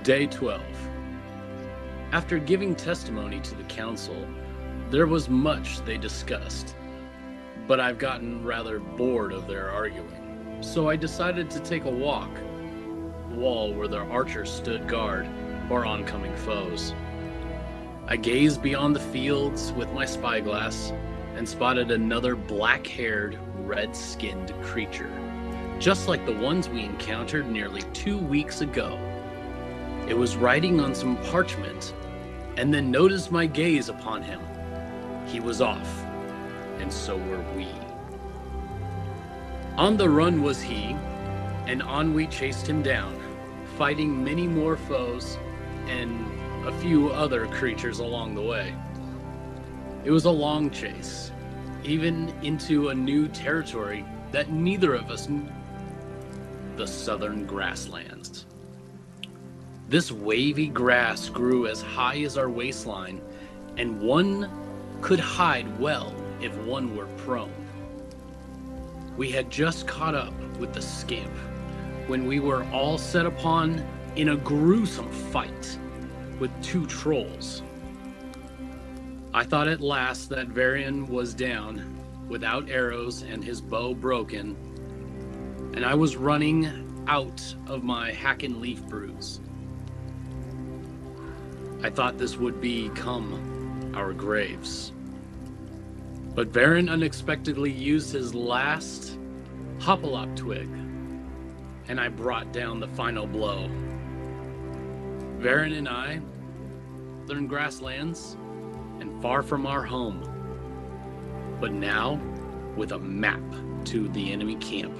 Day 12. After giving testimony to the council, there was much they discussed, but I've gotten rather bored of their arguing, so I decided to take a walk, the wall where the archers stood guard for oncoming foes. I gazed beyond the fields with my spyglass and spotted another black-haired, red-skinned creature, just like the ones we encountered nearly 2 weeks ago. It was writing on some parchment, and then noticed my gaze upon him. He was off, and so were we. On the run was he, and on we chased him down, fighting many more foes and a few other creatures along the way. It was a long chase, even into a new territory that neither of us knew, the southern grasslands. This wavy grass grew as high as our waistline, and one could hide well if one were prone. We had just caught up with the scamp when we were all set upon in a gruesome fight with 2 trolls. I thought at last that Varin was down, without arrows and his bow broken, and I was running out of my hack and leaf brews. I thought this would become our graves. But Varin unexpectedly used his last hopalop twig, and I brought down the final blow. Varin and I, southern grasslands, and far from our home, but now with a map to the enemy camp.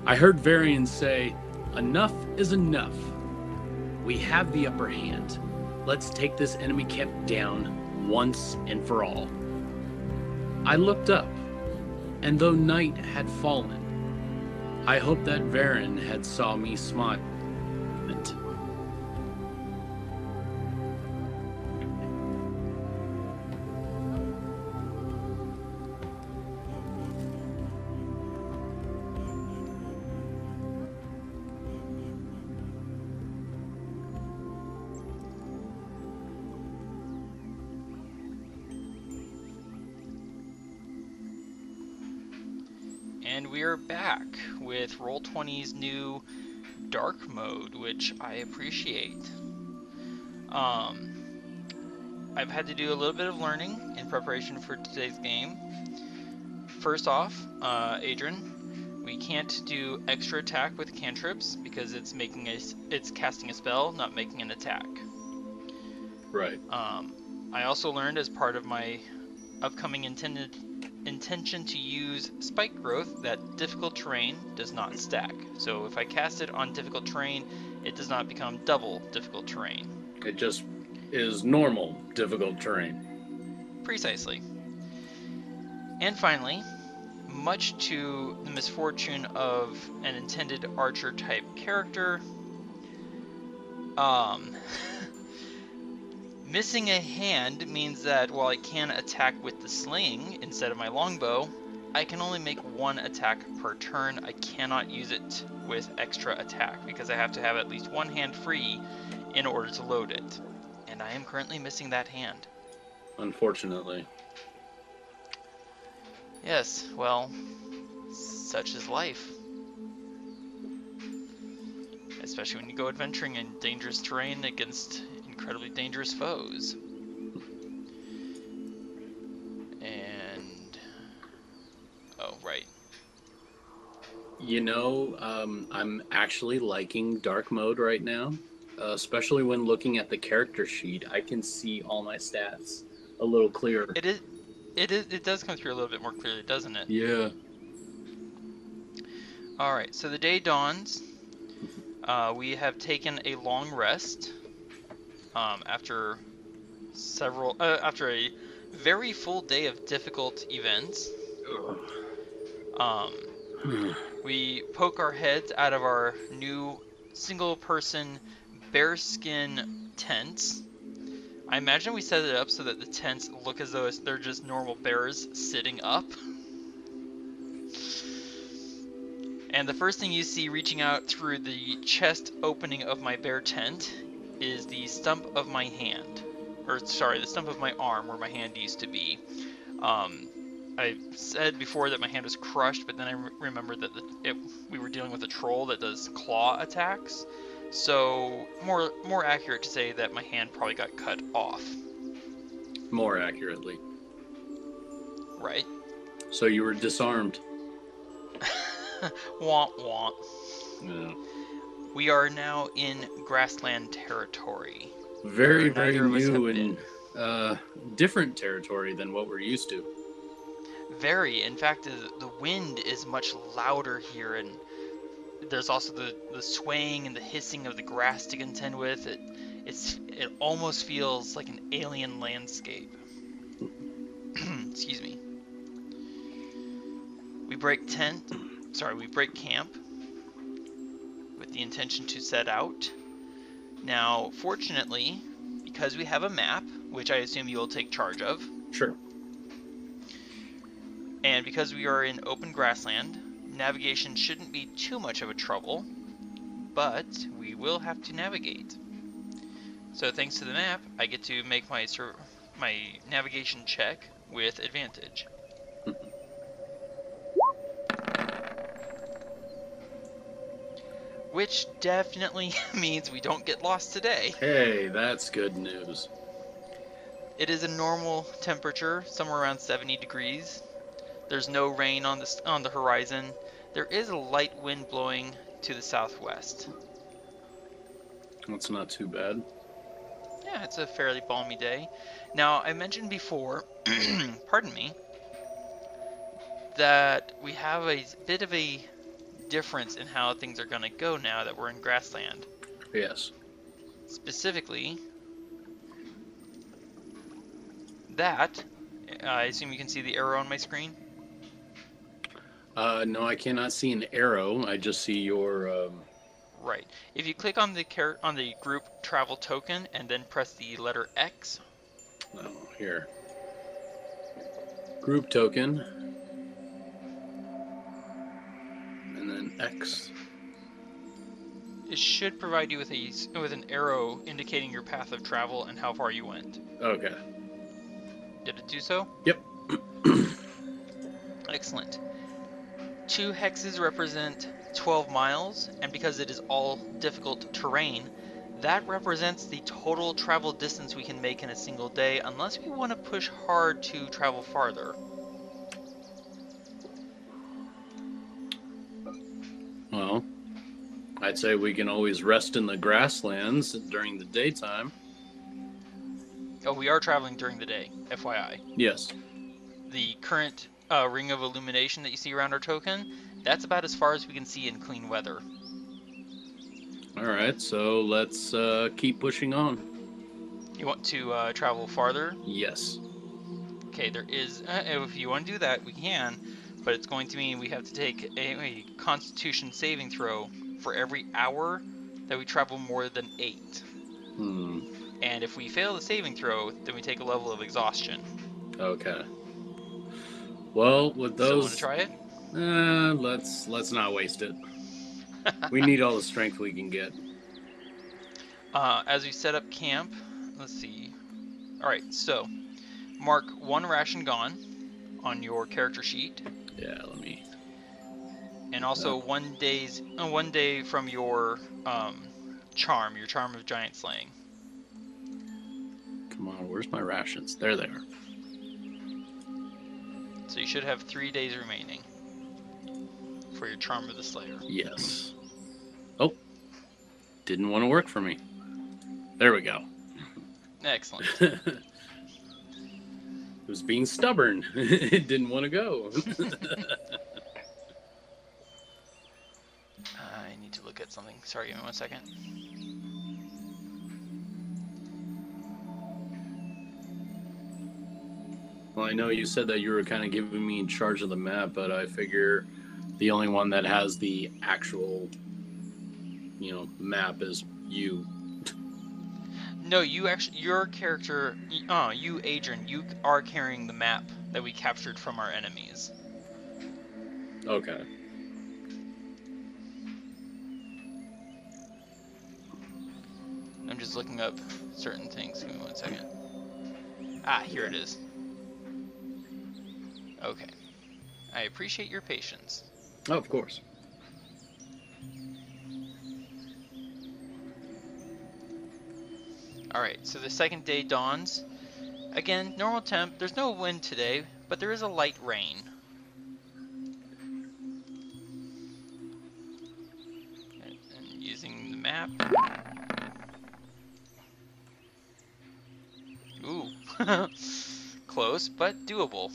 I heard Varin say, "Enough is enough. We have the upper hand. Let's take this enemy camp down once and for all." I looked up, and though night had fallen, I hoped that Varin had saw me smile. And we are back with Roll20's new dark mode, which I appreciate. I've had to do a little bit of learning in preparation for today's game. First off, Adran, we can't do extra attack with cantrips because it's casting a spell, not making an attack. Right. I also learned as part of my upcoming intention to use spike growth that difficult terrain does not stack. So if I cast it on difficult terrain, it does not become double difficult terrain. It just is normal difficult terrain. Precisely. And finally, much to the misfortune of an intended archer type character, missing a hand means that while I can attack with the sling instead of my longbow, I can only make 1 attack per turn. I cannot use it with extra attack because I have to have at least 1 hand free in order to load it. And I am currently missing that hand. Unfortunately. Yes, well, such is life. Especially when you go adventuring in dangerous terrain against incredibly dangerous foes. And oh, right. You know, I'm actually liking dark mode right now, especially when looking at the character sheet. I can see all my stats a little clearer. It does come through a little bit more clearly, doesn't it? Yeah. All right, so the day dawns. We have taken a long rest after a very full day of difficult events. We poke our heads out of our new single-person bearskin tents. I imagine we set it up so that the tents look as though they're just normal bears sitting up. And the first thing you see reaching out through the chest opening of my bear tent is the stump of my hand. Or, sorry, the stump of my arm where my hand used to be. I said before that my hand was crushed, but then I remembered that we were dealing with a troll that does claw attacks. So, more accurate to say that my hand probably got cut off. More accurately. Right. So you were disarmed. Womp womp. Yeah. We are now in grassland territory. Very, very new and different territory than what we're used to. Very. In fact, the wind is much louder here, and there's also the swaying and the hissing of the grass to contend with. It almost feels like an alien landscape. Excuse me. We break camp with the intention to set out. Now, fortunately, because we have a map, which I assume you'll take charge of. Sure. And because we are in open grassland, navigation shouldn't be too much of a trouble, but we will have to navigate. So thanks to the map, I get to make my navigation check with advantage. Which definitely means we don't get lost today. Hey, that's good news. It is a normal temperature, somewhere around 70 degrees. There's no rain on the horizon. There is a light wind blowing to the southwest. That's not too bad. Yeah, it's a fairly balmy day. Now, I mentioned before, pardon me, that we have a bit of a difference in how things are going to go now that we're in grassland. Yes. Specifically, that, I assume you can see the arrow on my screen? No, I cannot see an arrow. I just see your... Right. If you click on the group travel token and then press the letter X. Oh, here. Group token. And then X. It should provide you with an arrow indicating your path of travel and how far you went. Okay. Did it do so? Yep. Excellent. 2 hexes represent 12 miles, and because it is all difficult terrain, that represents the total travel distance we can make in a single day, unless we want to push hard to travel farther. Well, I'd say we can always rest in the grasslands during the daytime. Oh, we are traveling during the day, FYI. Yes. The current ring of illumination that you see around our token, that's about as far as we can see in clean weather. Alright, so let's keep pushing on. You want to travel farther? Yes. Okay, there is, if you want to do that, we can, but it's going to mean we have to take a Constitution saving throw for every hour that we travel more than 8. And if we fail the saving throw, then we take a level of exhaustion. Okay. Well, with those... Still want to try it? Let's not waste it. We need all the strength we can get. As we set up camp, let's see. Alright, so mark 1 ration gone on your character sheet. Yeah, let me... And also 1 day from your charm of giant slaying. Come on, where's my rations? There they are. So you should have 3 days remaining for your charm of the slayer. Yes. Oh, didn't want to work for me. There we go. Excellent. It was being stubborn. It didn't want to go. I need to look at something. Sorry, give me 1 second. Well, I know you said that you were kind of giving me in charge of the map, but I figure the only one that has the actual, map is you. No, your character, you, Adran, you are carrying the map that we captured from our enemies. Okay. just looking up certain things. Give me 1 second. Ah, here it is. Okay. I appreciate your patience. Oh, of course. Alright, so the second day dawns. Again, normal temp. There's no wind today, but there is a light rain. And using the map. Ooh. Close, but doable.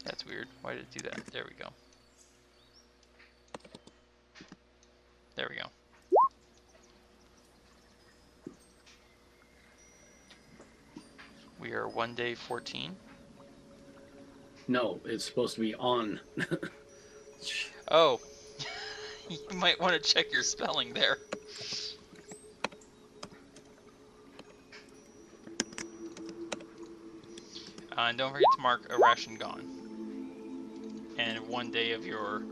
That's weird. Why did it do that? There we go. There we go. We are 1 day 14. No, it's supposed to be on. Oh. You might want to check your spelling there. And don't forget to mark a ration gone. And 1 day of your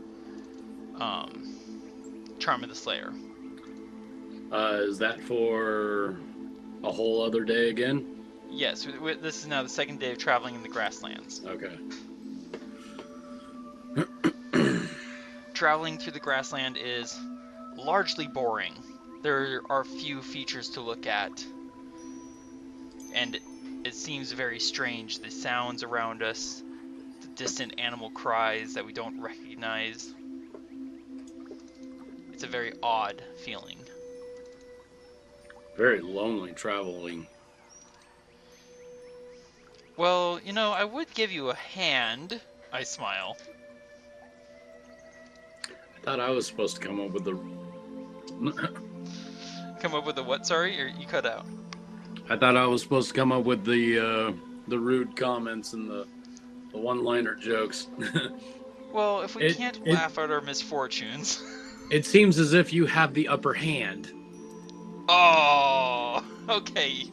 Charm of the Slayer. Is that for a whole other day again? Yes, this is now the second day of traveling in the grasslands. Okay. Traveling through the grassland is largely boring. There are few features to look at, and it seems very strange. The sounds around us, the distant animal cries that we don't recognize. It's a very odd feeling. Very lonely traveling. Well, you know, I would give you a hand. I smile. I thought I was supposed to come up with the... Come up with a what, sorry? Or you cut out? I thought I was supposed to come up with the rude comments and the one-liner jokes. Well, if we can't laugh at our misfortunes... It seems as if you have the upper hand. Oh, okay.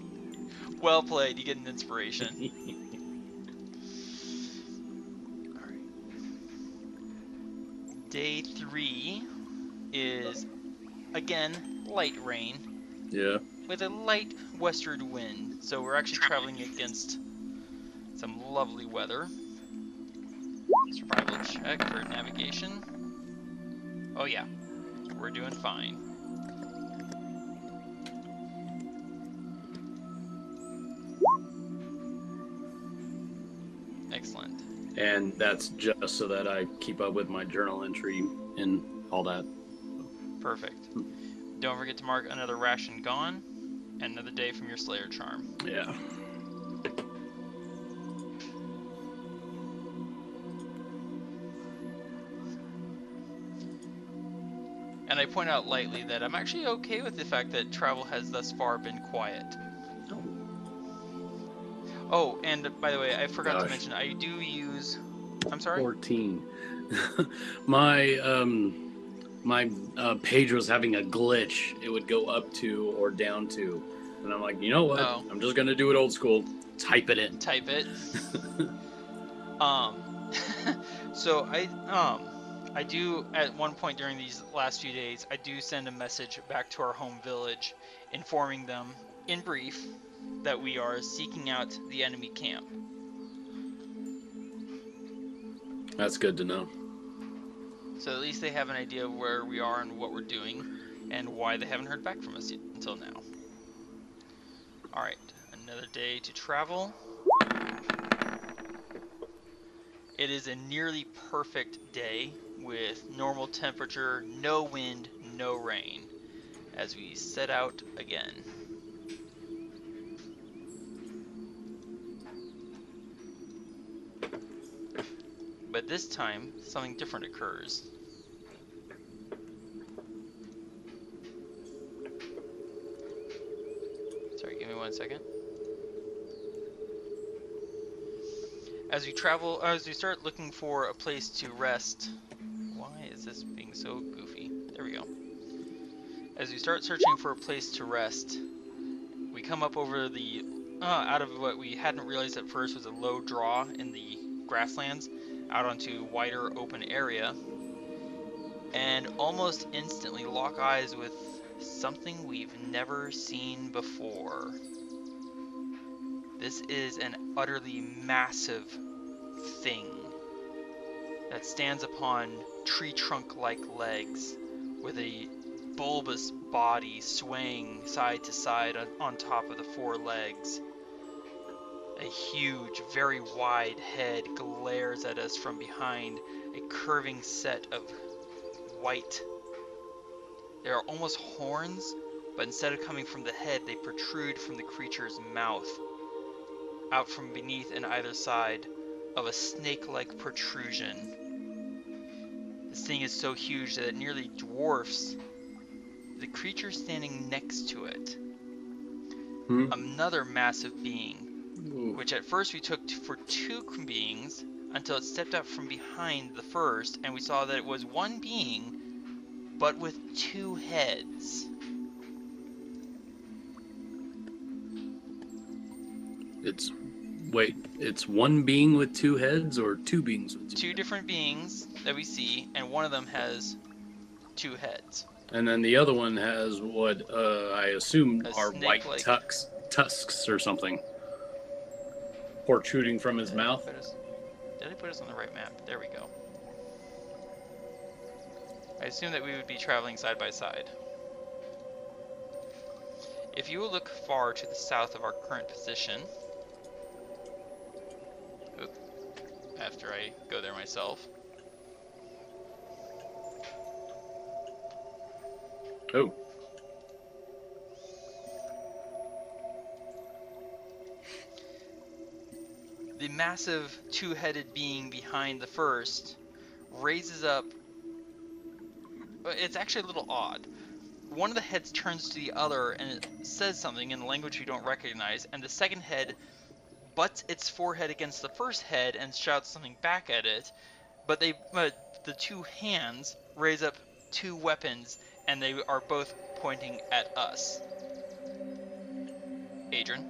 Well played. You get an inspiration. All right. Day 3 is, again, light rain. Yeah. With a light westward wind. So we're actually traveling against some lovely weather. Survival check for navigation. Oh yeah, we're doing fine. Excellent. And that's just so that I keep up with my journal entry and all that. Perfect. Don't forget to mark another ration gone and another day from your Slayer charm. Yeah. And I point out lightly that I'm actually okay with the fact that travel has thus far been quiet. Oh, and by the way, I forgot to mention, I do use... I'm sorry? 14. My page was having a glitch. It would go up to or down to. And I'm like, you know what? Oh. I'm just going to do it old school. Type it in. Type it. So I do, at one point during these last few days, I do send a message back to our home village informing them, in brief, that we are seeking out the enemy camp. That's good to know. So at least they have an idea of where we are and what we're doing, and why they haven't heard back from us yet, until now. Alright, another day to travel. It is a nearly perfect day with normal temperature, no wind, no rain, as we set out again. But this time, something different occurs. Sorry, give me 1 second. As we travel, as we start looking for a place to rest, why is this being so goofy? There we go. As we start searching for a place to rest, we come up over the, out of what we hadn't realized at first was a low draw in the grasslands. out onto wider open area, and almost instantly lock eyes with something we've never seen before. This is an utterly massive thing that stands upon tree trunk-like legs with a bulbous body swaying side to side on top of the four legs. A huge, very wide head glares at us from behind a curving set of white. They are almost horns, but instead of coming from the head, they protrude from the creature's mouth, out from beneath and either side of a snake-like protrusion. This thing is so huge that it nearly dwarfs the creature standing next to it. Another massive being, which at first we took for two beings until it stepped out from behind the first, and we saw that it was one being, but with two heads. It's one being with two heads, or two beings with two different beings that we see, and one of them has two heads. And then the other one has what I assume are white tusks or something protruding from his mouth. Did I put us on the right map? There we go. I assume that we would be traveling side by side. If you will look far to the south of our current position, after I go there myself. Oh. The massive two-headed being behind the first raises up. It's actually a little odd. One of the heads turns to the other and it says something in a language we don't recognize, and the second head butts its forehead against the first head and shouts something back at it, but the two hands raise up two weapons, and they are both pointing at us. Adran?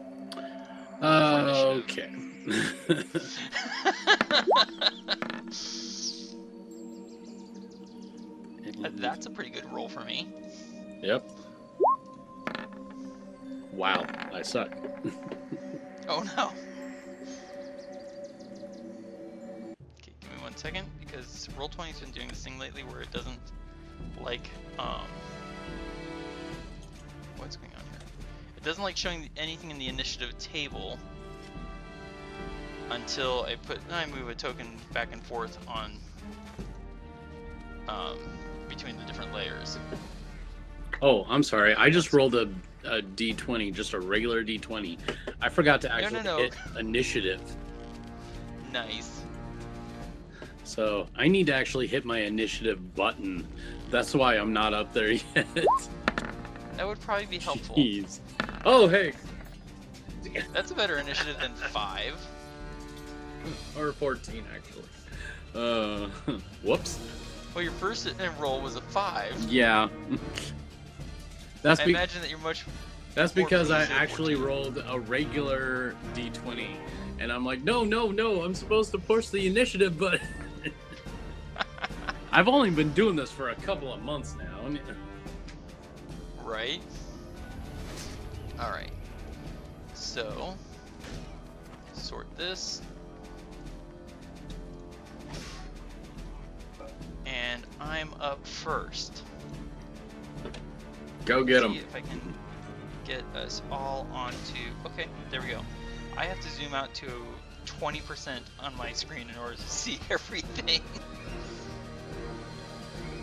Okay. That's a pretty good roll for me. Yep. Wow, I suck. Oh no. Okay, give me 1 second, because Roll20's been doing this thing lately where it doesn't like, what's going on here? It doesn't like showing anything in the initiative table until I move a token back and forth on, between the different layers. Oh, I'm sorry. I just rolled a d20, just a regular d20. I forgot to actually hit initiative. Nice. So I need to actually hit my initiative button. That's why I'm not up there yet. That would probably be helpful. Jeez. Oh, hey. That's a better initiative than 5. Or 14, actually. Whoops. Well, your first roll was a 5. Yeah. I imagine that you're much. That's because I actually rolled a regular d20, and I'm like, no, I'm supposed to push the initiative, but I've only been doing this for a couple of months now. Right. All right. So, sort this, and I'm up first. Go get them. See if I can get us all onto. Okay, there we go. I have to zoom out to 20% on my screen in order to see everything.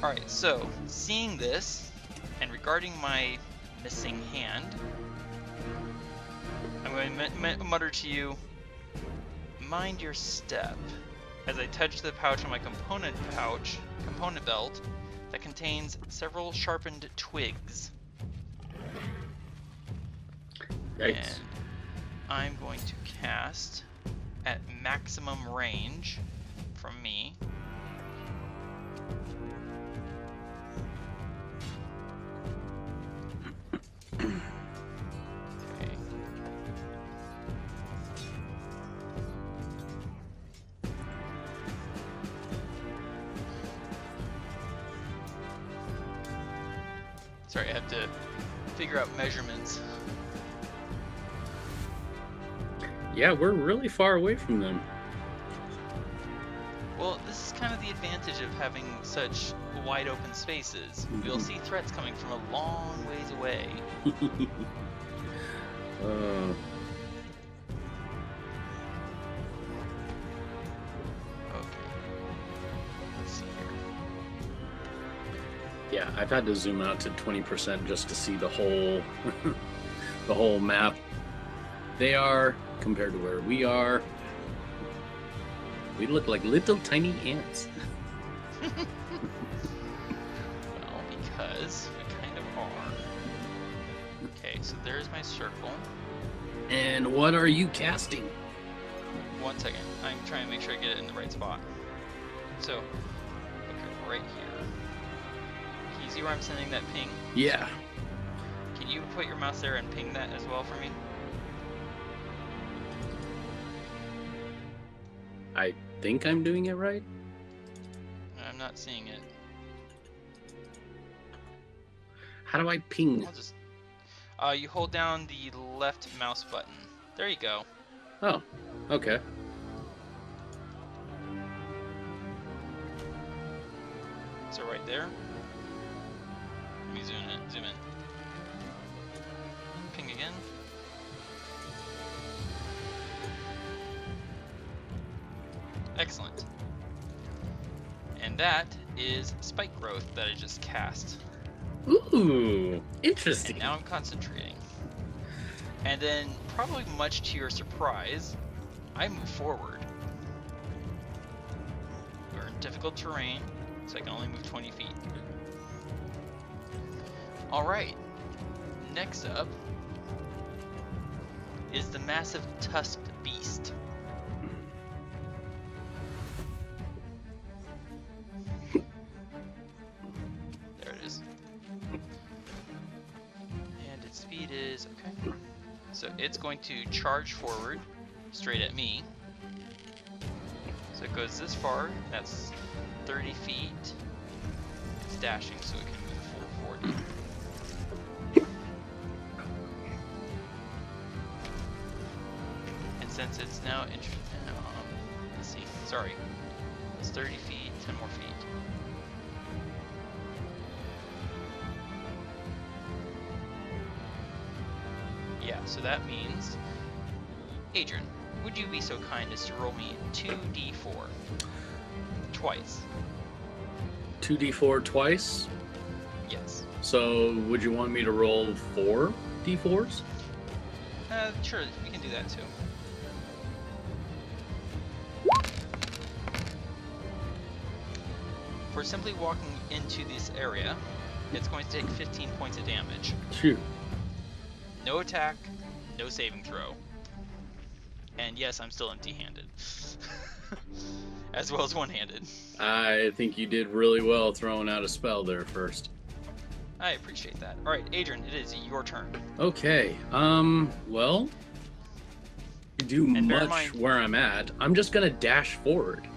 Alright, so seeing this, and regarding my missing hand, I'm going to mutter to you, mind your step, as I touch the pouch on my component belt that contains several sharpened twigs. Yikes. And I'm going to cast at maximum range from me. Okay. Sorry, I have to figure out measurements. Yeah, we're really far away from them. Well, this is kind of the advantage of having such wide open spaces. We'll see threats coming from a long ways away. Okay. Let's see here. Yeah, I've had to zoom out to 20% just to see the whole the whole map. They are compared to where we are. We look like little tiny ants. Well, because we kind of are. Okay, so there's my circle. And what are you casting? 1 second. I'm trying to make sure I get it in the right spot. So, okay, right here. Can you see where I'm sending that ping? Yeah. Can you put your mouse there and ping that as well for me? I think I'm doing it right. I'm not seeing it. How do I ping? I'll just... you hold down the left mouse button. There you go. Oh, okay. So right there. Let me zoom in. Ping again. Excellent. And that is spike growth that I just cast. Ooh, interesting. And now I'm concentrating. And then, probably much to your surprise, I move forward. We're in difficult terrain, so I can only move 20 feet. Alright, next up is the massive tusked beast. There it is. And its speed is, okay. So it's going to charge forward, straight at me. So it goes this far, that's 30 feet. It's dashing so it can move full 40. And since it's now, let's see, sorry. It's 30 feet, 10 more feet. Yeah, so that means, Adran, would you be so kind as to roll me 2d4 twice? 2d4 twice? Yes. So would you want me to roll 4 d4s? Sure, we can do that too. For simply walking into this area, it's going to take 15 points of damage. Shoot. No attack, no saving throw. And yes, I'm still empty-handed. As well as one-handed. I think you did really well throwing out a spell there first. I appreciate that. Alright, Adran, it is your turn. Okay, well, you do much where I'm at. I'm just gonna dash forward.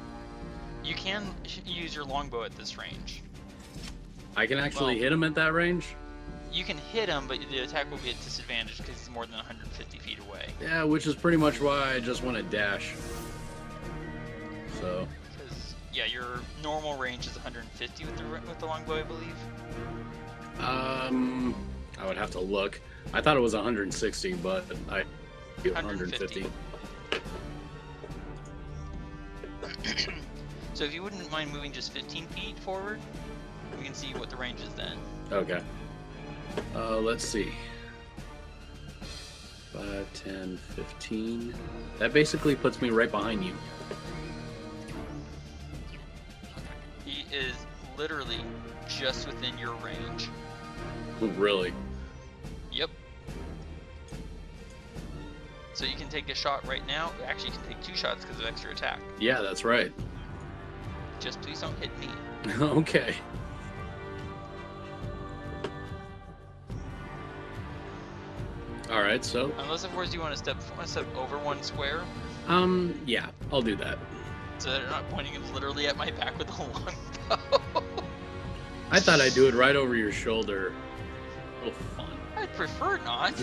You can use your longbow at this range. I can actually hit him at that range? You can hit him, but the attack will be at disadvantage because he's more than 150 feet away. Yeah, which is pretty much why I just want to dash. So. Because, yeah, your normal range is 150 with the longbow, I believe. I would have to look. I thought it was 160, but I get 150. So if you wouldn't mind moving just 15 feet forward, we can see what the range is then. Okay. Let's see. 5, 10, 15. That basically puts me right behind you. He is literally just within your range. Really? Yep. So you can take a shot right now. Actually, you can take 2 shots because of extra attack. Yeah, that's right. Just please don't hit me. Okay. Alright, so... Unless, of course, you want to step over 1 square. Yeah, I'll do that. So they're not pointing literally at my back with a longbow. I thought I'd do it right over your shoulder. Oh, fun. I'd prefer not.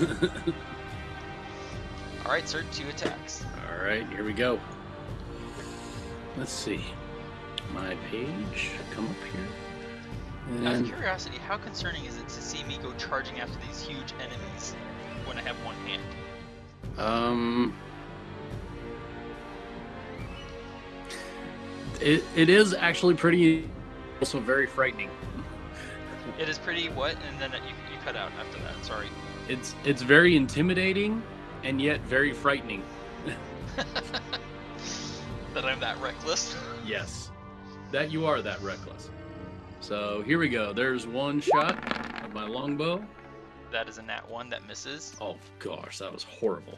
Alright, sir, 2 attacks. Alright, here we go. Let's see. My page, come up here. Out And of curiosity, how concerning is it to see me go charging after these huge enemies when I have one hand? It is actually pretty, also very frightening. It is pretty what? And then you cut out after that, sorry. It's very intimidating and yet very frightening. That I'm that reckless. Yes, that you are that reckless. So here we go. There's one shot of my longbow. That is a nat 1 that misses. Oh gosh, that was horrible.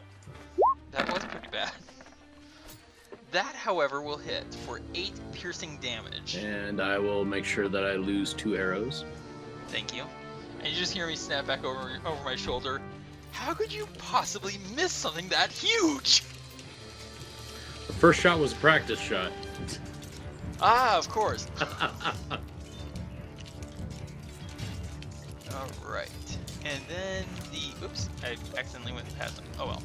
That was pretty bad. That, however, will hit for 8 piercing damage. And I will make sure that I lose 2 arrows. Thank you. And you just hear me snap back over my shoulder. How could you possibly miss something that huge? The first shot was a practice shot. Ah, of course. Alright. And then the... Oops, I accidentally went past him. Oh well.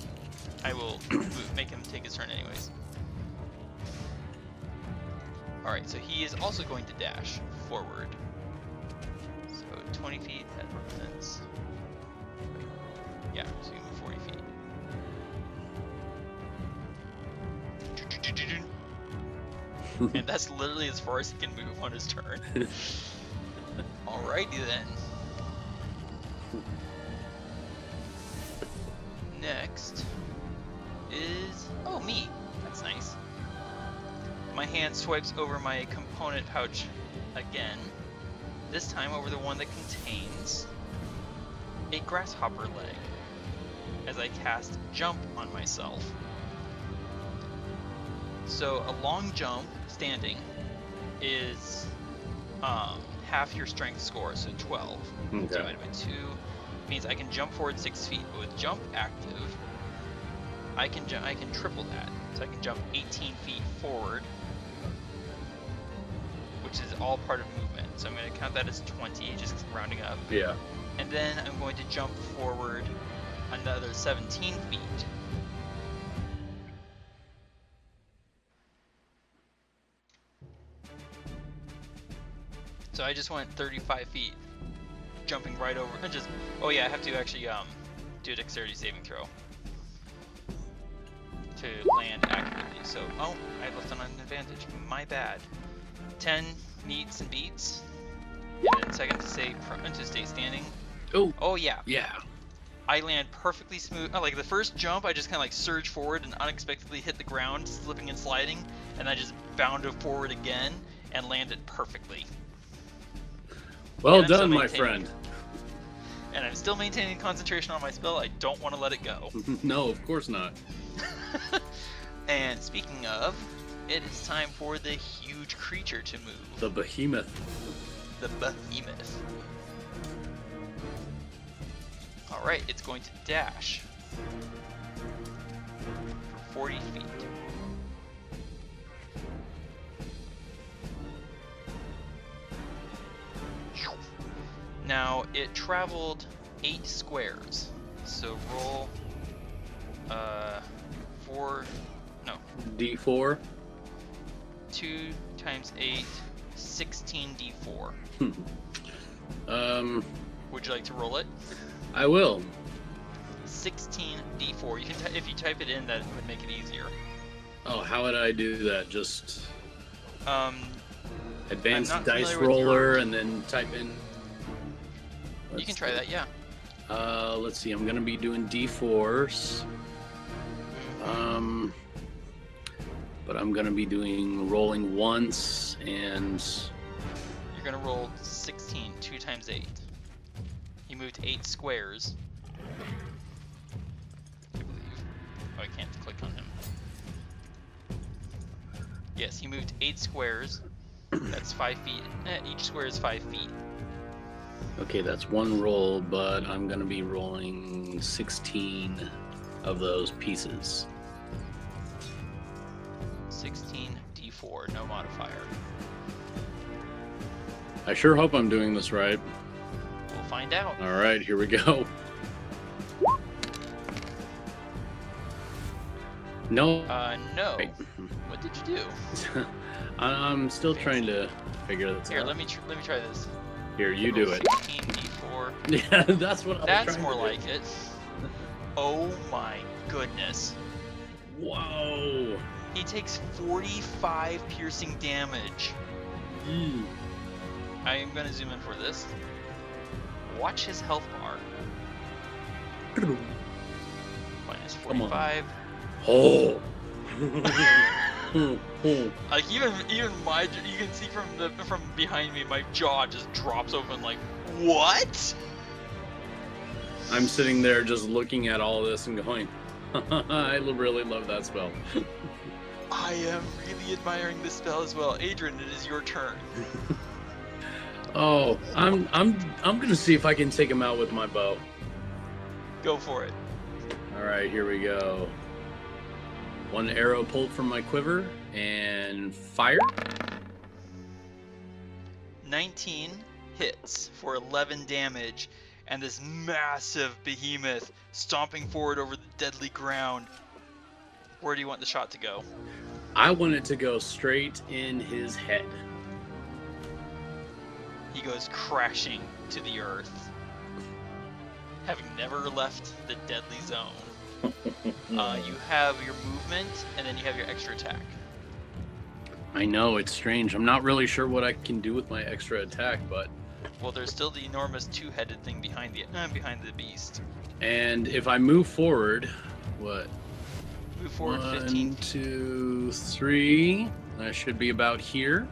I will make him take his turn anyways. Alright, so he is also going to dash forward. So 20 feet, that represents... Wait. Yeah, so you move 40 feet. And that's literally as far as he can move on his turn. Alrighty then. Next is... Oh, me. That's nice. My hand swipes over my component pouch again. This time over the one that contains a grasshopper leg. As I cast Jump on myself. So a long jump, standing, is half your strength score, so 12. Okay. So divided by 2 means I can jump forward 6 feet. But with jump active, I can triple that. So I can jump 18 feet forward, which is all part of movement. So I'm going to count that as 20, just rounding up. Yeah. And then I'm going to jump forward another 17 feet. So I just went 35 feet, jumping right over, and just, oh yeah, I have to actually do a dexterity saving throw to land accurately. So, oh, I left on an advantage, my bad. 10 meets and beats, and then second to stay standing. Oh yeah. Yeah. I land perfectly smooth. Like the first jump, I just kind of like surge forward and unexpectedly hit the ground, slipping and sliding, and I just bounded forward again and landed perfectly. Well done, my friend. And I'm still maintaining concentration on my spell. I don't want to let it go. No, of course not. And speaking of, it is time for the huge creature to move. The behemoth. The behemoth. Alright, it's going to dash for 40 feet. Now, it traveled 8 squares, so roll D4. 2 times 8, 16 D4. Would you like to roll it? I will. 16 D4. You can if you type it in, that would make it easier. Oh, how would I do that? Just advanced I'm not dice familiar with roller your... and then type in. You can try that, yeah. Let's see. I'm gonna be doing D4s. But I'm gonna be doing rolling once, and you're gonna roll 16, 2 times 8. He moved 8 squares. I believe. Oh, I can't click on him. Yes, he moved 8 squares. That's 5 feet. Each square is 5 feet. okay, that's one roll, but I'm gonna be rolling 16 of those pieces. 16 D4, no modifier. I sure hope I'm doing this right. We'll find out. All right, here we go. No. No. Wait. What did you do? I'm still trying to figure this Here, out. let me try this. Here, you do it. 16 d4. Yeah, that's what I was That's trying more to do. like it. Oh my goodness. Whoa. He takes 45 piercing damage. Mm. I am going to zoom in for this. Watch his health bar. Minus 45. Oh. Like even my, you can see from behind me, my jaw just drops open. Like, what? I'm sitting there just looking at all this and going, I really love that spell. I am really admiring this spell as well. Adran, it is your turn. Oh, I'm gonna see if I can take him out with my bow. Go for it. All right, here we go. One arrow pulled from my quiver and fire. 19 hits for 11 damage, and this massive behemoth stomping forward over the deadly ground. Where do you want the shot to go? I want it to go straight in his head. He goes crashing to the earth, having never left the deadly zone. You have your movement, and then you have your extra attack. I know, it's strange. I'm not really sure what I can do with my extra attack, but... Well, there's still the enormous two-headed thing behind the beast. And if I move forward, what? Move forward 1, 15. 2, 3. I should be about here.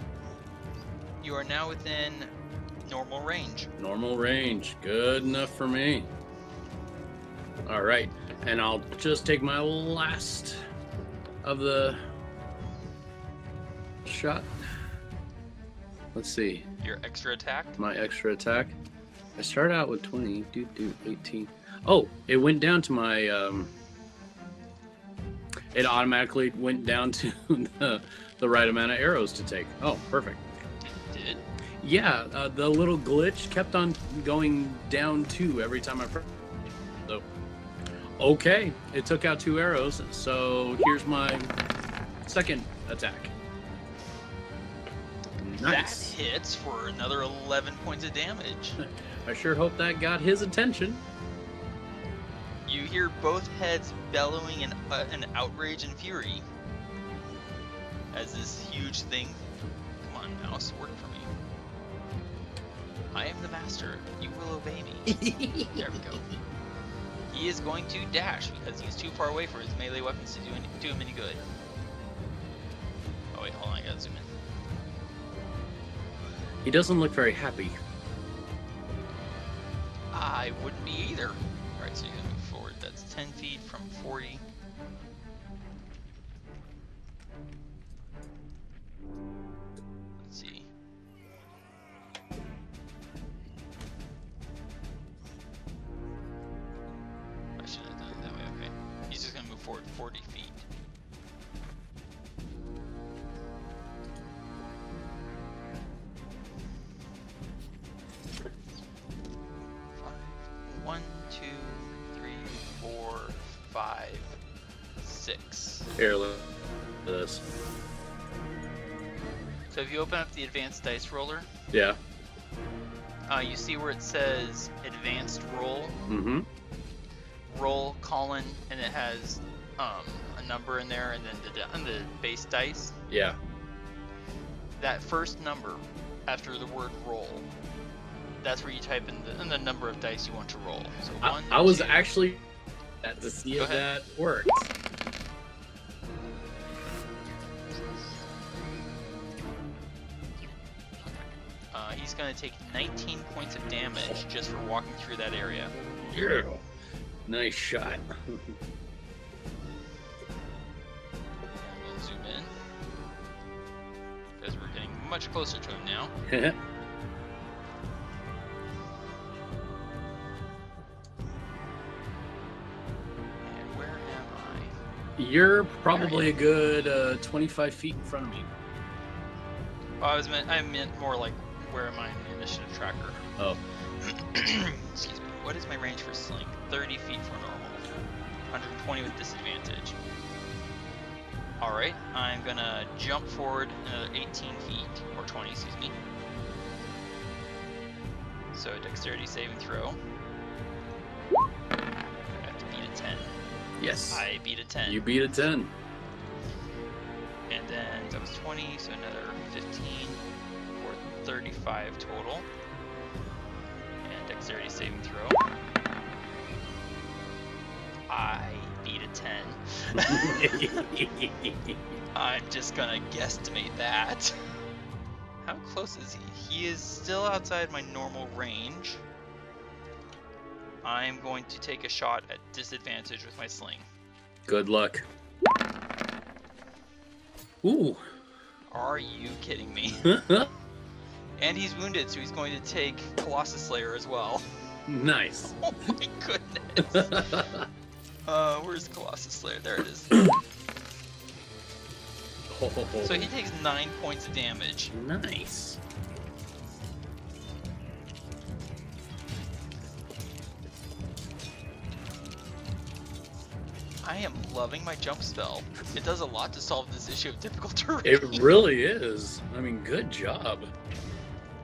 You are now within normal range. Normal range. Good enough for me. All right. And I'll just take my last of the shot. Let's see. Your extra attack? My extra attack. I started out with 20. 18. Oh, it went down to my... it automatically went down to the right amount of arrows to take. Oh, perfect. Did it? Yeah, the little glitch kept on going down 2 every time I pressed. So, okay, it took out 2 arrows. So here's my second attack. Nice. That hits for another 11 points of damage. I sure hope that got his attention. You hear both heads bellowing in outrage and fury as this huge thing. Come on, mouse, work for me. I am the master. You will obey me. There we go. He is going to dash because he's too far away for his melee weapons to do him any good. Oh wait, hold on, I gotta zoom in. He doesn't look very happy. I wouldn't be either. Alright, so you're gonna move forward. That's 10 feet from 40. Let's see. I shouldn't have done it that way, okay. He's just gonna move forward 40 feet. One, two, three, four, 5, 6. Here, look at this. So if you open up the advanced dice roller, Yeah. you see where it says advanced roll, Mm-hmm. roll colon, and it has a number in there, and then the base dice. Yeah. That first number after the word roll, that's where you type in the number of dice you want to roll. So I was 2. actually to see Go if ahead. that worked. He's going to take 19 points of damage just for walking through that area. Yeah. Nice shot. We'll zoom in because we're getting much closer to him now. And where am I? You're probably a good 25 feet in front of me. Oh, I meant more like where am I in the initiative tracker? Oh. Excuse me. What is my range for sling? 30 feet for normal. 120 with disadvantage. Alright, I'm gonna jump forward another 18 feet, or 20, excuse me. So, dexterity saving throw. I have to beat a 10. Yes. I beat a 10. You beat a 10. And then that was 20, so another 15 for 35 total. And dexterity saving throw. I beat a 10. I'm just gonna guesstimate that. How close is he? He is still outside my normal range. I'm going to take a shot at disadvantage with my sling. Good luck. Ooh. Are you kidding me? And he's wounded, so he's going to take Colossus Slayer as well. Nice. Oh my goodness. Where's Colossus Slayer? There it is. So he takes 9 points of damage. Nice. I am loving my jump spell. It does a lot to solve this issue of difficult terrain. It really is. I mean, good job.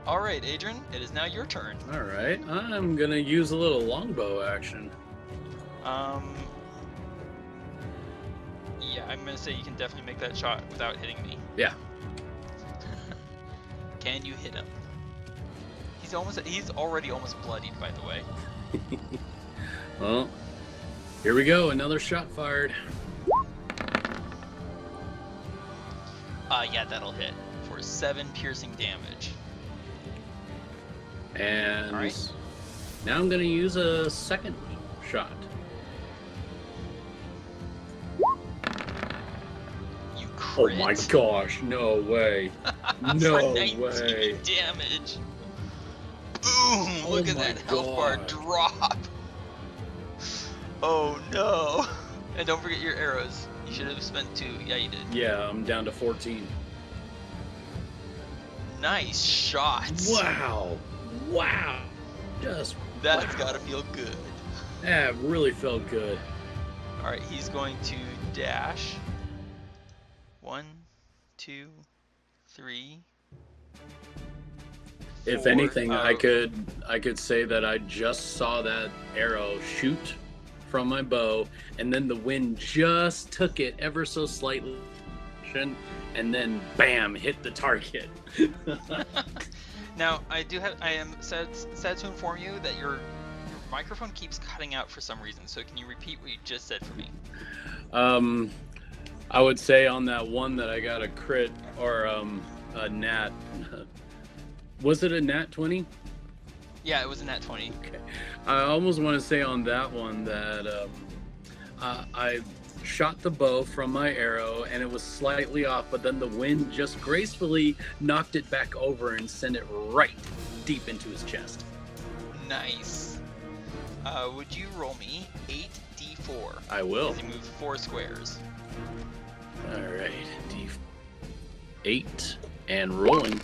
Alright, Adran, it is now your turn. Alright, I'm gonna use a little longbow action. Yeah, I'm gonna say you can definitely make that shot without hitting me. Yeah. Can you hit him? He's already almost bloodied, by the way. Well, here we go, another shot fired. Yeah, that'll hit for 7 piercing damage. And Alright. now I'm gonna use a second shot. You Oh crit. my gosh, no way. No for 19 way. damage. Boom! Look at my that health bar God. drop. Oh no! And don't forget your arrows. You should have spent 2. Yeah, you did. Yeah, I'm down to 14. Nice shots. Wow. Wow. Just That's wow. gotta feel good. That really felt good. Alright, he's going to dash. 1, 2, 3. If 4. anything, I could say that I just saw that arrow shoot from my bow, and then the wind just took it ever so slightly, and then bam, hit the target. Now, I am sad to inform you that your microphone keeps cutting out for some reason. So can you repeat what you just said for me? I would say on that one that I got a crit or a nat. Was it a nat 20? Yeah, it was a nat 20. Okay. I almost want to say on that one that I shot the bow from my arrow and it was slightly off, but then the wind just gracefully knocked it back over and sent it right deep into his chest. Nice. Would you roll me 8d4? I will. As you move 4 squares. All right, D8 and rolling.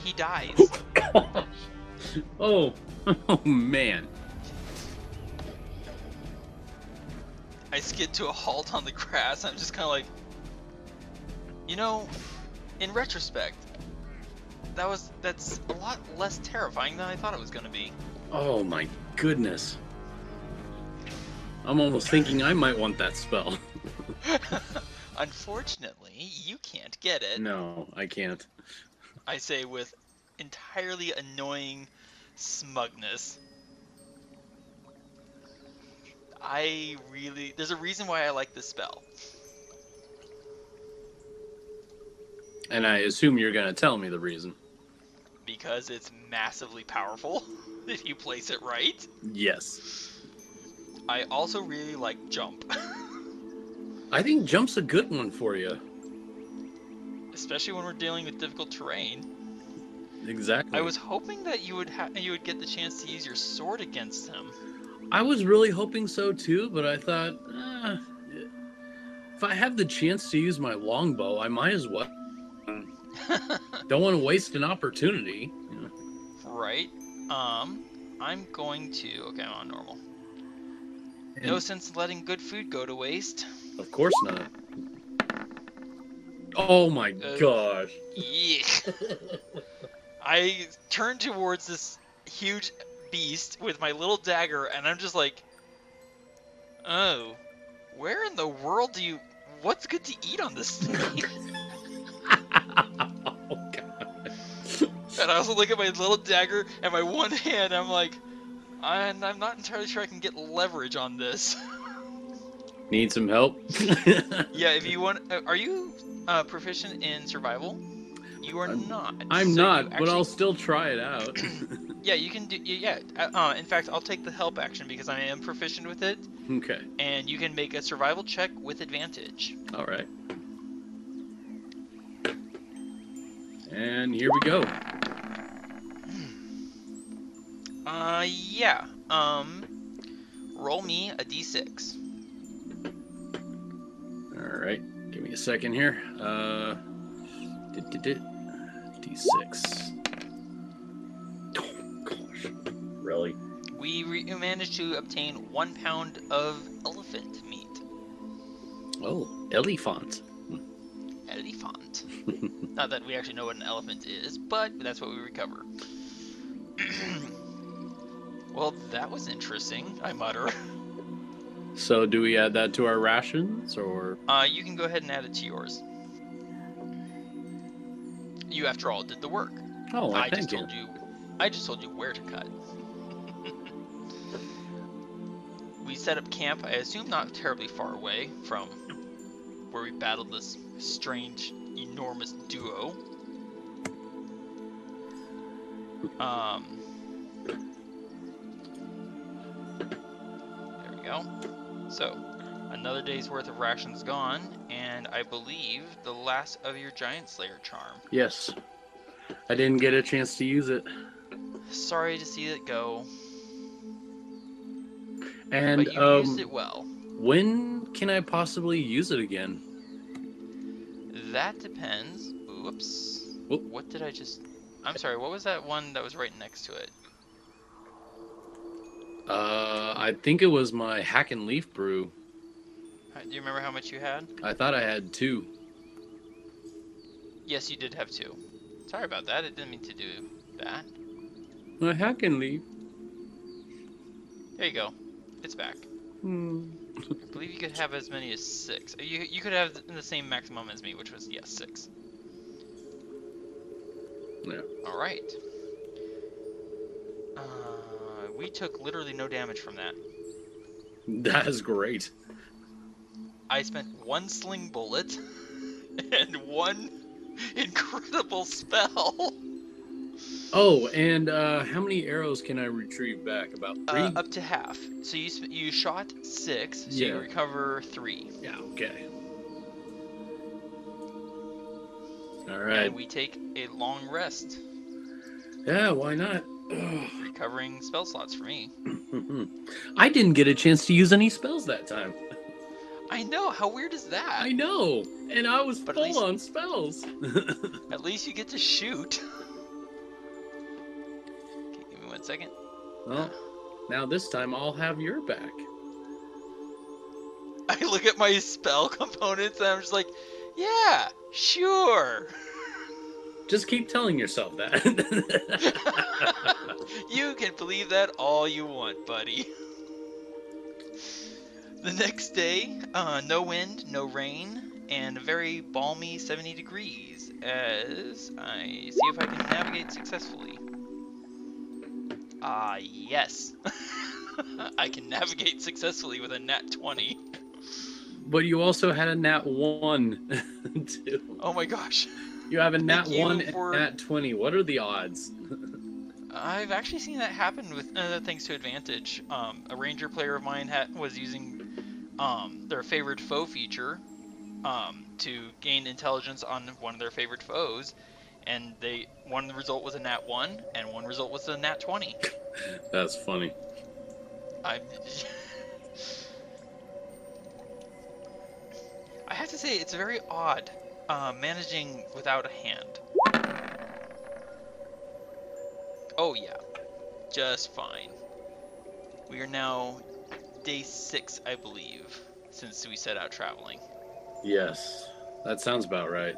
He dies. Oh man. I skid to a halt on the grass. I'm just kind of like, you know, in retrospect, that's a lot less terrifying than I thought it was going to be. Oh my goodness. I'm almost thinking I might want that spell. Unfortunately, you can't get it. No, I can't. I say with entirely annoying smugness. There's a reason why I like this spell. And I assume you're going to tell me the reason. Because it's massively powerful if you place it right. Yes. I also really like jump. I think jump's a good one for you. Especially when we're dealing with difficult terrain. Exactly. I was hoping that you would get the chance to use your sword against him. I was really hoping so too, but I thought, if I have the chance to use my longbow, I might as well. Don't want to waste an opportunity. Right. I'm going to. Okay, I'm on normal. And No sense letting good food go to waste. of course not. Oh my gosh. Yeah. I turn towards this huge beast with my little dagger, and I'm just like, oh, where in the world do you... What's good to eat on this thing? Oh god. And I also look at my little dagger and my one hand, I'm like, I'm not entirely sure I can get leverage on this. Need some help? Yeah, if you want... are you proficient in survival? You are not. I'm so not, you but actually... I'll still try it out. Yeah, you can do... Yeah, in fact, I'll take the help action because I am proficient with it. Okay. And you can make a survival check with advantage. Alright. And here we go. Yeah. Roll me a d6. Alright. Give me a second here. D6. Oh, gosh. Really? We managed to obtain 1 pound of elephant meat. Oh, elephant. Elephant. Not that we actually know what an elephant is, but that's what we recover. Well, that was interesting, I mutter. So do we add that to our rations, or? You can go ahead and add it to yours. You, after all, did the work. Oh, I thank just told you where to cut. We set up camp, I assume not terribly far away from where we battled this strange, enormous duo. There we go. So, another day's worth of rations gone, and I believe the last of your Giant Slayer charm. Yes. I didn't get a chance to use it. Sorry to see it go. And, but you used it well. When can I possibly use it again? That depends. Whoops. Whoop. What did I just... I'm sorry, what was that one that was right next to it? I think it was my Hack and Leaf brew. Do you remember how much you had? I thought I had 2. Yes, you did have 2. Sorry about that, I didn't mean to do that. My Hack and Leaf. There you go. It's back. I believe you could have as many as 6. You could have the same maximum as me, which was, yes, 6. Yeah. Alright. We took literally no damage from that. That is great. I spent 1 sling bullet and 1 incredible spell. Oh, and how many arrows can I retrieve back? About 3? Up to half. So you shot 6, so Yeah. you recover 3. Yeah, okay. Alright. And we take a long rest. Yeah, why not? Recovering spell slots for me. I didn't get a chance to use any spells that time. I know, how weird is that? I know, and I was But full on spells. At least you get to shoot. Okay, give me 1 second. Well, now this time I'll have your back. I look at my spell components and I'm just like, yeah, sure. Just keep telling yourself that. You can believe that all you want, buddy. The next day, no wind, no rain, and a very balmy 70 degrees as I see if I can navigate successfully. Yes. I can navigate successfully with a nat 20. But you also had a nat 1, too. Oh my gosh. You have a nat Thank you 1 and for- nat 20. What are the odds? I've actually seen that happen with thanks to advantage. A ranger player of mine was using their favorite foe feature to gain intelligence on one of their favorite foes, and one result was a nat 1 and one result was a nat 20. That's funny. I have to say, it's very odd Managing without a hand. Oh yeah, just fine. We are now day 6, I believe, since we set out traveling. Yes, that sounds about right.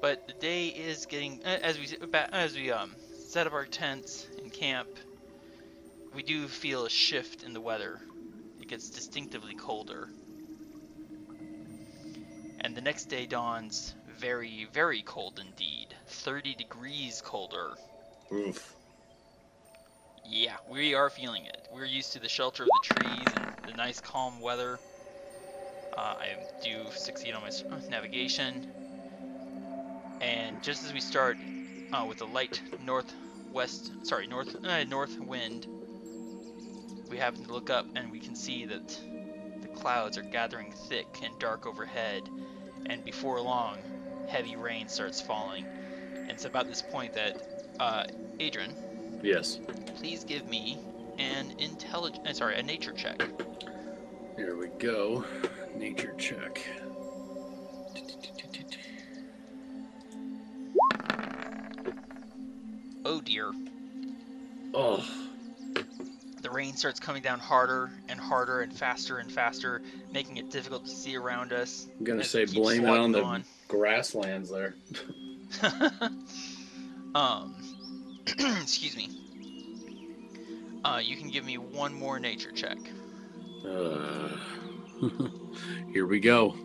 But the day is getting as we set up our tents and camp. We do feel a shift in the weather. It gets distinctively colder. And the next day dawns very, very cold indeed. 30 degrees colder. Oof. Yeah, we are feeling it. We're used to the shelter of the trees and the nice calm weather. I do succeed on my navigation. And just as we start with a light north wind, we happen to look up and we can see that the clouds are gathering thick and dark overhead, and before long, heavy rain starts falling. And it's about this point that, Adran, Yes. please give me a nature check. Here we go. Nature check. Oh dear. Oh. The rain starts coming down harder and harder and faster, making it difficult to see around us. I'm gonna say blame it on the grasslands there. Excuse me. You can give me one more nature check. Here we go.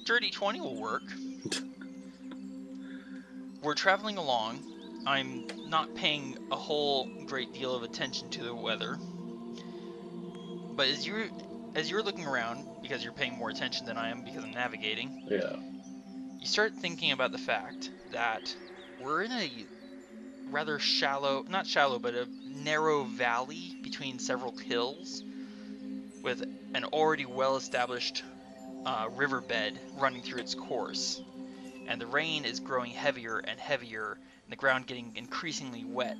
Dirty 20 will work. We're traveling along. I'm not paying a whole great deal of attention to the weather. But as you're looking around, because you're paying more attention than I am because I'm navigating, Yeah. you start thinking about the fact that we're in a rather not shallow, but a narrow valley between several hills with an already well-established riverbed running through its course. And the rain is growing heavier and heavier, and the ground getting increasingly wet.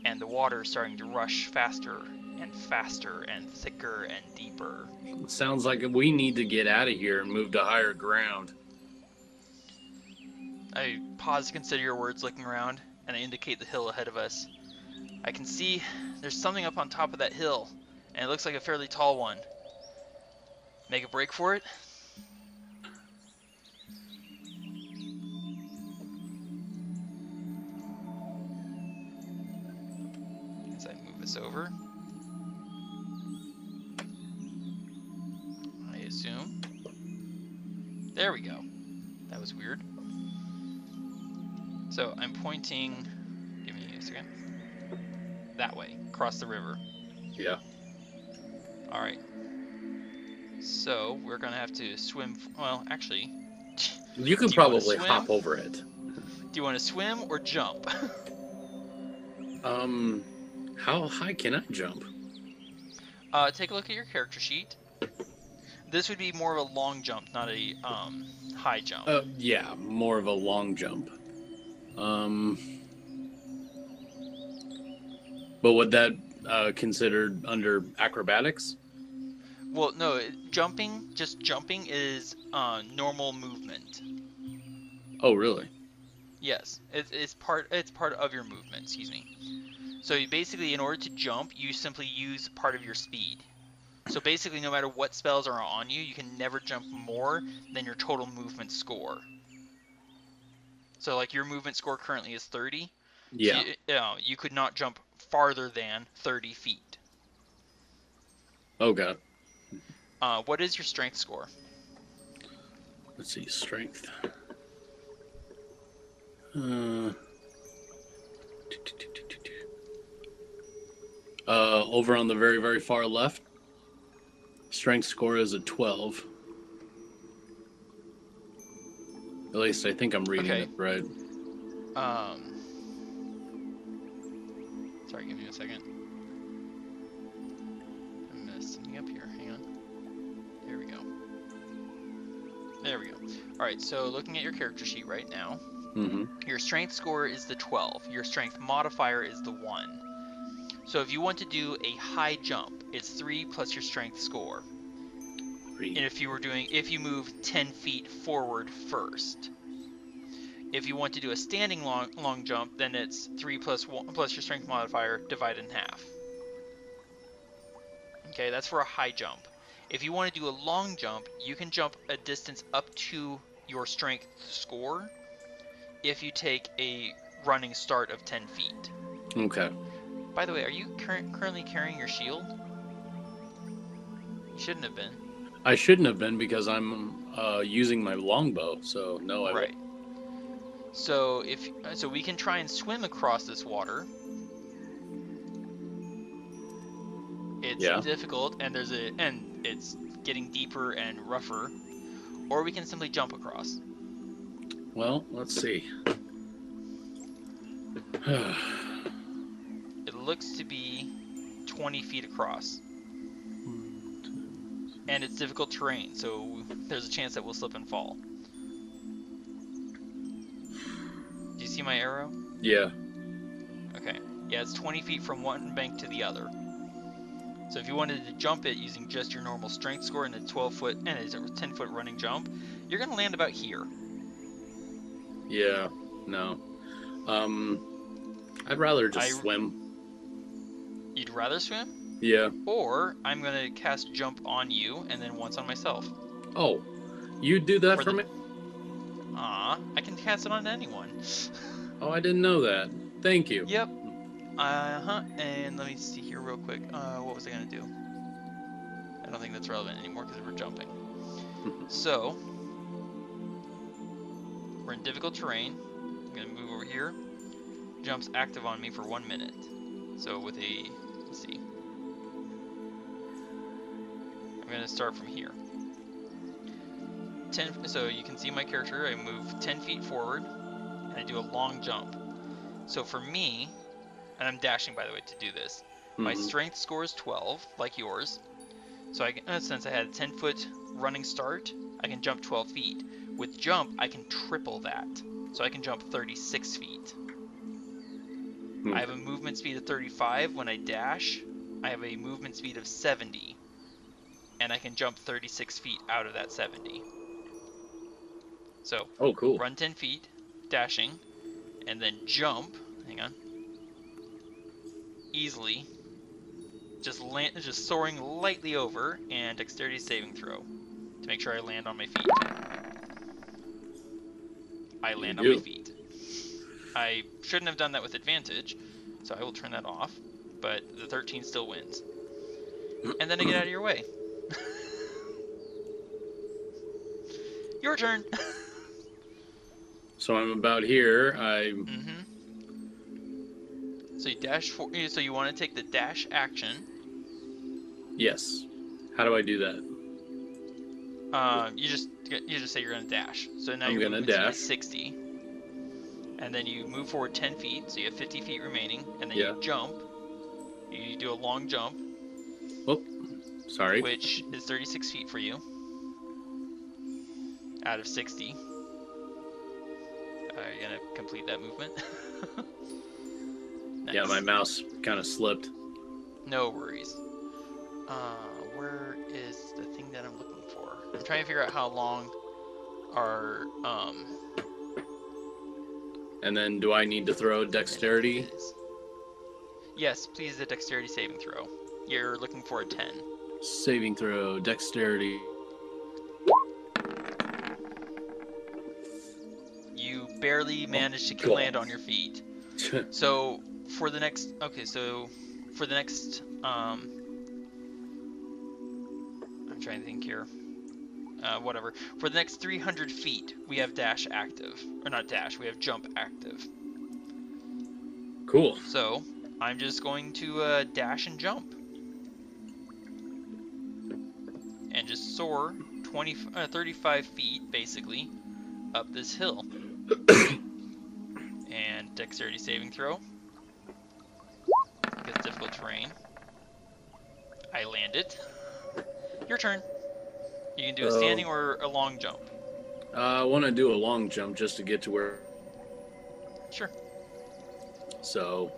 And the water is starting to rush faster and faster and thicker and deeper. It sounds like we need to get out of here and move to higher ground. I pause to consider your words, looking around, and I indicate the hill ahead of us. I can see there's something up on top of that hill, and it looks like a fairly tall one. Make a break for it? As I move this over, I assume. There we go. That was weird. So I'm pointing, give me a second, that way, across the river. Yeah. Alright. So we're going to have to swim, well, actually. You can probably hop over it. Do you want to swim or jump? How high can I jump? Take a look at your character sheet. This would be more of a long jump, not a high jump. Yeah, more of a long jump. But would that considered under acrobatics? Well, no, just jumping is normal movement. Oh, really? Yes, it's part of your movement. Excuse me. So basically, in order to jump, you simply use part of your speed. So basically, no matter what spells are on you, you can never jump more than your total movement score. So, like, your movement score currently is 30. Yeah. So you could not jump farther than 30 feet. Okay. What is your strength score? Let's see, strength. Over on the very, very far left, strength score is a 12. At least I think I'm reading it right. Sorry, give me a second. I messed something up here. Hang on. There we go. There we go. Alright, so looking at your character sheet right now. Mm-hmm. Your strength score is the 12. Your strength modifier is the 1. So if you want to do a high jump, it's 3 plus your strength score. 3. And if you move 10 feet forward first. If you want to do a standing long jump, then it's 3 plus 1 plus your strength modifier divided in half. Okay, that's for a high jump. If you want to do a long jump, you can jump a distance up to your strength score if you take a running start of 10 feet. Okay. By the way, are you currently carrying your shield? You shouldn't have been. I shouldn't have been because I'm using my longbow, so no, I Right. So we can try and swim across this water. It's difficult, and it's getting deeper and rougher. Or we can simply jump across. Well, let's see. It looks to be 20 feet across. And it's difficult terrain, so there's a chance that we'll slip and fall. Do you see my arrow? Yeah. Okay. Yeah, it's 20 feet from one bank to the other. So if you wanted to jump it using just your normal strength score and a 12-foot and a 10-foot running jump, you're going to land about here. Yeah. No. I'd rather just swim. You'd rather swim? Yeah. Or I'm going to cast jump on you and then once on myself. Oh, you do that for me? I can cast it on anyone. Oh, I didn't know that. Thank you. Yep. And let me see here real quick. What was I going to do? I don't think that's relevant anymore because we're jumping. So, we're in difficult terrain. I'm going to move over here. Jump's active on me for 1 minute. So with let's see. I'm going to start from here. So you can see my character. I move 10 feet forward, and I do a long jump. So for me, and I'm dashing by the way to do this, my strength score is 12, like yours. So since I had a 10-foot running start, I can jump 12 feet. With jump, I can triple that. So I can jump 36 feet. I have a movement speed of 35 when I dash. I have a movement speed of 70. And I can jump 36 feet out of that 70. So, cool. Run 10 feet, dashing, and then jump, hang on, easily, just soaring lightly over, and dexterity saving throw to make sure I land on my feet. I land on my feet. I shouldn't have done that with advantage, so I will turn that off, but the 13 still wins. And then I get out of your way. Your turn. So I'm about here. So you dash so you want to take the dash action. Yes. How do I do that? You just say you're gonna dash. So now I'm gonna dash 60, and then you move forward 10 feet. So you have 50 feet remaining, and then you jump. You do a long jump. Oh, sorry. Which is 36 feet for you. Out of 60. Are you gonna complete that movement? Nice. Yeah, my mouse kind of slipped. No worries. Where is the thing that I'm looking for? I'm trying to figure out how long our And then do I need to throw dexterity? Yes, please, the dexterity saving throw. You're looking for a 10. Saving throw, dexterity. You barely managed to land on your feet. So for the next, I'm trying to think here. Whatever. For the next 300 feet, we have dash active. Or not dash, we have jump active. Cool. So I'm just going to dash and jump. And just soar 35 feet, basically, up this hill. And dexterity saving throw. Because difficult terrain. I landed. Your turn. You can do a standing or a long jump. I want to do a long jump just to get to where Sure. So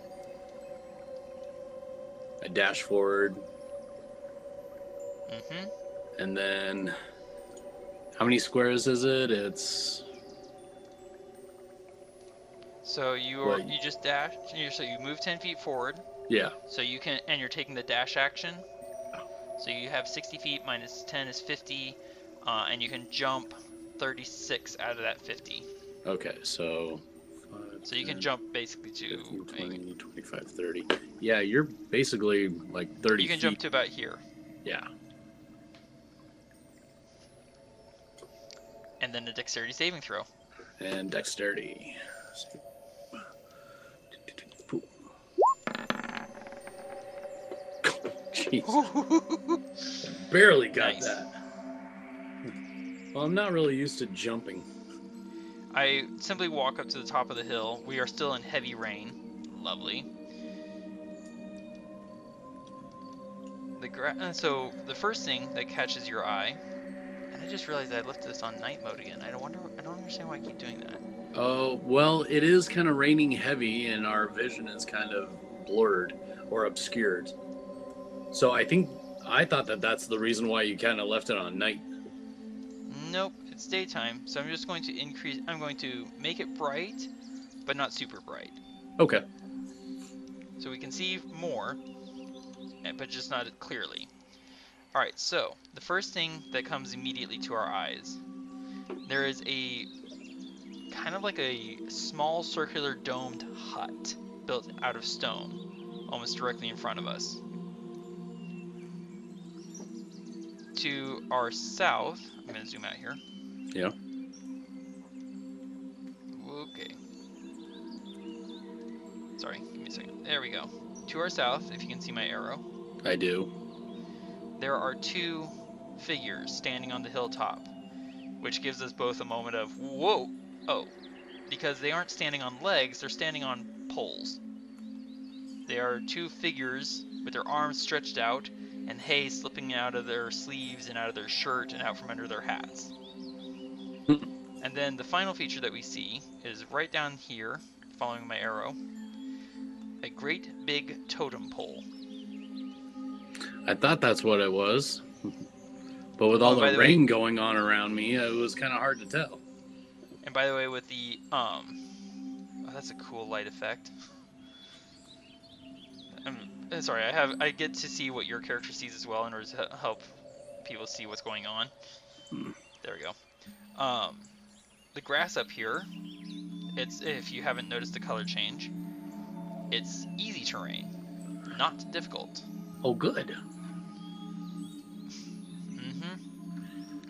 I dash forward, Mm-hmm. and then how many squares is it? It's So you just dash. So you move 10 feet forward. yeah. So you can, and you're taking the dash action. So you have 60 feet minus 10 is 50, and you can jump 36 out of that 50. Okay, so 5, So you 10, can jump basically to 15, 20, 25, 30. Yeah, you're basically like 30 you can feet. jump to about here. Yeah. And then a dexterity saving throw. And dexterity. Jeez. Barely got Nice. that. Well, I'm not really used to jumping. I simply walk up to the top of the hill. We are still in heavy rain. Lovely. So the first thing that catches your eye, and I just realized I left this on night mode again. I don't understand why I keep doing that. Oh, well, it is kind of raining heavy and our vision is kind of blurred or obscured. So I thought that that's the reason why you kind of left it on night. Nope, it's daytime. So I'm just going to I'm going to make it bright, but not super bright. Okay. So we can see more, but just not clearly. Alright, so the first thing that comes immediately to our eyes, there is a kind of like a small circular domed hut built out of stone, almost directly in front of us. To our south, I'm going to zoom out here. Yeah. Okay. Sorry, give me a second. There we go. To our south, if you can see my arrow, I do. there are two figures standing on the hilltop, which gives us both a moment of, whoa, oh, because they aren't standing on legs, they're standing on poles. They are two figures with their arms stretched out and hay slipping out of their sleeves and out of their shirt and out from under their hats. And then the final feature that we see is right down here, following my arrow, a great big totem pole. I thought that's what it was. But with all the rain going on around me, it was kind of hard to tell. And by the way, with the, oh, that's a cool light effect. Sorry, I get to see what your character sees as well in order to help people see what's going on. There we go. The grass up here, it's, if you haven't noticed the color change, it's easy terrain, not difficult. Oh, good.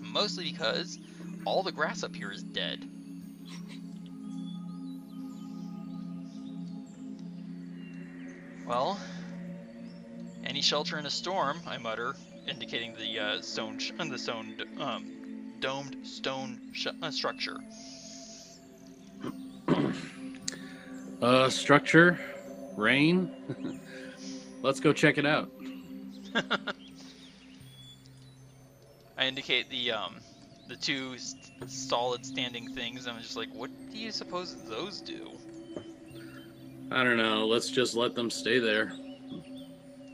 Mostly because all the grass up here is dead. Well, any shelter in a storm, I mutter, indicating the domed stone structure. Structure, rain. Let's go check it out. I indicate the two solid standing things. I'm just like, what do you suppose those do? I don't know. Let's just let them stay there.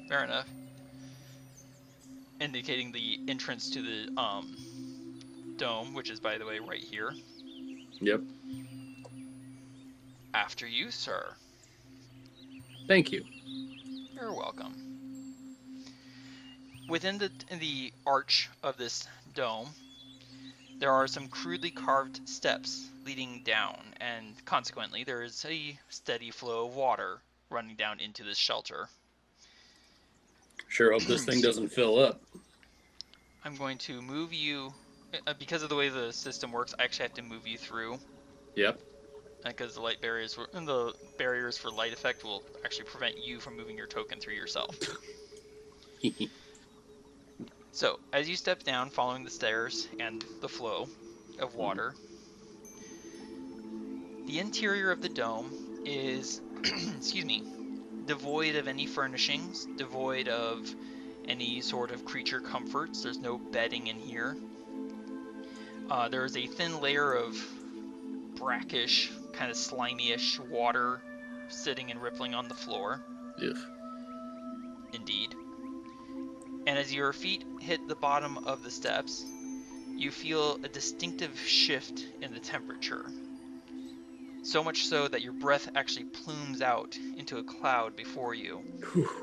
Fair enough. Indicating the entrance to the dome, which is, by the way, right here. Yep. After you, sir. Thank you. You're welcome. Within the arch of this dome, there are some crudely carved steps leading down, and consequently, there is a steady flow of water running down into this shelter. Sure hope this thing doesn't fill up. I'm going to move you, because of the way the system works, I actually have to move you through. Yep. Because the barriers for light effect will actually prevent you from moving your token through yourself. So, as you step down following the stairs and the flow of water, the interior of the dome is, excuse me, devoid of any furnishings, devoid of any sort of creature comforts. There's no bedding in here. There is a thin layer of brackish kind of slimy-ish water sitting and rippling on the floor. Yes. Indeed. And as your feet hit the bottom of the steps, you feel a distinctive shift in the temperature. So much so that your breath actually plumes out into a cloud before you.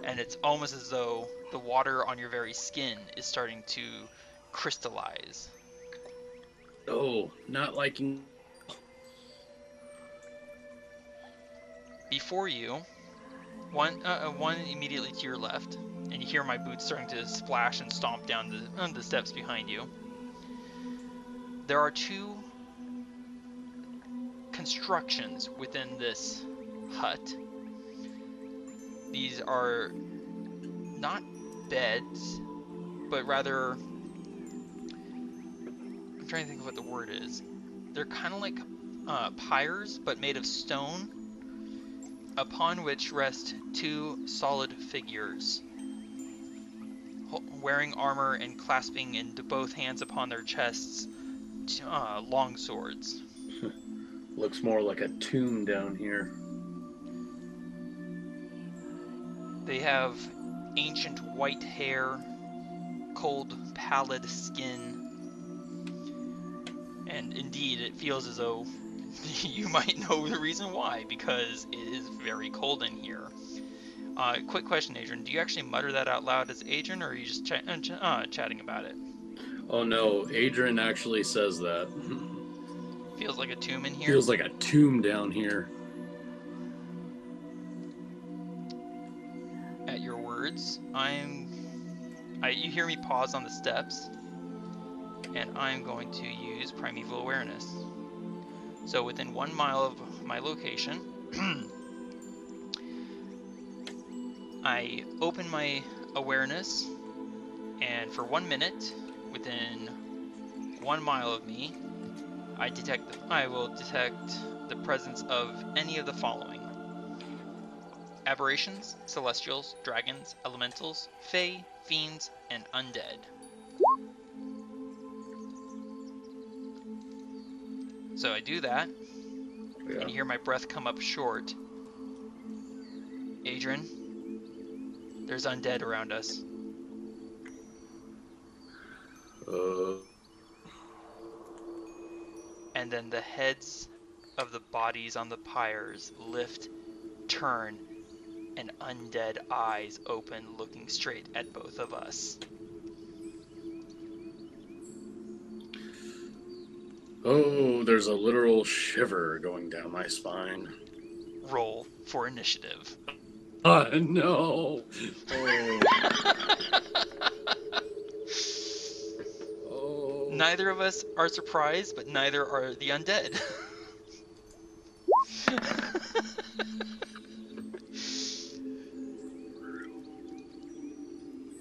And it's almost as though the water on your very skin is starting to crystallize. Oh, not liking. Before you, one immediately to your left, and you hear my boots starting to splash and stomp down the steps behind you. There are two constructions within this hut. These are not beds, but rather, I'm trying to think of what the word is. They're kind of like pyres, but made of stone, upon which rest two solid figures, wearing armor and clasping into both hands upon their chests long swords. Looks more like a tomb down here. They have ancient white hair, cold, pallid skin, and indeed it feels as though you might know the reason why, because it is very cold in here. Quick question, Adran. Do you actually mutter that out loud as Adran, or are you just chatting about it? Oh no, Adran actually says that. Feels like a tomb in here? Feels like a tomb down here. At your words, you hear me pause on the steps, and I'm going to use Primeval Awareness. So within 1 mile of my location, I open my awareness, and for 1 minute, within 1 mile of me, I will detect the presence of any of the following: aberrations, celestials, dragons, elementals, fae, fiends, and undead. So I do that, and you hear my breath come up short. Adran, there's undead around us. And then the heads of the bodies on the pyres lift, turn, and undead eyes open, looking straight at both of us. Oh, there's a literal shiver going down my spine. Roll for initiative. No. Oh. Oh. Neither of us are surprised, but neither are the undead.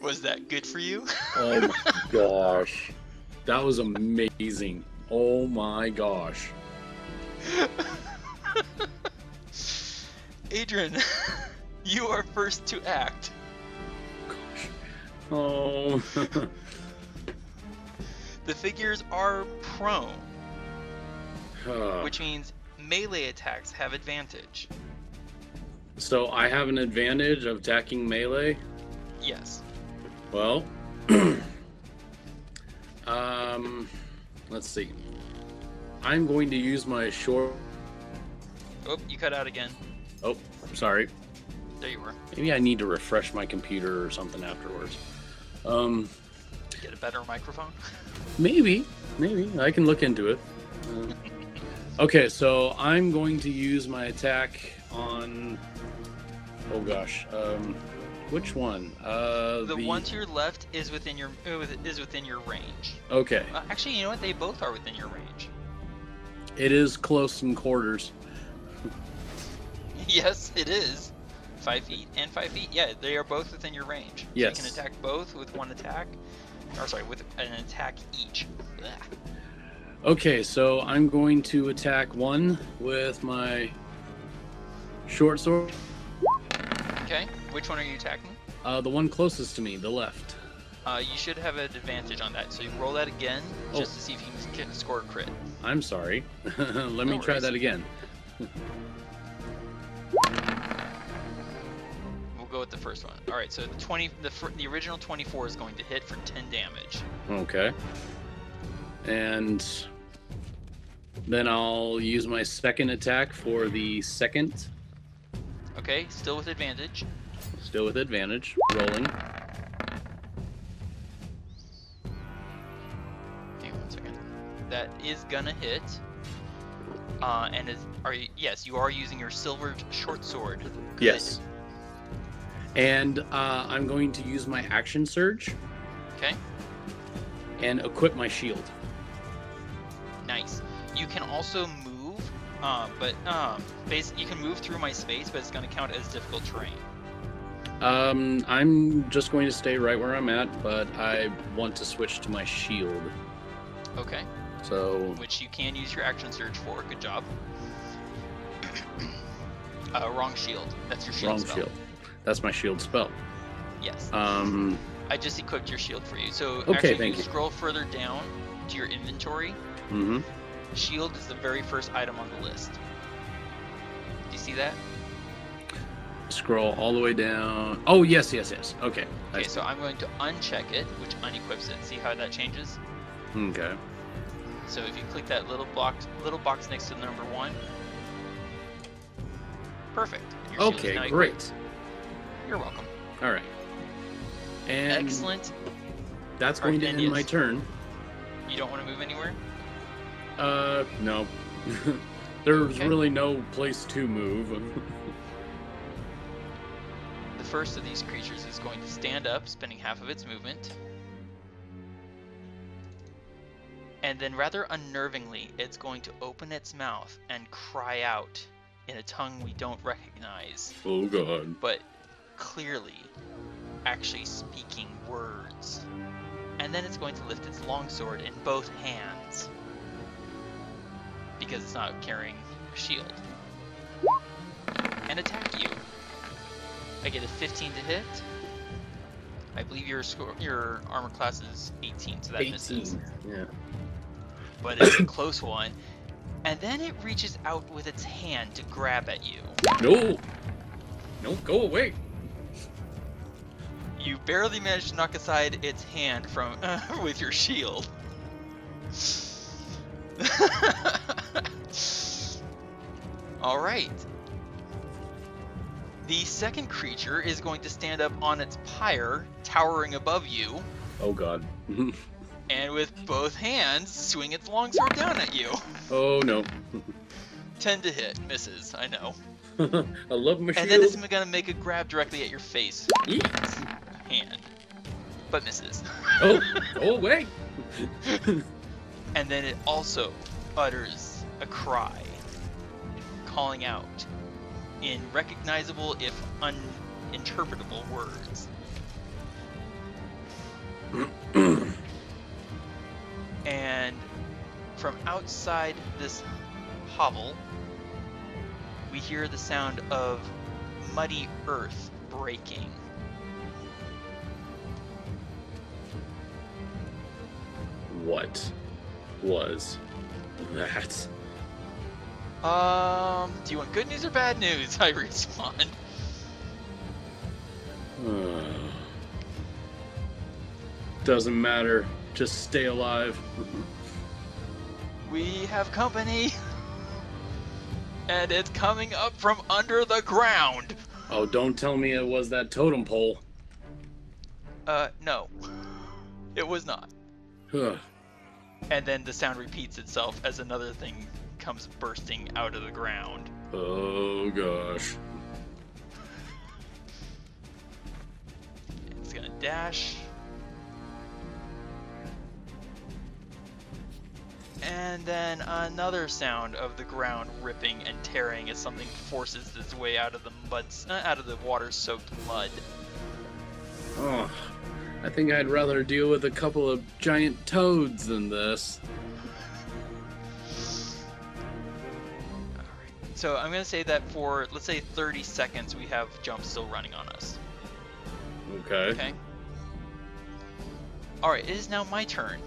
Was that good for you? Oh my gosh. That was amazing. Oh my gosh. Adran, you are first to act. Gosh. Oh. The figures are prone, which means melee attacks have advantage. So I have an advantage of attacking melee? Yes. Well, let's see. I'm going to use my short... Oh, you cut out again. Oh, sorry. There you were. Maybe I need to refresh my computer or something afterwards. Get a better microphone? Maybe. I can look into it. Okay, so I'm going to use my attack on... Oh gosh. Which one? The one to your left is within your range. Okay. Actually, you know what? They both are within your range. It is close in quarters. Yes, it is. 5 feet and 5 feet. Yeah, they are both within your range. Yes. So you can attack both with one attack. Or sorry, with an attack each. Blah. Okay, so I'm going to attack one with my short sword. Okay, which one are you attacking? The one closest to me, the left. You should have an advantage on that. So you roll that again, just to see if you can score a crit. I'm sorry. Let me try that again. We'll go with the first one. All right, so the original 24 is going to hit for 10 damage. Okay. And then I'll use my second attack for the second. Okay, still with advantage. Still with advantage. Rolling. Okay, 1 second. That is gonna hit. Yes, you are using your silver short sword. Good. Yes. And I'm going to use my action surge. Okay. And equip my shield. Nice. You can also move, you can move through my space, but it's going to count as difficult terrain. I'm just going to stay right where I'm at, but I want to switch to my shield. Okay. So. Which you can use your action surge for. Good job. Wrong shield. That's your shield spell. Wrong shield. That's my shield spell. Yes. I just equipped your shield for you. So okay, actually, thank you. Scroll further down to your inventory. Mm-hmm. Shield is the very first item on the list. Do you see that? Scroll all the way down. Oh, yes. Okay. Okay, so I'm going to uncheck it, which unequips it. See how that changes? Okay. So if you click that little box next to the number 1. Perfect. Okay, great. You're welcome. All right. And excellent. That's going to end my turn. You don't want to move anywhere? No. There's really no place to move. The first of these creatures is going to stand up, spending half of its movement. And then rather unnervingly, it's going to open its mouth and cry out in a tongue we don't recognize. Oh god. But clearly actually speaking words. And then it's going to lift its longsword in both hands. Because it's not carrying a shield. And attack you. I get a 15 to hit. I believe your armor class is 18, so that 18. Misses. Yeah. But it's a close one. And then it reaches out with its hand to grab at you. No! No, go away! You barely manage to knock aside its hand from with your shield. Alright. The second creature is going to stand up on its pyre, towering above you. Oh god. And with both hands, swing its longsword down at you. Oh no. 10 to hit. Misses, I know. I love my shield. And then it's gonna make a grab directly at your face. Yes. Hand. But misses. Oh, go away. And then it also utters a cry, calling out in recognizable if uninterpretable words. And from outside this hovel, we hear the sound of muddy earth breaking. What was that? Do you want good news or bad news? I respond. Doesn't matter. Just stay alive. We have company. And it's coming up from under the ground. Oh, don't tell me it was that totem pole. No. It was not. And then the sound repeats itself as another thing comes bursting out of the ground. Oh gosh. It's gonna dash. And then another sound of the ground ripping and tearing as something forces its way out of the water-soaked mud. Oh, I think I'd rather deal with a couple of giant toads than this. Alright, so I'm going to say that for, let's say 30 seconds, we have Jump still running on us. Okay. Alright, it is now my turn.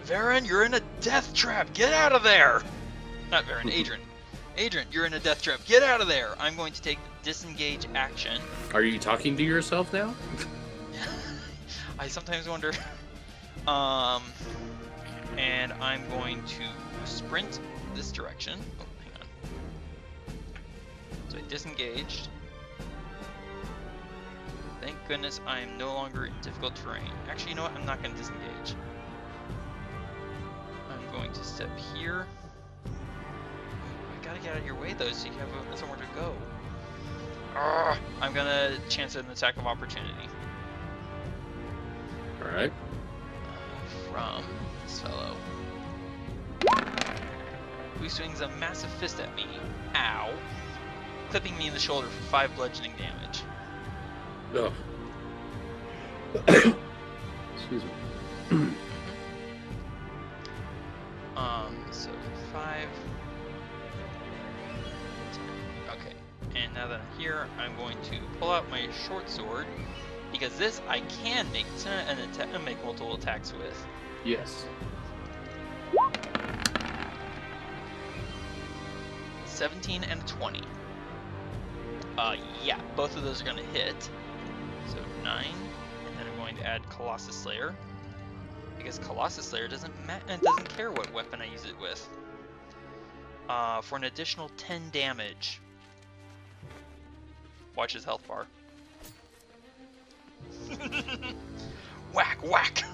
Varin, you're in a death trap! Get out of there! Not Varin, Adran. Adran, you're in a death trap. Get out of there! I'm going to take disengage action. Are you talking to yourself now? I sometimes wonder. And I'm going to sprint this direction. Oh, hang on. So I disengaged. Thank goodness I am no longer in difficult terrain. Actually, you know what? I'm not going to disengage. I'm going to step here. I gotta get out of your way though, so you have somewhere to go. I'm gonna chance an attack of opportunity. Alright. From this fellow. Who swings a massive fist at me. Ow. Clipping me in the shoulder for 5 bludgeoning damage. Ugh. Excuse me. So 5. 10. Okay. And now that I'm here, I'm going to pull out my short sword. Because this I can make make multiple attacks with. Yes. 17 and a 20. Yeah, both of those are going to hit. So 9, and then I'm going to add Colossus Slayer. Because Colossus Slayer doesn't care what weapon I use it with. For an additional 10 damage. Watch his health bar. Whack, whack!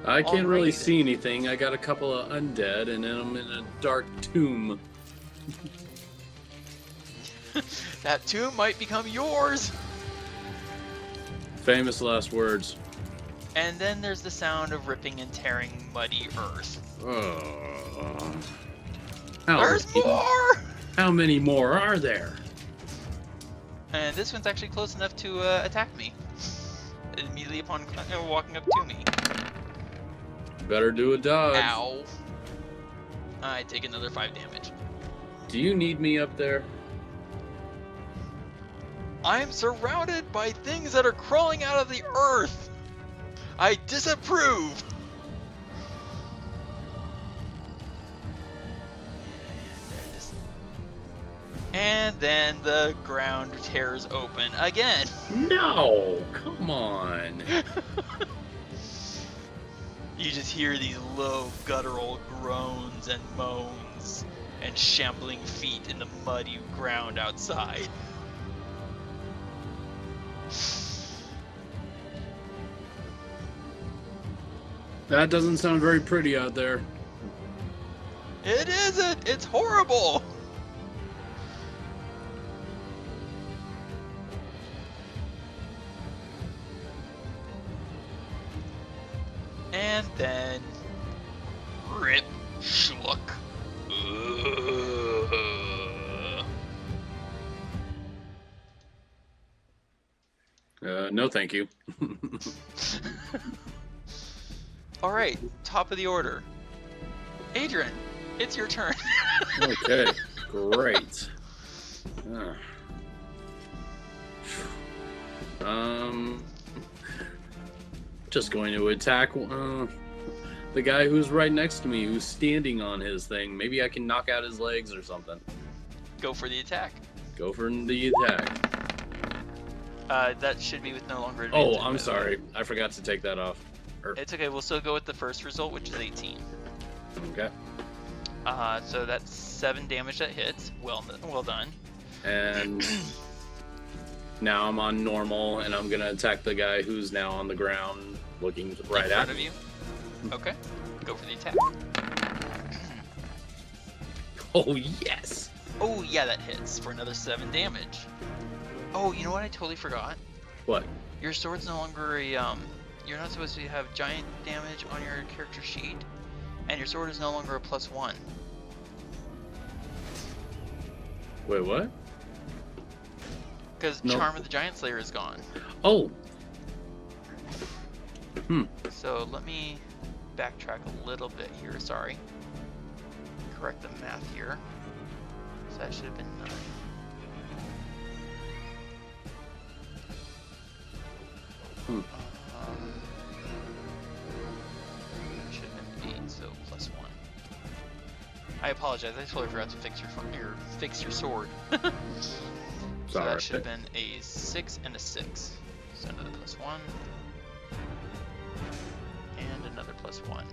I can't really Alrighty. see anything. I got a couple of undead, and then I'm in a dark tomb. That tomb might become yours! Famous last words. And then there's the sound of ripping and tearing muddy earth. There's more! How many more are there? And this one's actually close enough to attack me. Immediately upon walking up to me. Better do a dodge. Ow. I take another 5 damage. Do you need me up there? I'm surrounded by things that are crawling out of the earth. I disapprove. And then the ground tears open again. No! Come on. You just hear these low guttural groans and moans and shambling feet in the muddy ground outside. That doesn't sound very pretty out there. It isn't! It's horrible! And then... Rip. Schluck. No thank you. Alright, top of the order. Adran, it's your turn. Okay, great. Just going to attack the guy who's right next to me, who's standing on his thing. Maybe I can knock out his legs or something. Go for the attack. Go for the attack. That should be with no longer advantage. Oh, I'm sorry. I forgot to take that off. It's okay, we'll still go with the first result, which is 18. Okay. So that's 7 damage that hits. Well done. And now I'm on normal, and I'm gonna attack the guy who's now on the ground, looking right in at front of me. you. Okay. Go for the attack. Oh yes! Oh yeah, that hits for another 7 damage. Oh, you know what? I totally forgot. What? Your sword's no longer a You're not supposed to have giant damage on your character sheet, and your sword is no longer a +1. Wait, what? Because No. Charm of the Giant Slayer is gone. Oh. So let me backtrack a little bit here. Sorry. Correct the math here. So that should have been 9. That should have been 8, so +1. I apologize. I totally forgot to fix your sword. So Sorry. that should have been a 6 and a 6. So another +1. And another +1.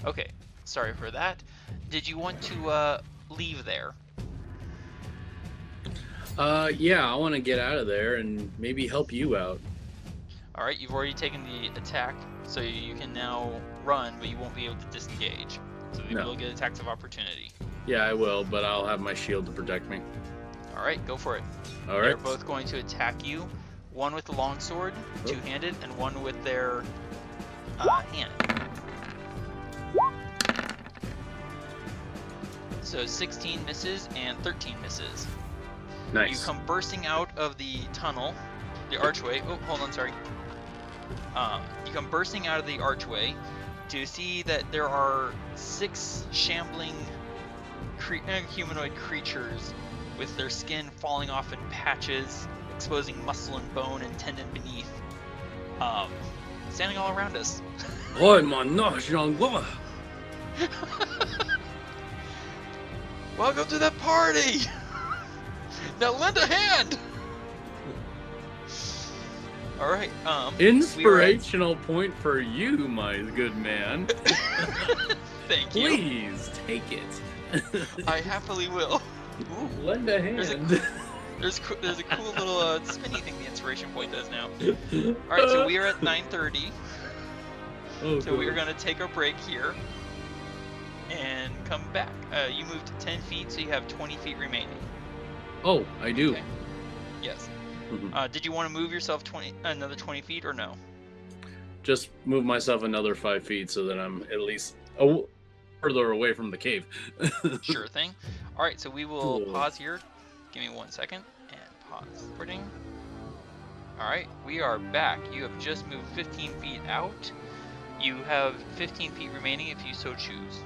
Okay, sorry for that. Did you want to leave there? Yeah, I want to get out of there and maybe help you out. Alright, you've already taken the attack, so you can now run, but you won't be able to disengage. So you will get attacks of opportunity. Yeah, I will, but I'll have my shield to protect me. Alright, go for it. Alright. They're both going to attack you. One with the longsword, two-handed, and one with their hand. So 16 misses and 13 misses. Nice. You come bursting out of the tunnel, the archway. Oh, hold on, sorry. You come bursting out of the archway to see that there are 6 shambling humanoid creatures with their skin falling off in patches, exposing muscle and bone and tendon beneath, standing all around us. Oh, my gosh, Jean-Claude. Welcome to the party! Now lend a hand! Alright, Inspirational point for you, my good man. Thank you. Please, take it. I happily will. Ooh, lend a hand. There's a cool little spinny thing the inspiration point does now. Alright, so we are at 9:30. Oh, so we are going to take a break here and come back. You moved 10 feet, so you have 20 feet remaining. Oh, I do. Okay. Yes. Did you want to move yourself another 20 feet or no? Just move myself another 5 feet so that I'm at least further away from the cave. Sure thing. Alright, so we will pause here. Give me 1 second and pause recording. Alright, we are back. You have just moved 15 feet out. You have 15 feet remaining if you so choose.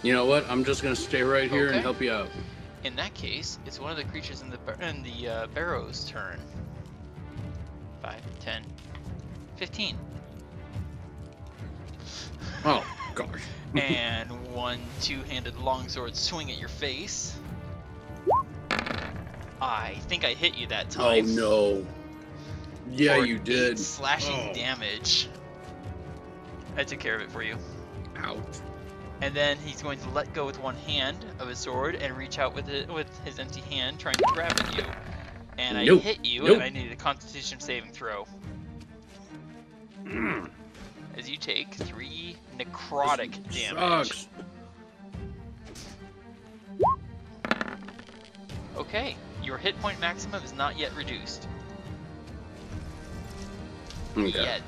You know what? I'm just gonna stay right here and help you out. In that case, it's one of the creatures in the barrow's turn. 5, 10, 15. Oh gosh. And one two-handed longsword swing at your face. I think I hit you that time. Oh no. Yeah, For you did. 8 slashing damage. I took care of it for you. Ouch. And then he's going to let go with one hand of his sword and reach out with his empty hand, trying to grab at you. And I hit you, and I needed a Constitution saving throw. As you take 3 necrotic damage. Okay, your hit point maximum is not yet reduced. Okay.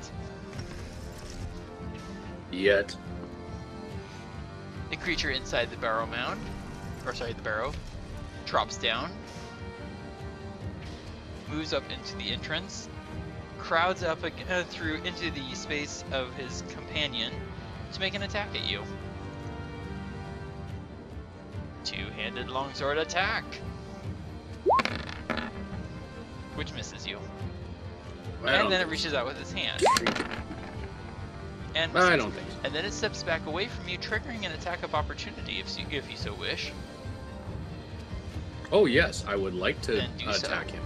Yet. The creature inside the barrow the barrow, drops down, moves up into the entrance, crowds up through into the space of his companion to make an attack at you. Two-handed longsword attack, which misses you. And then it reaches out with its hand. And I don't think so. And then it steps back away from you, triggering an attack of opportunity if you so wish. Oh yes, I would like to attack him.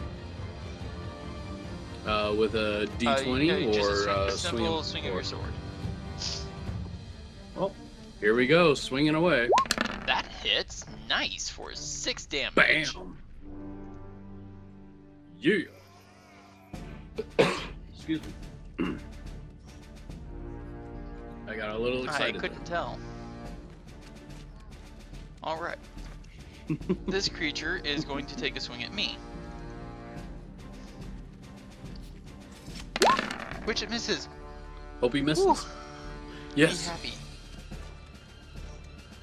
With a D20 or a simple swing of your sword. Oh, here we go, swinging away. That hits. Nice for 6 damage. Bam. Yeah. Excuse me. I got a little excited. I couldn't tell. Alright. This creature is going to take a swing at me. Which it misses. Hope he misses. Ooh. Yes. Be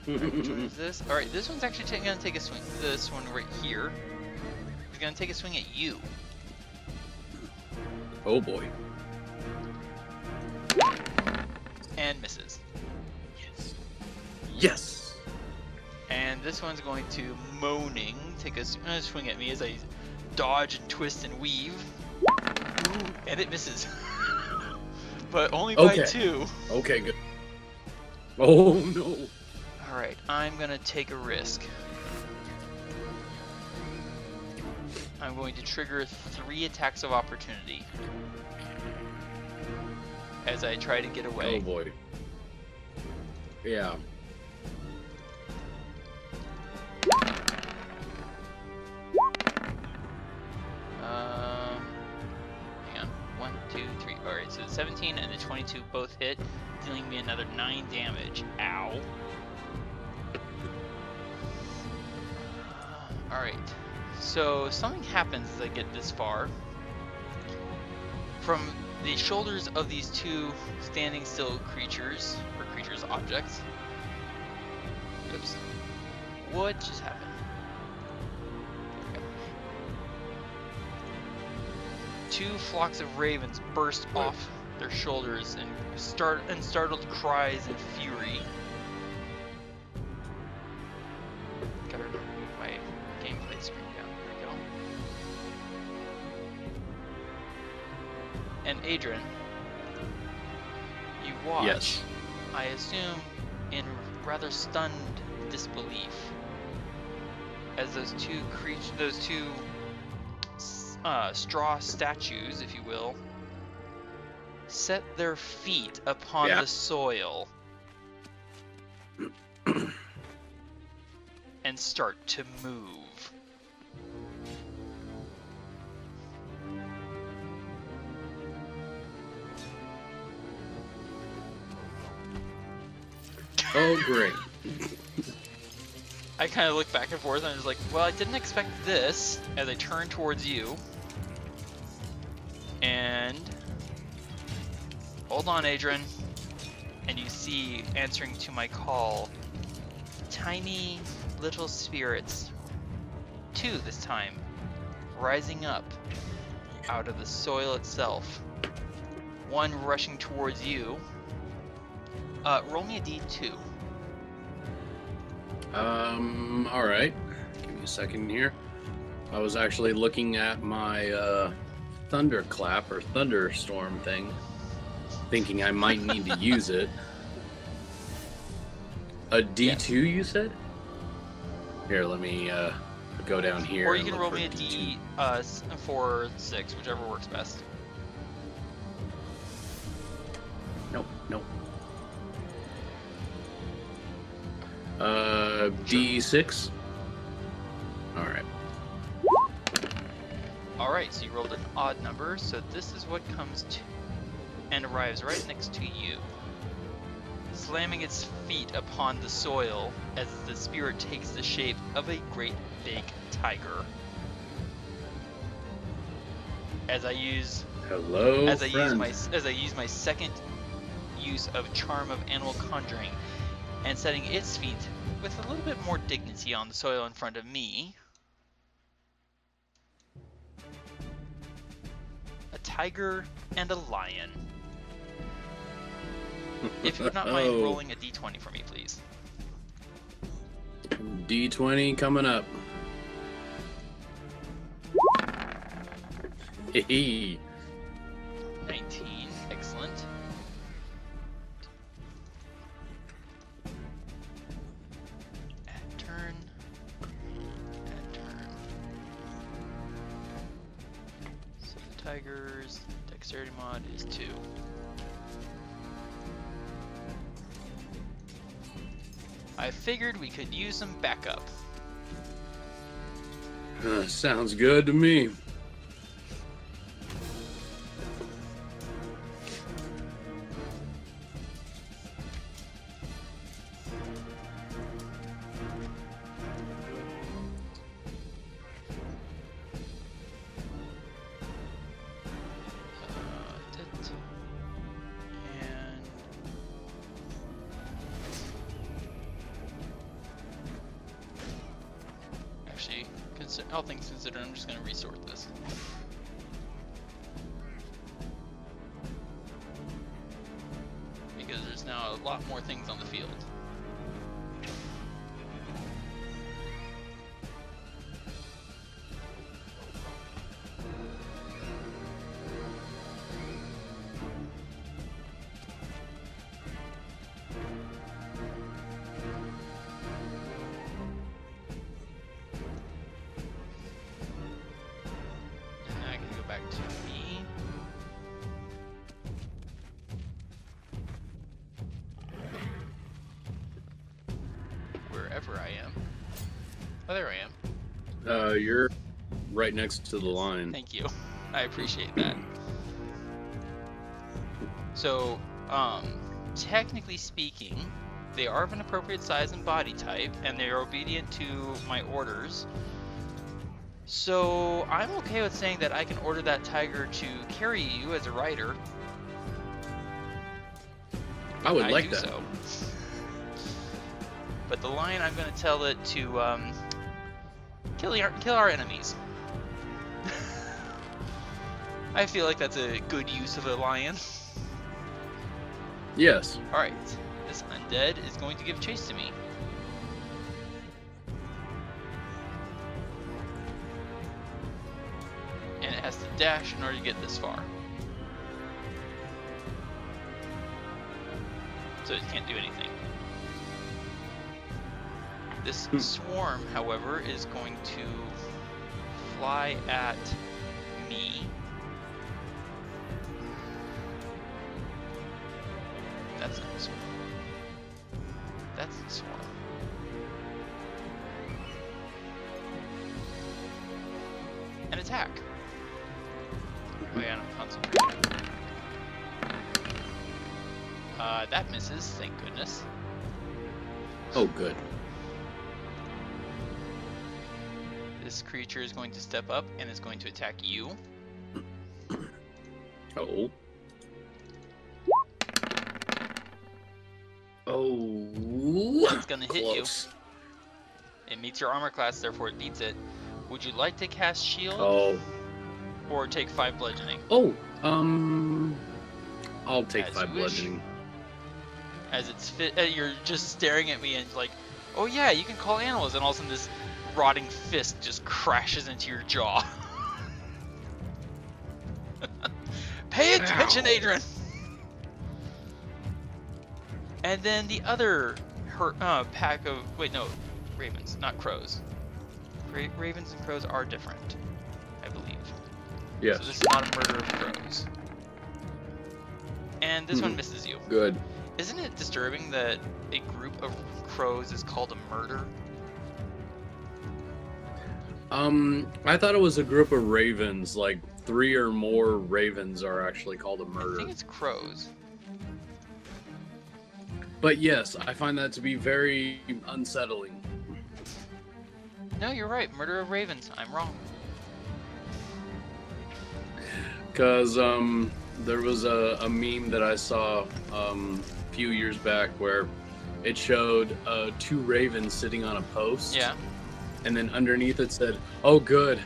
happy. Right, which one is this? Alright, this one's actually going to take a swing. This one right here is going to take a swing at you. Oh boy. And misses. Yes. Yes. And this one's going to, moaning, take a swing at me as I dodge and twist and weave. Ooh, and it misses. but only by Okay. 2. Okay, good. Oh no. Alright, I'm gonna take a risk. I'm going to trigger 3 attacks of opportunity as I try to get away. Oh boy. Yeah. Hang on. 1, 2, 3. Alright, so the 17 and the 22 both hit, dealing me another 9 damage. Ow. Alright. So something happens as I get this far. From the shoulders of these 2 standing still creatures, or creatures objects. Oops. What just happened? Okay. 2 flocks of ravens burst off their shoulders and startled cries and fury. Gotta move my gameplay screen down. There we go. And Adran, you watch. Yes. I assume in rather stunned disbelief as those two straw statues, if you will, set their feet upon the soil and start to move. Oh great. I kind of look back and forth and I was like, well, I didn't expect this, as I turn towards you. And hold on, Adran. And you see, answering to my call, tiny little spirits, 2 this time, rising up out of the soil itself. 1 rushing towards you. Roll me a d2. Alright. Give me a second here. I was actually looking at my thunderclap or thunderstorm thing, thinking I might need to use it. A D2, you said? Here, let me go down here. Or you can roll me a D4 or 6, whichever works best. Nope, nope. D6. Alright. Alright, so you rolled an odd number, so this is what comes to and arrives right next to you. Slamming its feet upon the soil as the spirit takes the shape of a great big tiger. As I use my second use of Charm of Animal Conjuring, and setting its feet with a little bit more dignity on the soil in front of me. A tiger and a lion. If you would not mind rolling a d20 for me, please. D20 coming up. Hey. 19, excellent. Add turn. So the tiger's dexterity mod is 2. I figured we could use some backup. Sounds good to me. All things considered, I'm just going to resort this. Because there's now a lot more things on the field. wherever I am. Oh, there I am. You're right next to the line. Thank you. I appreciate that. So, technically speaking, they are of an appropriate size and body type, and they are obedient to my orders. So, I'm okay with saying that I can order that tiger to carry you as a rider. I would like that. So. But the lion, I'm going to tell it to kill our enemies. I feel like that's a good use of a lion. Yes. Alright, this undead is going to give chase to me. And it has to dash in order to get this far. So it can't do anything. This swarm, however, is going to fly at me. That's not a swarm. That's the swarm. And attack. Oh yeah, no concentration. That misses, thank goodness. Oh, good. This creature is going to step up and is going to attack you. Oh. Oh. It's gonna hit you. It meets your armor class, therefore it beats it. Would you like to cast shield? Oh. Or take 5 bludgeoning? Oh. I'll take As 5 you wish. bludgeoning. As it's you're just staring at me and like, oh yeah, you can call animals, and all of a sudden this rotting fist just crashes into your jaw. Pay attention, Ow. Adran! And then the other pack of ravens, not crows. Ravens and crows are different, I believe. Yes. So this is not a murder of crows. And this one misses you. Good. Isn't it disturbing that a group of crows is called a murder? I thought it was a group of ravens, like 3 or more ravens are actually called a I murder. think it's crows. But yes, I find that to be very unsettling. No, you're right. Murder of ravens. I'm wrong. Because, there was a meme that I saw, a few years back where it showed, 2 ravens sitting on a post. Yeah. And then underneath it said, "Oh, good.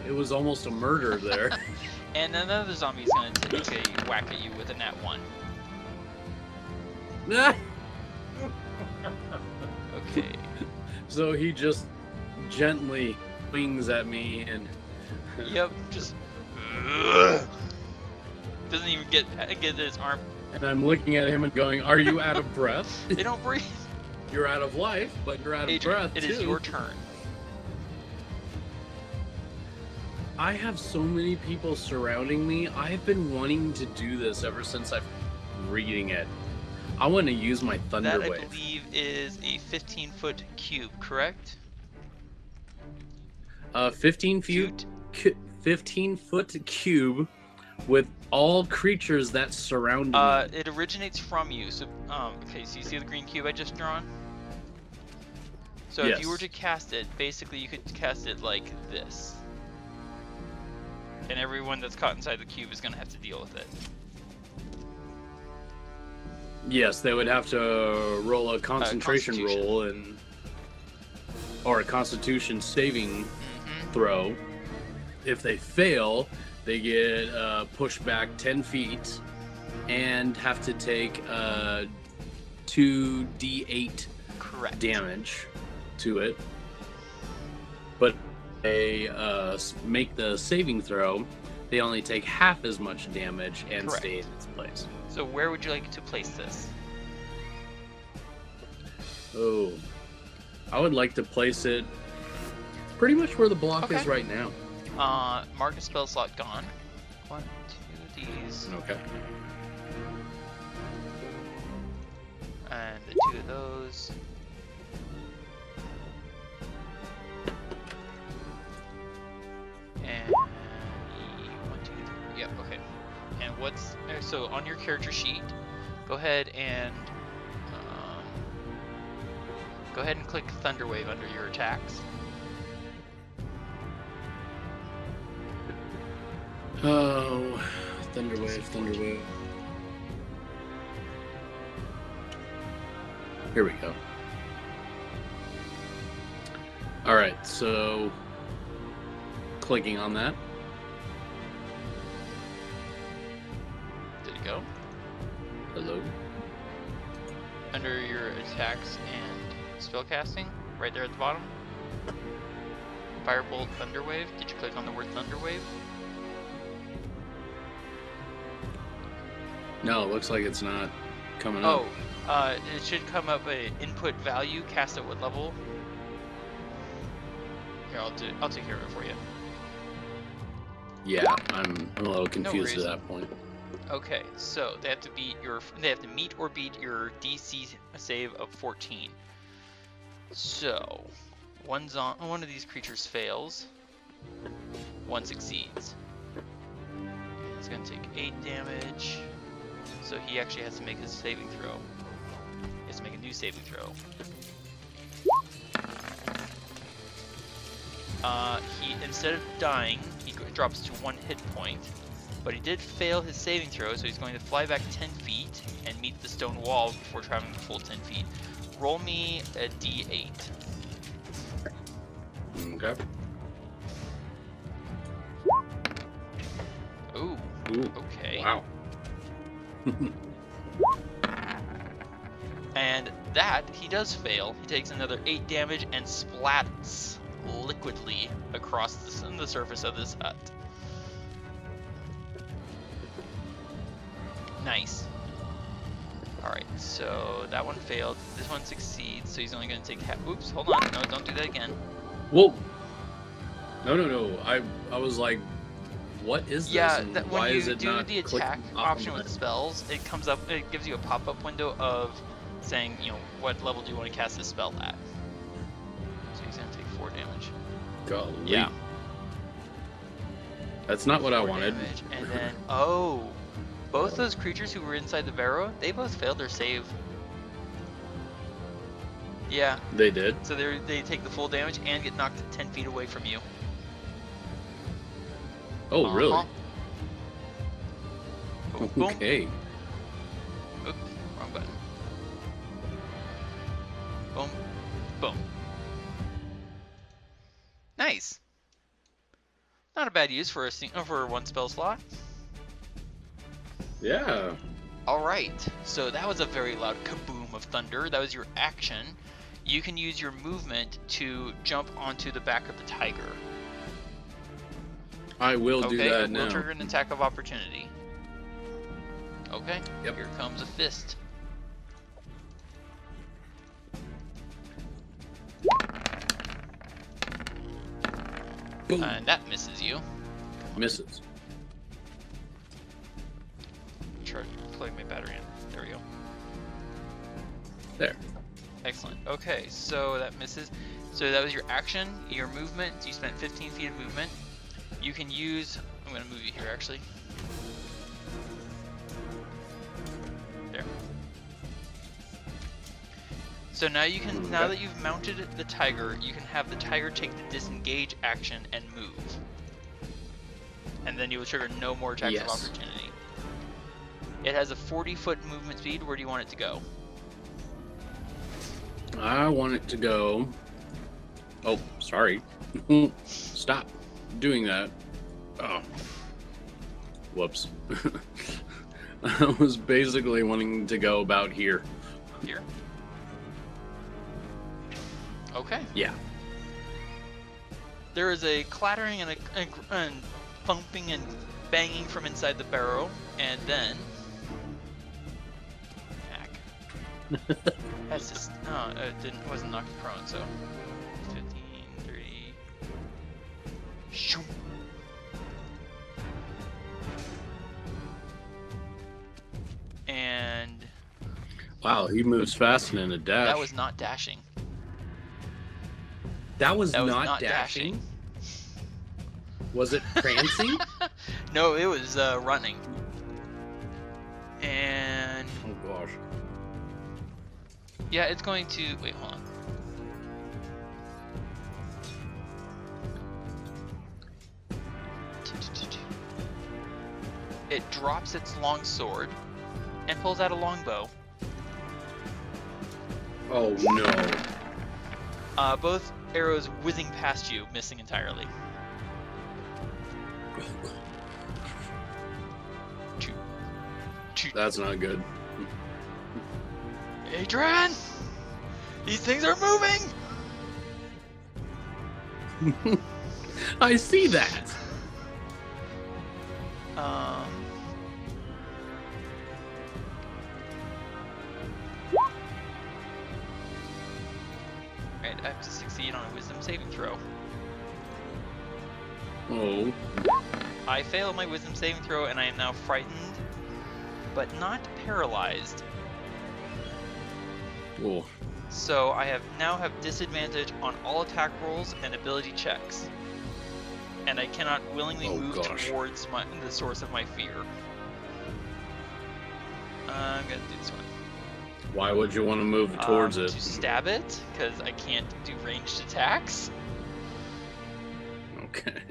It was almost a murder there." And another zombie is going to take a whack at you with a nat 1. Okay. So he just gently swings at me and... Yep, just... Doesn't even get his arm. And I'm looking at him and going, "Are you out of breath? They don't breathe. You're out of life, but you're out of Adrian, breath, it too." is your turn. I have so many people surrounding me. I've been wanting to do this ever since I've been reading it. I want to use my Thunder That, I Wave. believe, is a 15-foot cube, correct? 15 foot cube with all creatures that surround me. It originates from you. So, okay, so you see the green cube I just drawn? So if you were Yes. to cast it, basically you could cast it like this. And everyone that's caught inside the cube is going to have to deal with it. Yes, they would have to roll a concentration Constitution. roll or a Constitution saving throw. If they fail, they get pushed back 10 feet and have to take 2d8 Correct. damage to it. But they make the saving throw, they only take half as much damage and Correct. stay in its place. So where would you like to place this? Oh, I would like to place it pretty much where the block is Okay. right now. Mark a spell slot gone. 1, 2 of these, Okay. and the 2 of those. so on your character sheet, go ahead and click Thunderwave under your attacks. Oh, Thunderwave. Here we go. All right, so clicking on that. Did it go? Hello. Under your attacks and spellcasting, right there at the bottom. Firebolt, Thunderwave. Did you click on the word Thunderwave? No, it looks like it's not coming up. Oh, it should come up a input value, cast at what level? Here, I'll take care of it for you. Yeah, I'm a little confused at that point. Okay, so they have to meet or beat your DC save of 14. So, one of these creatures fails, one succeeds. It's gonna take 8 damage. So he actually has to make his saving throw. He has to make a new saving throw. He, instead of dying, he drops to 1 hit point. But he did fail his saving throw, so he's going to fly back 10 feet and meet the stone wall before traveling the full 10 feet. Roll me a d8. Okay. Ooh. Okay. Wow. And that, he does fail. He takes another 8 damage and splats liquidly across the surface of this hut. Nice. Alright, so that one failed. This one succeeds, so he's only going to take half. Oops, hold on. No, don't do that again. Whoa. No. I was like, what is this? Yeah, And that, why when you is it do not the attack clicking option off with of spells, it comes up, it gives you a pop-up window of saying, you know, what level do you want to cast this spell at. So he's going to take 4 damage. Golly. Yeah. That's not what I wanted. Damage. And then, both those creatures who were inside the barrow, they both failed their save. Yeah. They did? So they take the full damage and get knocked 10 feet away from you. Oh, really? Boom, boom. Okay. Oops, wrong button. Boom, boom. Nice. Not a bad use for for 1 spell slot. Yeah. All right. So that was a very loud kaboom of thunder. That was your action. You can use your movement to jump onto the back of the tiger. I will do that now. We'll trigger an attack of opportunity. Okay. Yep. Here comes a fist. Boom. And that misses you. Misses. Try to plug my battery in. There we go. There. Excellent. Okay, so that misses. So that was your action, your movement. You spent 15 feet of movement. You can use. I'm going to move you here actually. There. So now you can. Now that you've mounted the tiger, you can have the tiger take the disengage action and move. And then you will trigger no more attacks of opportunity. It has a 40-foot movement speed. Where do you want it to go? I want it to go. Oh, sorry. Stop doing that. Oh. Whoops. I was basically wanting to go about here. Here? Okay. Yeah. There is a clattering and a thumping and banging from inside the barrow, and then... That's just it wasn't knocked prone, so 15, 30. Shoom. And wow, he moves fast and in a dash. that was not dashing. That was That was not not dashing. Was it prancing? No, it was running. And Oh gosh. yeah, it's going to wait. Hold on. It drops its long sword and pulls out a longbow. Oh no. Both arrows whizzing past you, missing entirely. That's not good. Adran! These things are moving! I see that. Right, I have to succeed on a wisdom saving throw. Oh. I fail my wisdom saving throw and I am now frightened, but not paralyzed. Oh. So I now have disadvantage on all attack rolls and ability checks. And I cannot willingly move towards the source of my fear. I'm gonna do this one. Why would you want to move towards it? To stab it, because I can't do ranged attacks. Okay.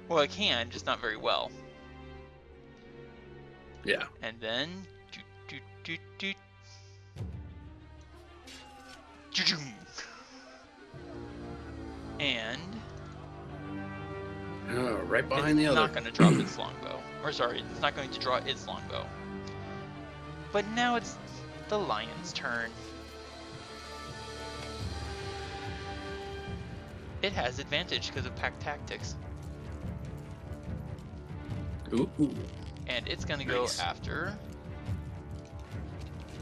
Well, I can, just not very well. Yeah. And then... And... right behind the it's other. not going to drop its longbow. Or sorry, it's not going to draw its longbow. But now it's the lion's turn. It has advantage because of pack tactics. Ooh. And it's going to go after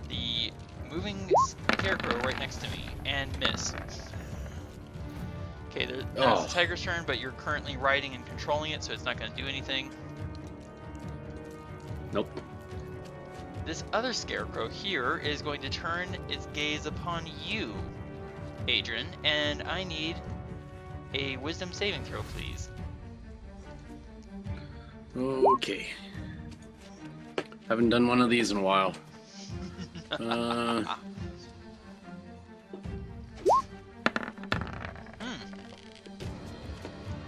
the moving scarecrow right next to me and miss. Okay, that's the tiger's turn, but you're currently riding and controlling it, so it's not going to do anything. Nope. This other scarecrow here is going to turn its gaze upon you, Adran, and I need a wisdom saving throw, please. Okay. Haven't done one of these in a while.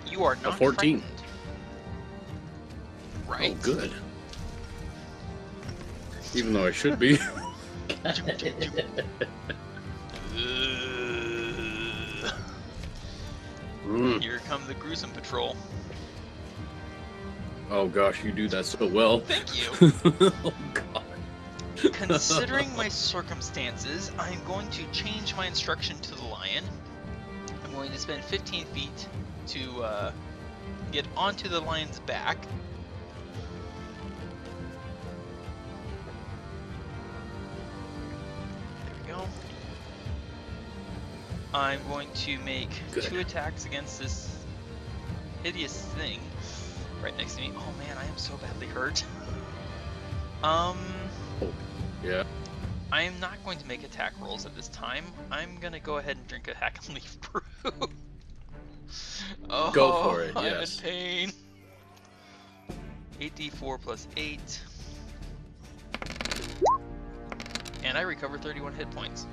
You are not a 14. frightened. Right. Oh, good. Even though I should be. Here comes the gruesome patrol. Oh gosh, you do that so well. Thank you. Oh god. Considering my circumstances, I'm going to change my instruction to the lion. I'm going to spend 15 feet to get onto the lion's back. There we go. I'm going to make 2 attacks against this hideous thing right next to me. Oh man, I am so badly hurt. Oh, yeah. I am not going to make attack rolls at this time. I'm gonna go ahead and drink a hack and leaf brew. Oh, go for it, I'm yes. in pain. 8d4 plus 8. And I recover 31 hit points.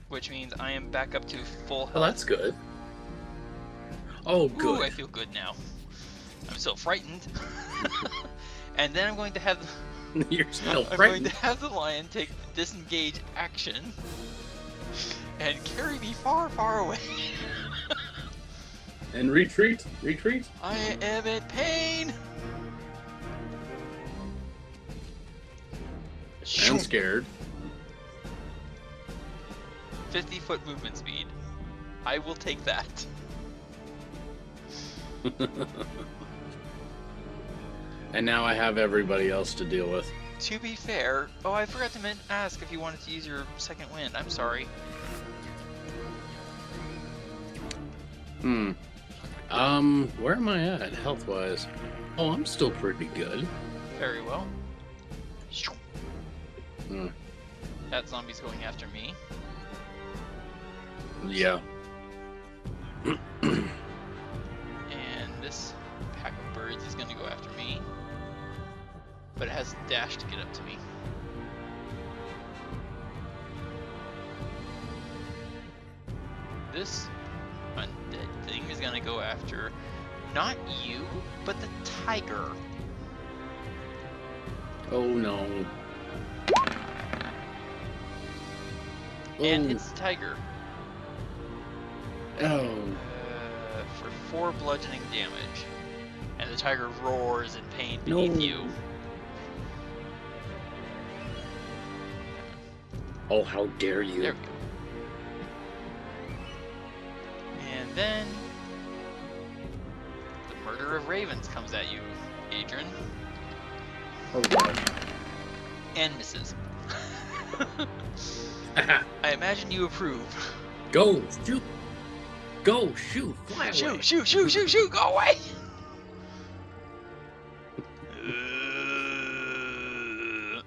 Which means I am back up to full health. Well, that's good. Oh, good. Ooh, I feel good now. I'm still frightened. And then I'm going to have... You're still I'm frightened. going to have the lion take the disengage action and carry me far, far away. And retreat. Retreat. I am in pain. I'm scared. 50-foot movement speed. I will take that. And now I have everybody else to deal with. To be fair, oh, I forgot to ask if you wanted to use your second wind. I'm sorry. Where am I at health-wise? Oh, I'm still pretty good. Very well. Hmm. That zombie's going after me. Yeah. And this pack of birds means it's gonna go after me. But it has dash to get up to me. This undead thing is gonna go after not you, but the tiger. Oh no. And Oh. it's the tiger. Oh. For 4 bludgeoning damage. And the tiger roars in pain beneath No. you. Oh, how dare you. There we go. And then the murder of ravens comes at you, Adran, Oh gosh. and misses. I imagine you approve. Go, shoot. Go, shoot, fly away. Shoot, shoot, shoot, shoot, shoot, go away!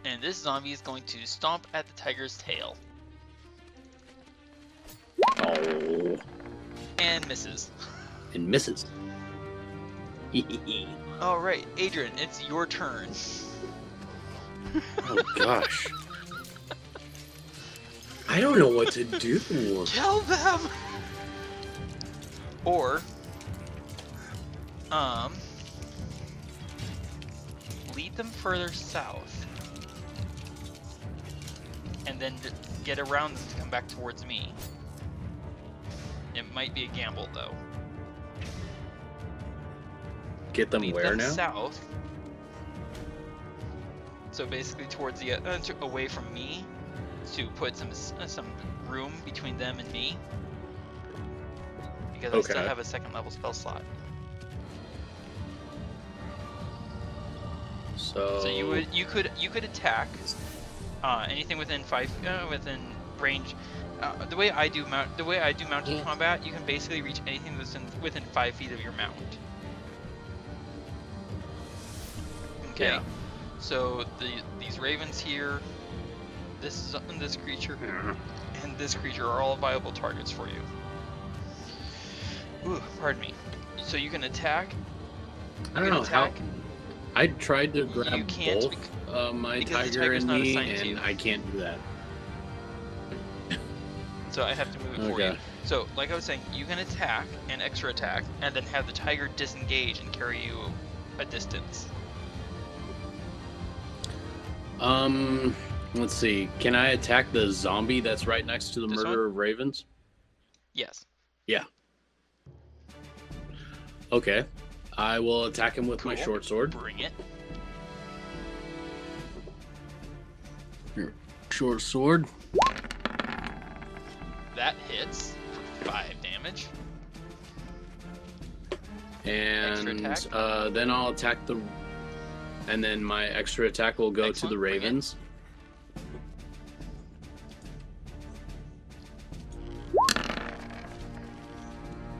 And this zombie is going to stomp at the tiger's tail. Oh. And misses. And misses. Alright, Adran, it's your turn. Oh gosh. I don't know what to do. Kill them! Or, lead them further south. And then get around them to come back towards me. It might be a gamble, though. Get them Lead where them now? south. So basically towards the away from me, to put some room between them and me. Because I still Okay. have a 2nd level spell slot. So you could attack anything within within range. The way I do mounted combat, you can basically reach anything within 5 feet of your mount. Okay. Yeah. So these ravens here, this creature, and this creature are all viable targets for you. Ooh, pardon me. So you can attack. I don't know how. I tried to grab You can't both my because the tiger tiger's and not me, assigned to you. and I can't do that. So I have to move it for you. Okay. So, like I was saying, you can attack and extra attack, and then have the tiger disengage and carry you a distance. Let's see. Can I attack the zombie that's right next to the This murder of ravens? Yes. Yeah. Okay. I will attack him with my Cool. short sword. Bring it. Here. Short sword. That hits for 5 damage. And Extra then I'll attack the... And then my extra attack will go Excellent. to the Bring it. ravens.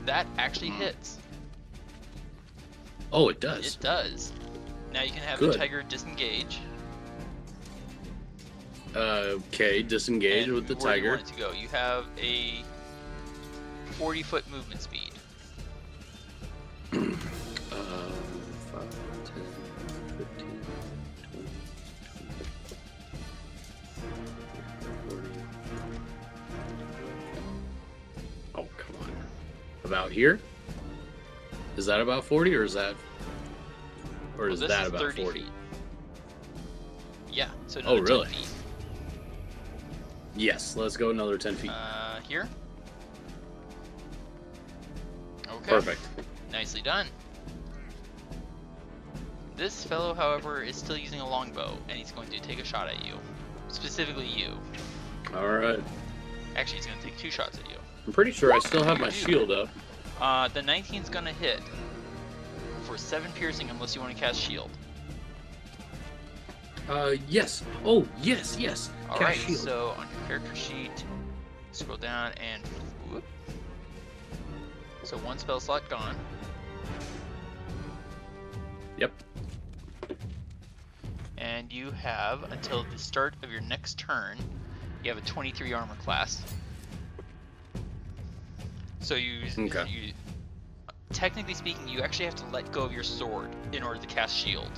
That actually hits. Oh, it does. It does. Now you can have Good. the tiger disengage. Okay, disengage and with the where do you tiger. want it to go? You have a 40-foot movement speed. 5, 10, 15, 20, 40. Oh, come on. About here? Is that about 40 or is that... Or is Well, this that is about 30 40? feet. Yeah, so Oh, another really? 10 feet. Yes, let's go another 10 feet. Here. Okay. Perfect. Nicely done. This fellow, however, is still using a longbow, and he's going to take a shot at you. Specifically you. Alright. Actually, he's going to take 2 shots at you. I'm pretty sure I still have You my do. shield up. The 19's going to hit for 7 piercing unless you want to cast shield. Yes. Oh, yes, yes. Cast Alright, shield. so on your character sheet, scroll down and whoop. So 1 spell slot gone. Yep. And you have until the start of your next turn, you have a 23 armor class. So you Okay. you technically speaking, you actually have to let go of your sword in order to cast shield.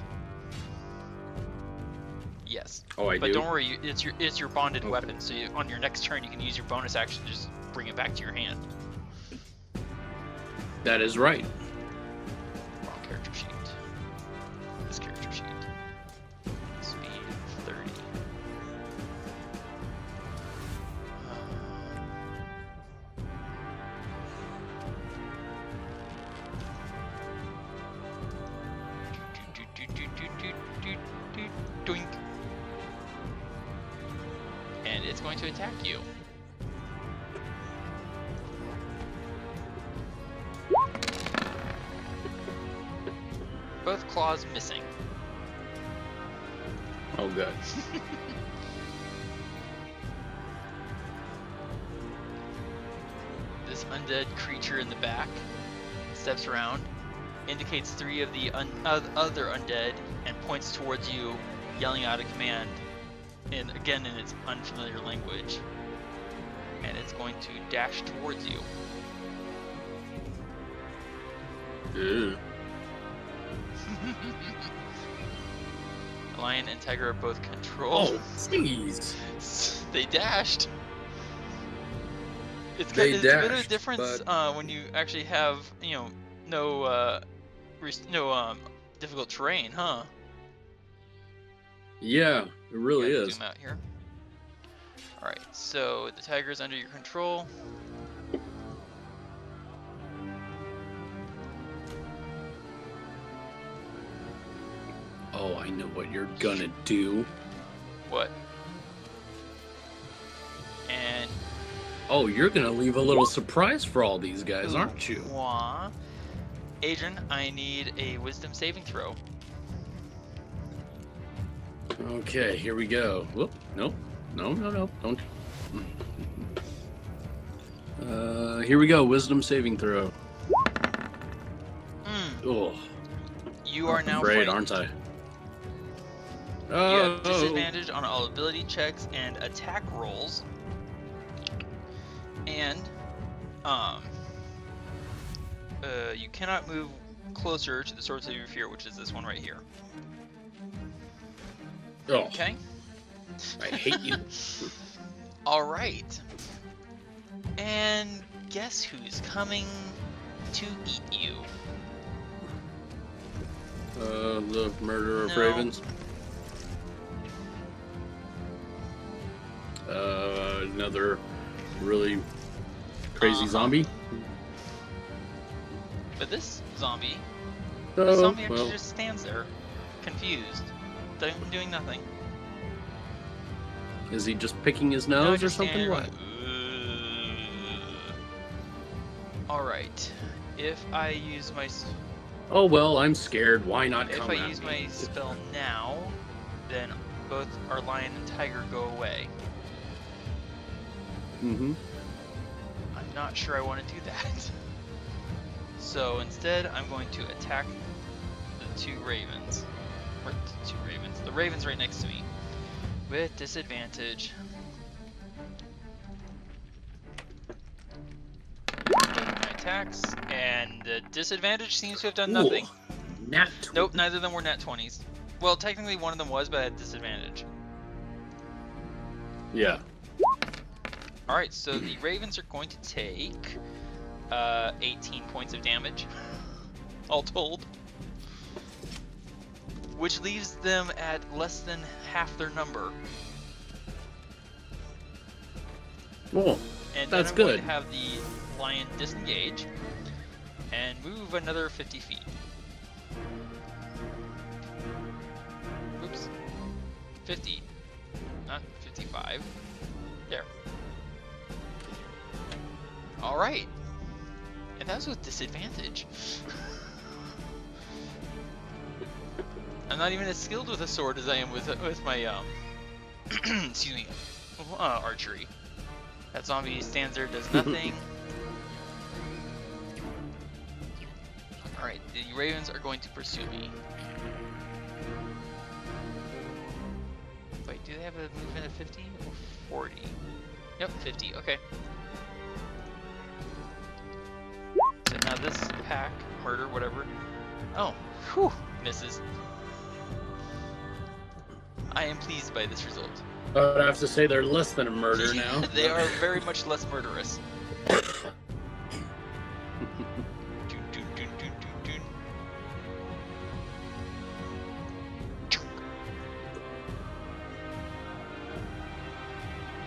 Yes. Oh, I do? But don't worry, it's your bonded weapon, so on your next turn you can use your bonus action to just bring it back to your hand. That is right. Wrong character sheet. This character sheet. Speed 30. Doink. And it's going to attack you. Both claws missing. Oh, good. This undead creature in the back steps around, indicates 3 of the other undead, and points towards you, yelling out a command, again in its unfamiliar language. And it's going to dash towards you. Ew. Lion and tiger are both controlled. Oh, jeez. They dashed. It's a bit of a difference when you actually have, no difficult terrain, huh? Yeah, it really is. Zoom out here. All right, so the tiger is under your control. Oh, I know what you're gonna do. What? And oh, you're gonna leave a little surprise for all these guys, aren't you? Wah. Adran, I need a wisdom saving throw. Okay, here we go. Whoop, nope. No, don't. Here we go, wisdom saving throw. Oh. You are now afraid, frightened. aren't I? You have disadvantage on all ability checks and attack rolls. And you cannot move closer to the source of your fear, which is this one right here. Oh, Okay. I hate you. All right. And guess who's coming to eat you? The murderer of No. ravens. Another really crazy zombie. But this zombie, Oh, the zombie actually well, just stands there, confused, doing nothing. is he just picking his No, nose or just something? standing What? All right. If I use my Oh well, I'm scared. Why not if come I at use me? my spell now, then both our lion and tiger go away. Mm-hmm. I'm not sure I want to do that. So instead, I'm going to attack the 2 ravens. Or the 2 ravens. The ravens right next to me. With disadvantage. My attacks, and the disadvantage seems to have done nothing. Nat Nope, neither of them were nat 20s. Well, technically one of them was, but I had disadvantage. Yeah. Alright, so the ravens are going to take 18 points of damage, all told. Which leaves them at less than half their number. Oh, And that's then I'm going good. to have the lion disengage and move another 50 feet. Oops. 50. Not 55. There. Alright. And that was with disadvantage. I'm not even as skilled with a sword as I am with my excuse me, archery. That zombie stands there, does nothing. Alright, the ravens are going to pursue me. Wait, do they have a movement of 50 or 40? Yep, 50, okay. So now this pack murder, whatever. Oh, whew, misses. I am pleased by this result. But I have to say they're less than a murder now. They are very much less murderous.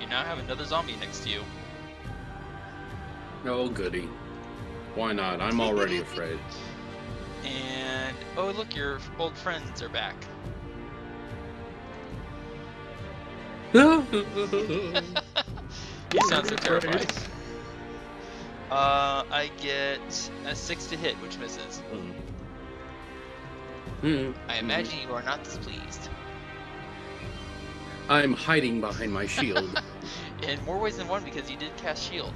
You now have another zombie next to you. Oh, goody. Why not? I'm already afraid. And, oh look, your old friends are back. You sound so terrified. I get a 6 to hit, which misses. I imagine you are not displeased. I'm hiding behind my shield. In more ways than one, because you did cast shield.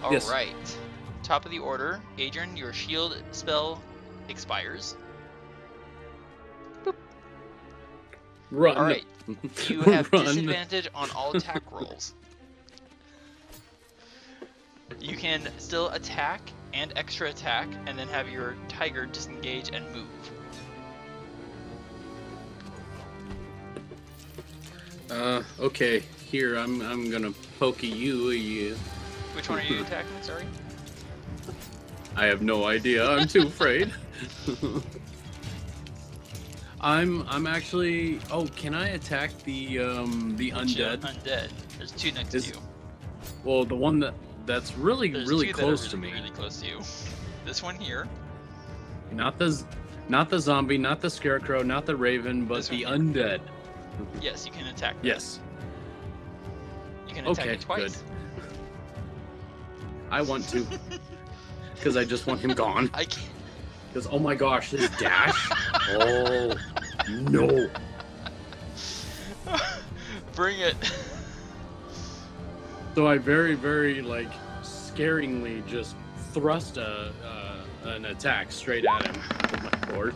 Yes. Alright. Top of the order. Adran, your shield spell expires. Boop. Run. Alright. You have Run. disadvantage on all attack rolls. You can still attack and extra attack, and then have your tiger disengage and move. Okay. Here, I'm gonna poke you. Which one are you attacking? Sorry. I have no idea. I'm too afraid. I'm actually. Oh, can I attack the undead? Undead. There's 2 next to you. Well, the one that's really There's really 2 close that are to me. Really close to you. This one here. Not the zombie, not the scarecrow, not the raven, but the undead. Yes, you can attack them. Yes. You can attack Okay, it twice. good. I want to, because I just want him gone. I can't. Because oh my gosh, this dash! Oh no! Bring it. So I very like scaringly just thrust an attack straight at him with my sword.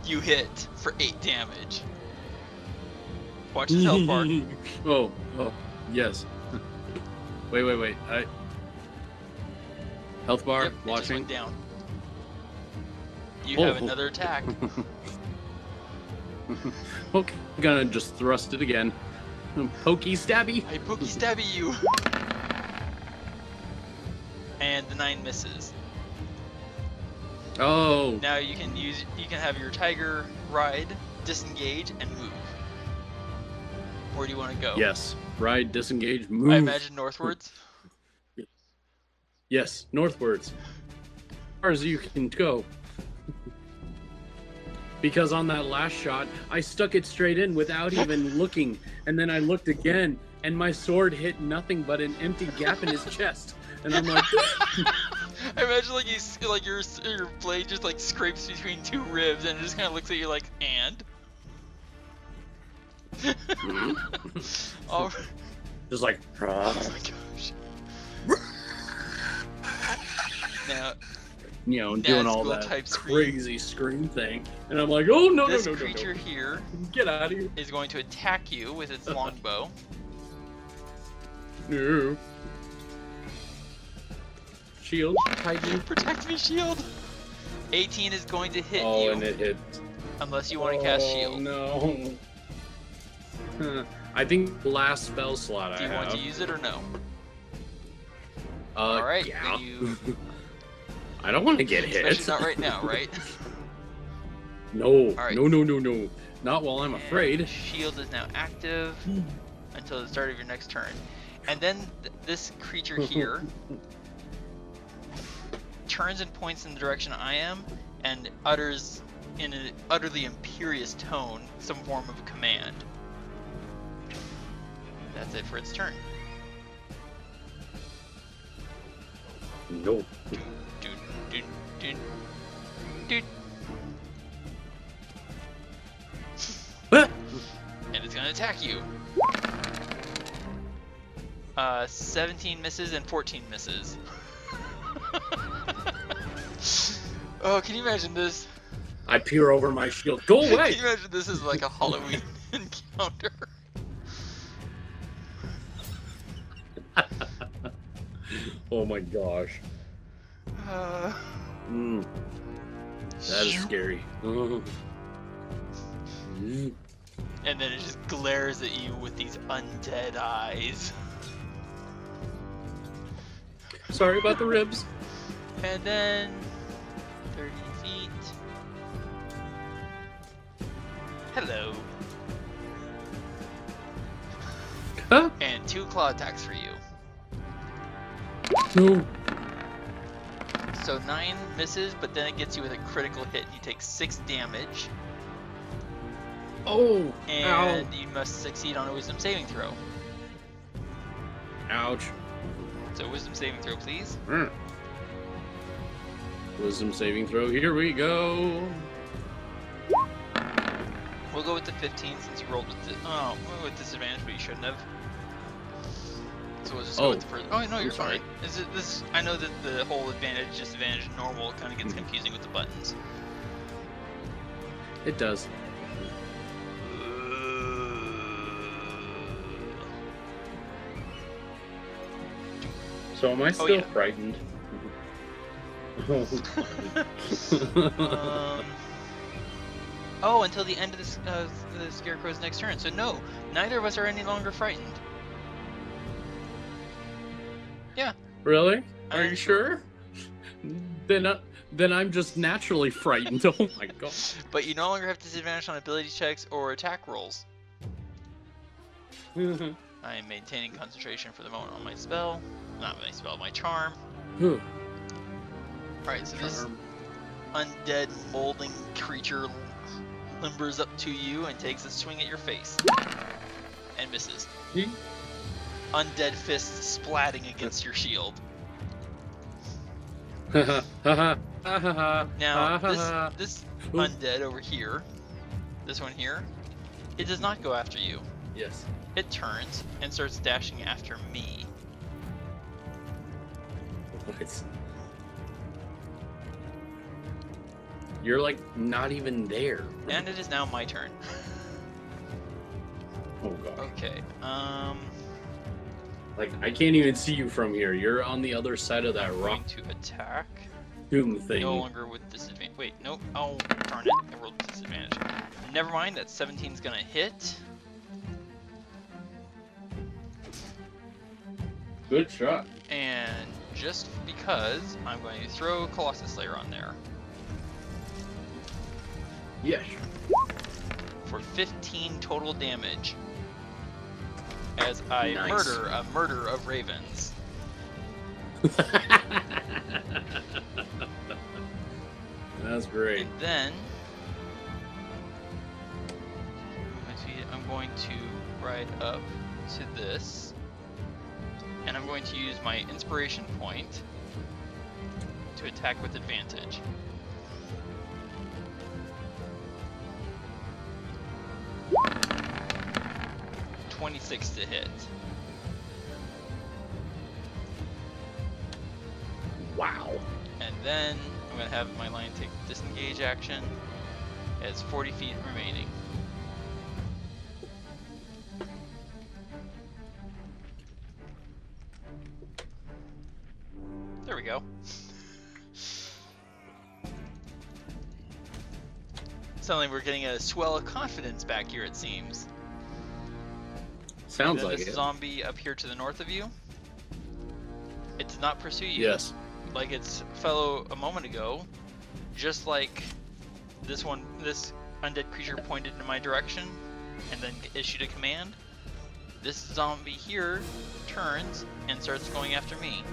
You hit for 8 damage. Watch his health bar. Oh, yes. Wait. Health bar, Yep, it just watching. went down. You have another attack. Okay, I'm gonna just thrust it again. Pokey stabby. I pokey stabby you. And the 9 misses. Oh. Now you can have your tiger ride, disengage, and move. Where do you want to go? Yes. Ride, disengage, move. I imagine northwards. Yes, northwards. As far as you can go. Because on that last shot, I stuck it straight in without even looking. And then I looked again, and my sword hit nothing but an empty gap in his chest. And I'm like... I imagine like your blade just like scrapes between 2 ribs and it just kind of looks at you like, and? Oh. Just like... Oh my gosh. Now... You know, doing all that crazy scream thing. And I'm like, oh, no. This creature here get out of here. Is going to attack you with its longbow. No. Shield. Tiger, protect me, shield. 18 is going to hit you. Oh, and it hit. Unless you want to cast shield. No. I think the last spell slot I have. Do you want to use it or no? Alright, yeah. I don't want to get hit. Especially not right now, right? No. Right. No. Not while I'm afraid. Shield is now active until the start of your next turn. And then this creature here turns and points in the direction I am and utters in an utterly imperious tone some form of command. That's it for its turn. No. Dude. And it's gonna attack you. 17 misses and 14 misses. Oh, can you imagine this? I peer over my shield. Go away! Can you imagine this is like a Halloween encounter? Oh my gosh. That is scary. And then it just glares at you with these undead eyes. Sorry about the ribs. And then 30 feet. Hello. Huh? And 2 claw attacks for you. No. So 9 misses, but then it gets you with a critical hit. You take 6 damage. Oh. And Ow. you must succeed on a wisdom saving throw. Ouch. So wisdom saving throw, please. Wisdom saving throw. Here we go. We'll go with the 15 since you rolled with with disadvantage, but you shouldn't have. So we'll just go with the first. Oh no, you're sorry. fine. This? I know that the whole advantage, disadvantage, normal kind of gets confusing with the buttons. It does. So am I still frightened? Oh, until the end of the Scarecrow's next turn. So no, neither of us are any longer frightened. Yeah. Really? Are you sure? Then I'm just naturally frightened. Oh my god. But you no longer have disadvantage on ability checks or attack rolls. I am maintaining concentration for the moment on my spell. Not my spell, my charm. Alright, so this undead molding creature limbers up to you and takes a swing at your face. And misses. Undead fist splatting against your shield. Now, this undead over here, this one here, it does not go after you. Yes. It turns and starts dashing after me. What? You're like not even there. And it is now my turn. Oh god. Okay. Like I can't even see you from here. You're on the other side of that I'm rock going to attack. tomb thing. No longer with disadvantage. Wait, nope. Oh, darn it. I rolled disadvantage. Never mind. That 17's gonna hit. Good shot. And just because, I'm going to throw Colossus Slayer on there. Yes. For 15 total damage. As I Nice. murder a murder of ravens. That's great. And then I'm going to ride up to this, and I'm going to use my inspiration point to attack with advantage. .26 to hit. Wow. And then I'm going to have my lion take disengage action. It has 40 feet remaining. There we go. Suddenly we're getting a swell of confidence back here, it seems. Sounds like this it. zombie up here to the north of you. It did not pursue you. Yes. Like its fellow a moment ago, just like this one, this undead creature pointed in my direction and then issued a command. This zombie here turns and starts going after me,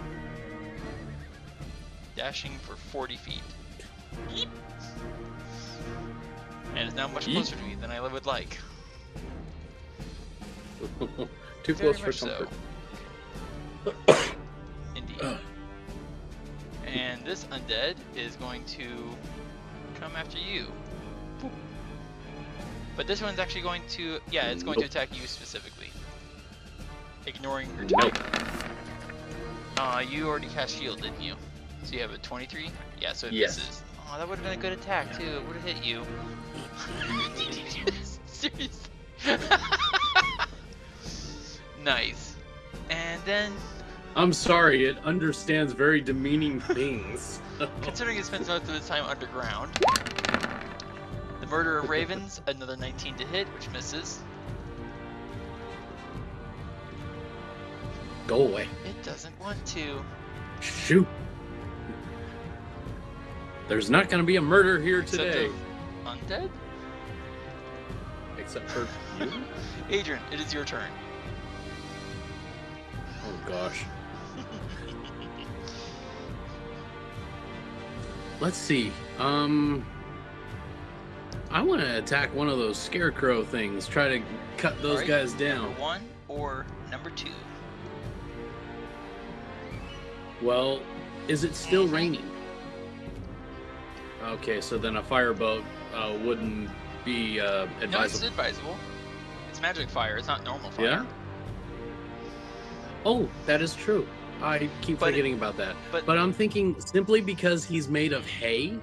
dashing for 40 feet. Yeep. And is now much closer to me than I would like. Too Very close for much comfort. so. Indeed. And this undead is going to come after you. But this one's actually going to, yeah, it's going to attack you specifically. Ignoring your type. You already cast shield, didn't you? So you have a 23? Yeah, so it misses. Oh, that would have been a good attack too. It would have hit you. Seriously. Nice. And then I'm sorry, it understands very demeaning things. Considering it spends most of its time underground. The Murder of Ravens, another 19 to hit, which misses. Go away. It doesn't want to. Shoot. There's not going to be a murder here today. Undead? Except for you? Adrian, it is your turn. Oh, gosh. Let's see. I want to attack one of those scarecrow things. Try to cut those guys down. Number 1 or number 2? Well, is it still raining? Okay, so then a firebolt wouldn't be advisable. No, it's advisable. It's magic fire. It's not normal fire. Yeah? Oh, that is true. I keep forgetting about that. But I'm thinking simply because he's made of hay,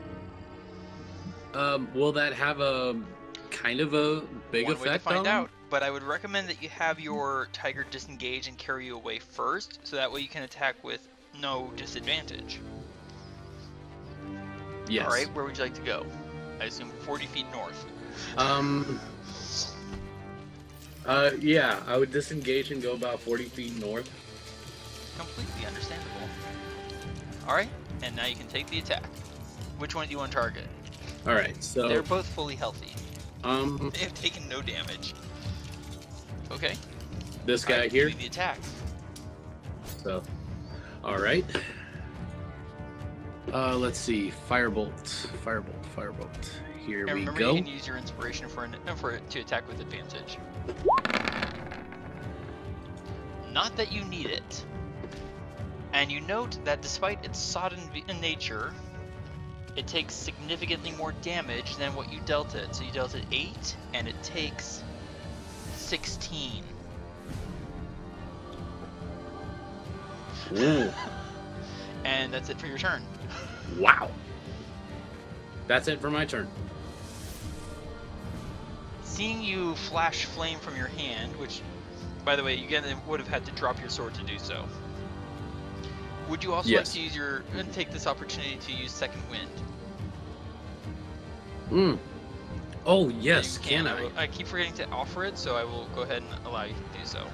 will that have a kind of a big effect way to find on him? out. But I would recommend that you have your tiger disengage and carry you away first, so that way you can attack with no disadvantage. Yes. All right, where would you like to go? I assume 40 feet north. Yeah, I would disengage and go about 40 feet north. Completely understandable. All right, and now you can take the attack. Which one do you want to target? All right, so they're both fully healthy. They have taken no damage. Okay. This guy here. The attack. So, all right. Let's see. Firebolt. Here and we remember, go. you can use your inspiration for it to attack with advantage. Not that you need it. And you note that despite its sodden nature, it takes significantly more damage than what you dealt it. So you dealt it 8, and it takes 16. Ooh. And that's it for your turn. Wow. That's it for my turn. Seeing you flash flame from your hand, which, by the way, you would have had to drop your sword to do so. Would you also like to use take this opportunity to use Second Wind? Oh yes, can I? I keep forgetting to offer it, so I will go ahead and allow you to do so.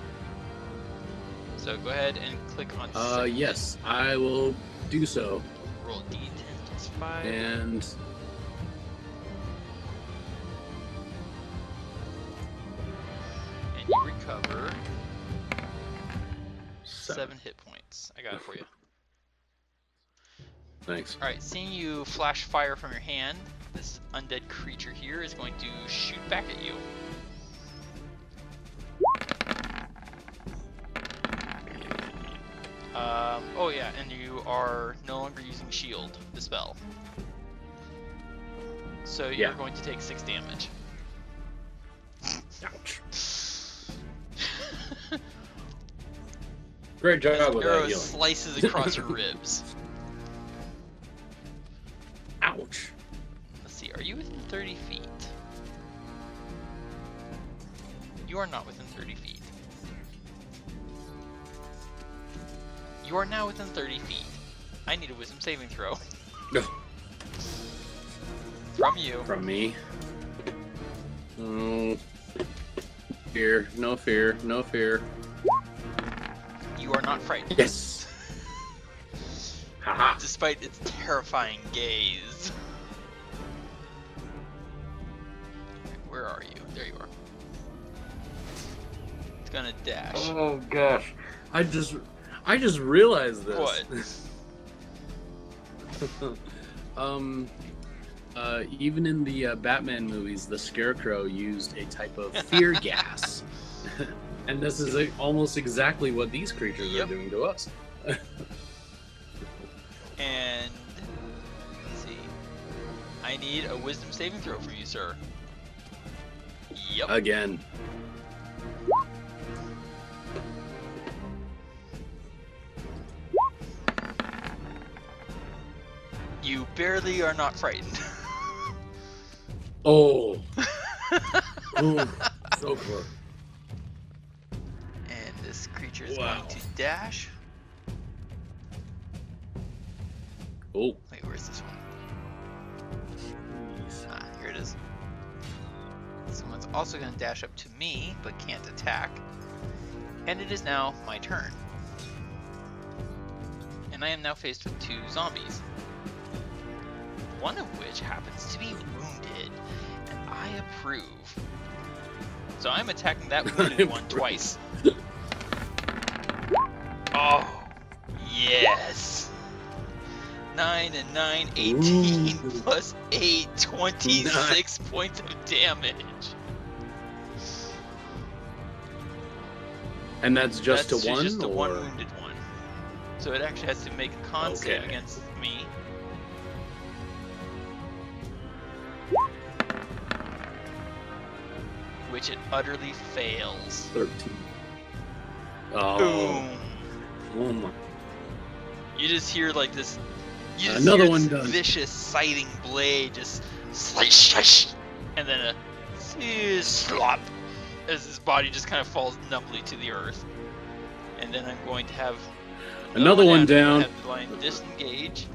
So go ahead and click on Second yes, Wind. I will do so. Roll D10 plus 5. And you recover 7 hit points. I got it for you. Thanks. Alright, seeing you flash fire from your hand, this undead creature here is going to shoot back at you. Oh yeah, and you are no longer using shield, the spell. So you're going to take 6 damage. Ouch. Great job with that arrow healing. Slices across your ribs. Ouch. Let's see, are you within 30 feet? You are not within 30 feet. You are now within 30 feet. I need a wisdom saving throw. From you. From me. Fear. No fear. No fear. You are not frightened. Yes. Haha. Despite its terrifying gaze. Where are you? There you are. It's gonna dash. Oh gosh. I just realized this. What? Even in the Batman movies, the Scarecrow used a type of fear gas. And this is almost exactly what these creatures are doing to us. And let's see. I need a wisdom saving throw from you, sir. Yep. Again. You barely are not frightened. Oh. Ooh, so close. And this creature is going to dash. Oh. Wait, where's this one? Ah, here it is. Someone's also going to dash up to me, but can't attack. And it is now my turn. And I am now faced with 2 zombies. One of which happens to be wounded, and I approve. So I'm attacking that wounded one twice. Oh, yes! 9 and 9, 18 plus 8, 26 points of damage. And that's just to one? Just the or? one wounded one. So it actually has to make a con save against me. Which it utterly fails. 13. Oh. Boom. Oh my. You just hear like this. You just Another hear one this done. vicious sighting blade just slice, and then a slop as his body just kind of falls numbly to the earth. And then I'm going to have Another one down. Have the line disengage.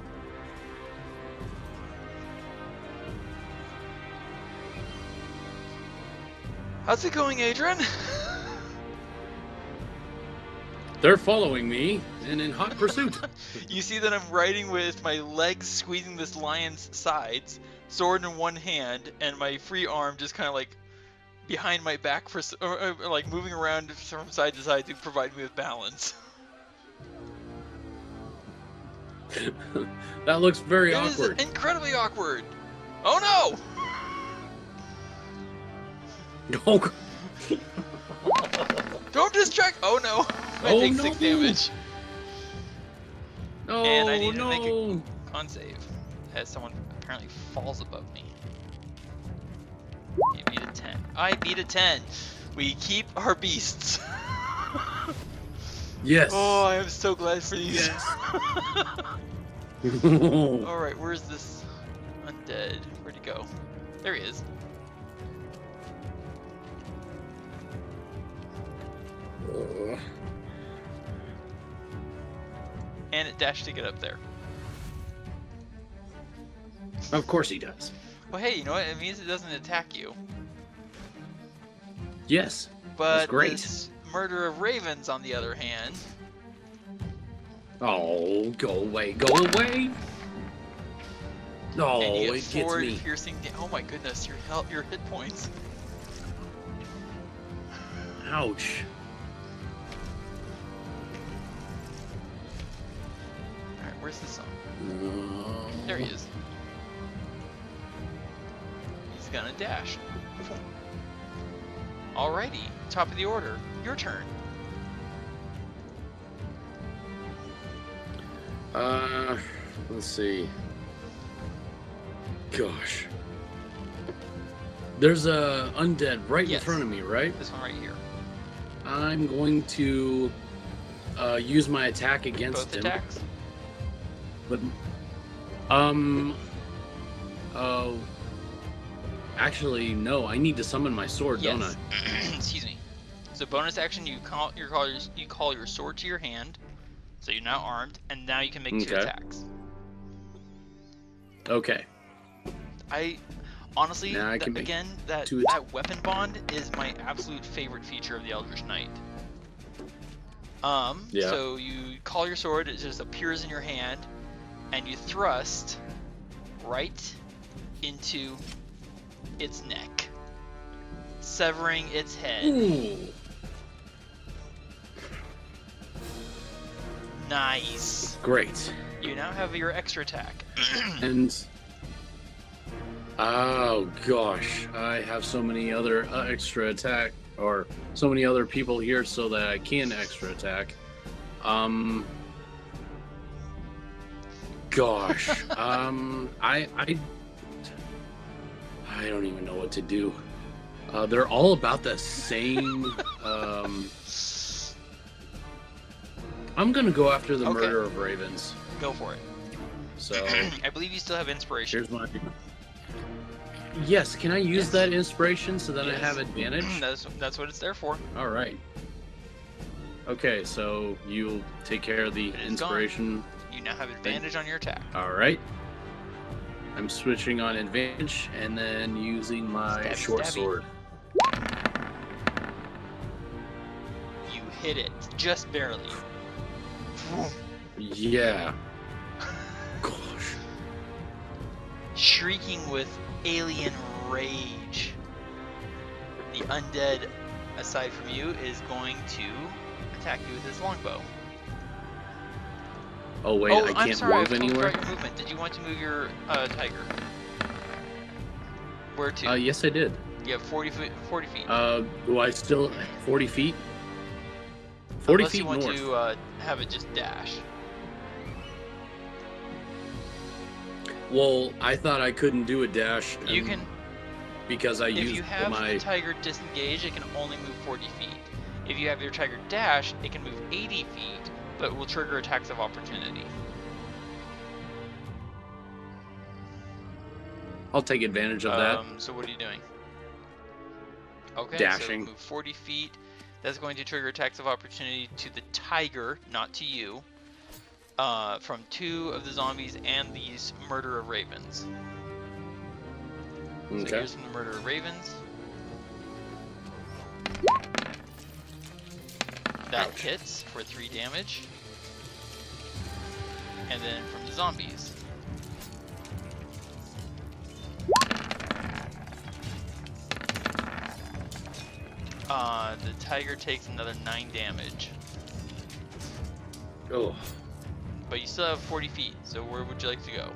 How's it going, Adran? They're following me and in hot pursuit. You see that I'm riding with my legs squeezing this lion's sides, sword in one hand, and my free arm just kind of like behind my back for like moving around from side to side to provide me with balance. That looks very awkward. It is incredibly awkward. Oh no! Oh, Don't distract! Oh no! I Oh, take no. 6 damage. no, And I need to no. make a con save as someone apparently falls above me. You beat a 10. I beat a 10. We keep our beasts. Yes. Oh, I am so glad for these. Yes. Alright, where's this undead? Where'd he go? There he is. And it dashed to get up there. Of course he does. Well, hey, you know what? It means it doesn't attack you. Yes. But That's great. this murder of ravens, on the other hand. Oh, go away, go away. No, And you it get gets 4 me. piercing. Oh my goodness, your hit points. Ouch. Alright, where's the song? There he is. He's gonna dash. Alrighty, top of the order. Your turn. Let's see. Gosh. There's a undead right in Yes. front of me, right? This one right here. I'm going to use my attack against Both him. attacks? But, actually, no. I need to summon my sword, don't I? Excuse me. So bonus action, you call your sword to your hand, so you're now armed, and now you can make 2 Okay. attacks. Okay. I honestly, Now I can make again, that 2 that weapon bond is my absolute favorite feature of the Eldritch Knight. Yeah. So you call your sword, it just appears in your hand, and you thrust right into its neck, severing its head. Ooh. Nice. Great. You now have your extra attack. And oh gosh, I have so many other extra attack, or so many other people here, so that I can extra attack. Gosh, I don't even know what to do. They're all about the same. I'm gonna go after the Okay. murder of ravens. Go for it. So I believe you still have inspiration. here's my. Yes, can I use that inspiration so that I Yes. have advantage? That's what it's there for. All right. Okay, so you'll take care of the It is inspiration. You now have advantage on your attack. All right. I'm switching on advantage and then using my Stabby, short stabby. sword. You hit it just barely. Yeah. Gosh. Shrieking with alien rage. The undead, aside from you, is going to attack you with his longbow. Oh wait, I I'm can't sorry, I move totally anywhere. forgot your movement. Did you want to move your tiger? Where to? Yes, I did. You have 40 feet. 40 feet. Do I still 40 feet? 40 Unless feet you want north. to have it just dash. Well, I thought I couldn't do a dash. You can. Because I If used you have my. the tiger disengage, it can only move 40 feet. If you have your tiger dash, it can move 80 feet, but will trigger attacks of opportunity. I'll take advantage of that. So what are you doing? Okay, Dashing. so move 40 feet. That's going to trigger attacks of opportunity to the tiger, not to you, from 2 of the zombies and these murder of ravens. So Okay. here's from the murder of ravens. That Ouch. hits for 3 damage. And then from the zombies. The tiger takes another 9 damage. Oh. But you still have 40 feet, so where would you like to go?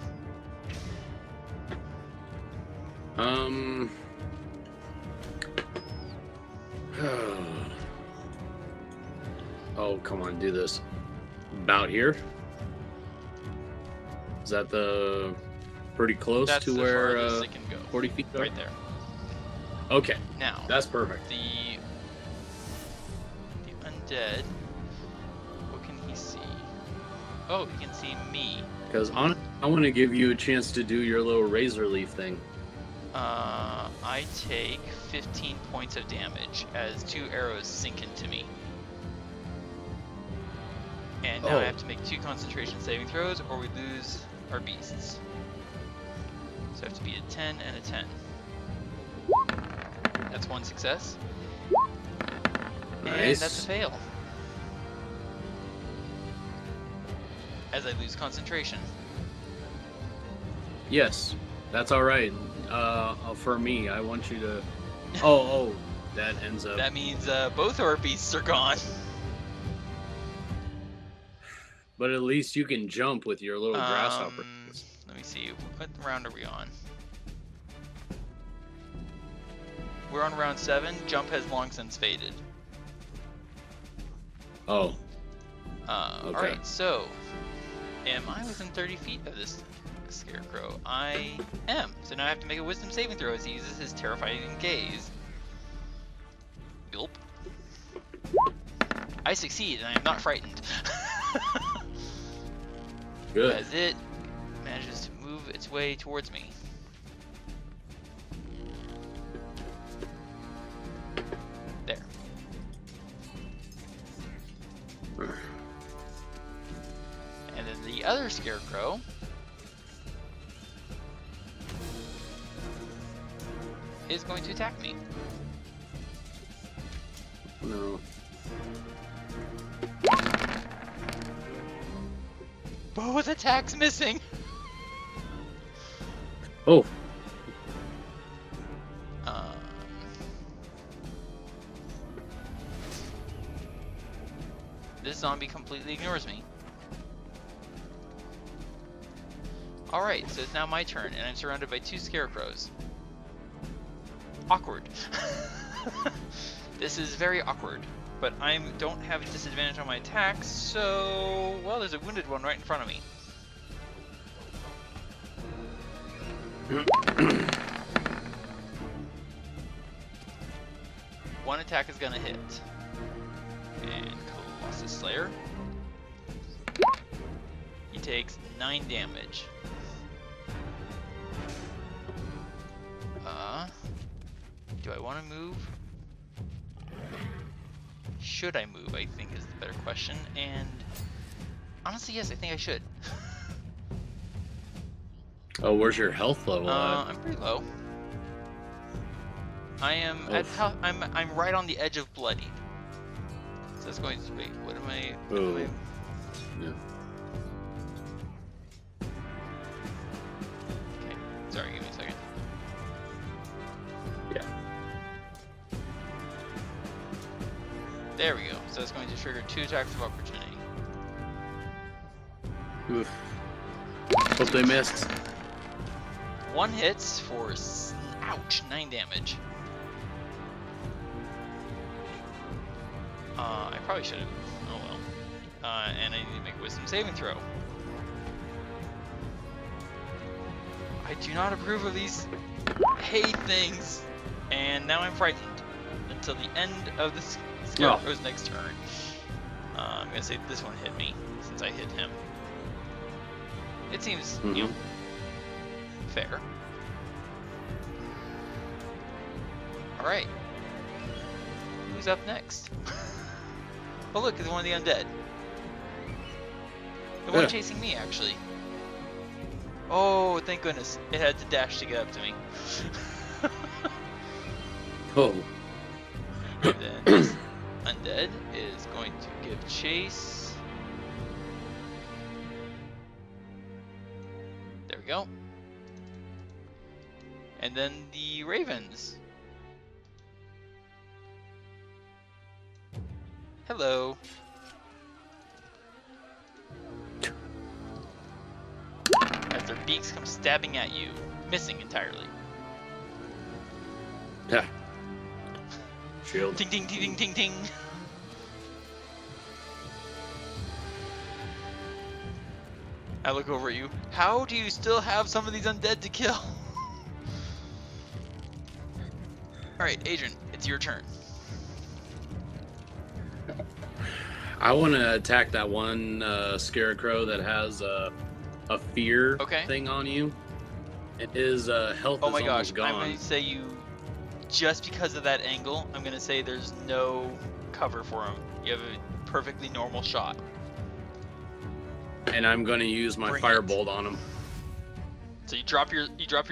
Oh, come on, do this. About here? Is that the pretty close That's to the where farthest it can go. 40 feet are? Right there. Okay, Now, that's perfect. the undead, what can he see? Oh, he can see me. Because I want to give you a chance to do your little razor leaf thing. I take 15 points of damage as 2 arrows sink into me. And now I have to make 2 concentration saving throws or we lose our beasts. So I have to be a 10 and a 10. That's 1 success. And Nice. that's a fail. As I lose concentration. Yes, that's all right. For me, I want you to. Oh, that ends up. That means both our beasts are gone. But at least you can jump with your little grasshopper. Let me see. What round are we on? We're on round 7. Jump has long since faded. Oh. Okay. Alright, so am I within 30 feet of this scarecrow? I am. So now I have to make a wisdom saving throw as he uses his terrifying gaze. Gulp. I succeed and I am not frightened. Good. As it manages to move its way towards me. There. And then the other scarecrow is going to attack me. No. Both attacks missing. Oh. This zombie completely ignores me. Alright, so it's now my turn, and I'm surrounded by 2 scarecrows. Awkward. This is very awkward, but I don't have a disadvantage on my attacks, so... Well, there's a wounded one right in front of me. One attack is gonna hit. And Colossus Slayer. He takes 9 damage. Do I want to move? Should I move, I think is the better question. And Honestly, yes, I think I should. Oh, where's your health level at? I'm pretty low. I am at top. I'm right on the edge of bloodied. So that's going to wait. What am I? Yeah. Okay. Sorry, give me a second. Yeah. There we go. So that's going to trigger 2 attacks of opportunity. Oof. Hope they missed. 1 hits for ouch 9 damage. I probably should have. Oh well. And I need to make a wisdom saving throw. I do not approve of these hay things. And now I'm frightened until the end of the Scarecrow's next turn. I'm gonna say this one hit me since I hit him. It seems, you know, fair. All right. Who's up next? Oh look, it's one of the undead. The one chasing me, actually. Oh, thank goodness. It had to dash to get up to me. Oh. And then this undead is going to give chase. There we go. And then the ravens. Hello. As their beaks come stabbing at you, missing entirely. Yeah. Shield. Ting ting ting ting ting ting. I look over at you. How do you still have some of these undead to kill? Alright, Adran, it's your turn. I want to attack that one scarecrow that has a fear thing on you. His health oh is my gosh, almost gone. I'm going to say you, just because of that angle, I'm going to say there's no cover for him. You have a perfectly normal shot. And I'm going to use my firebolt on him. So you drop your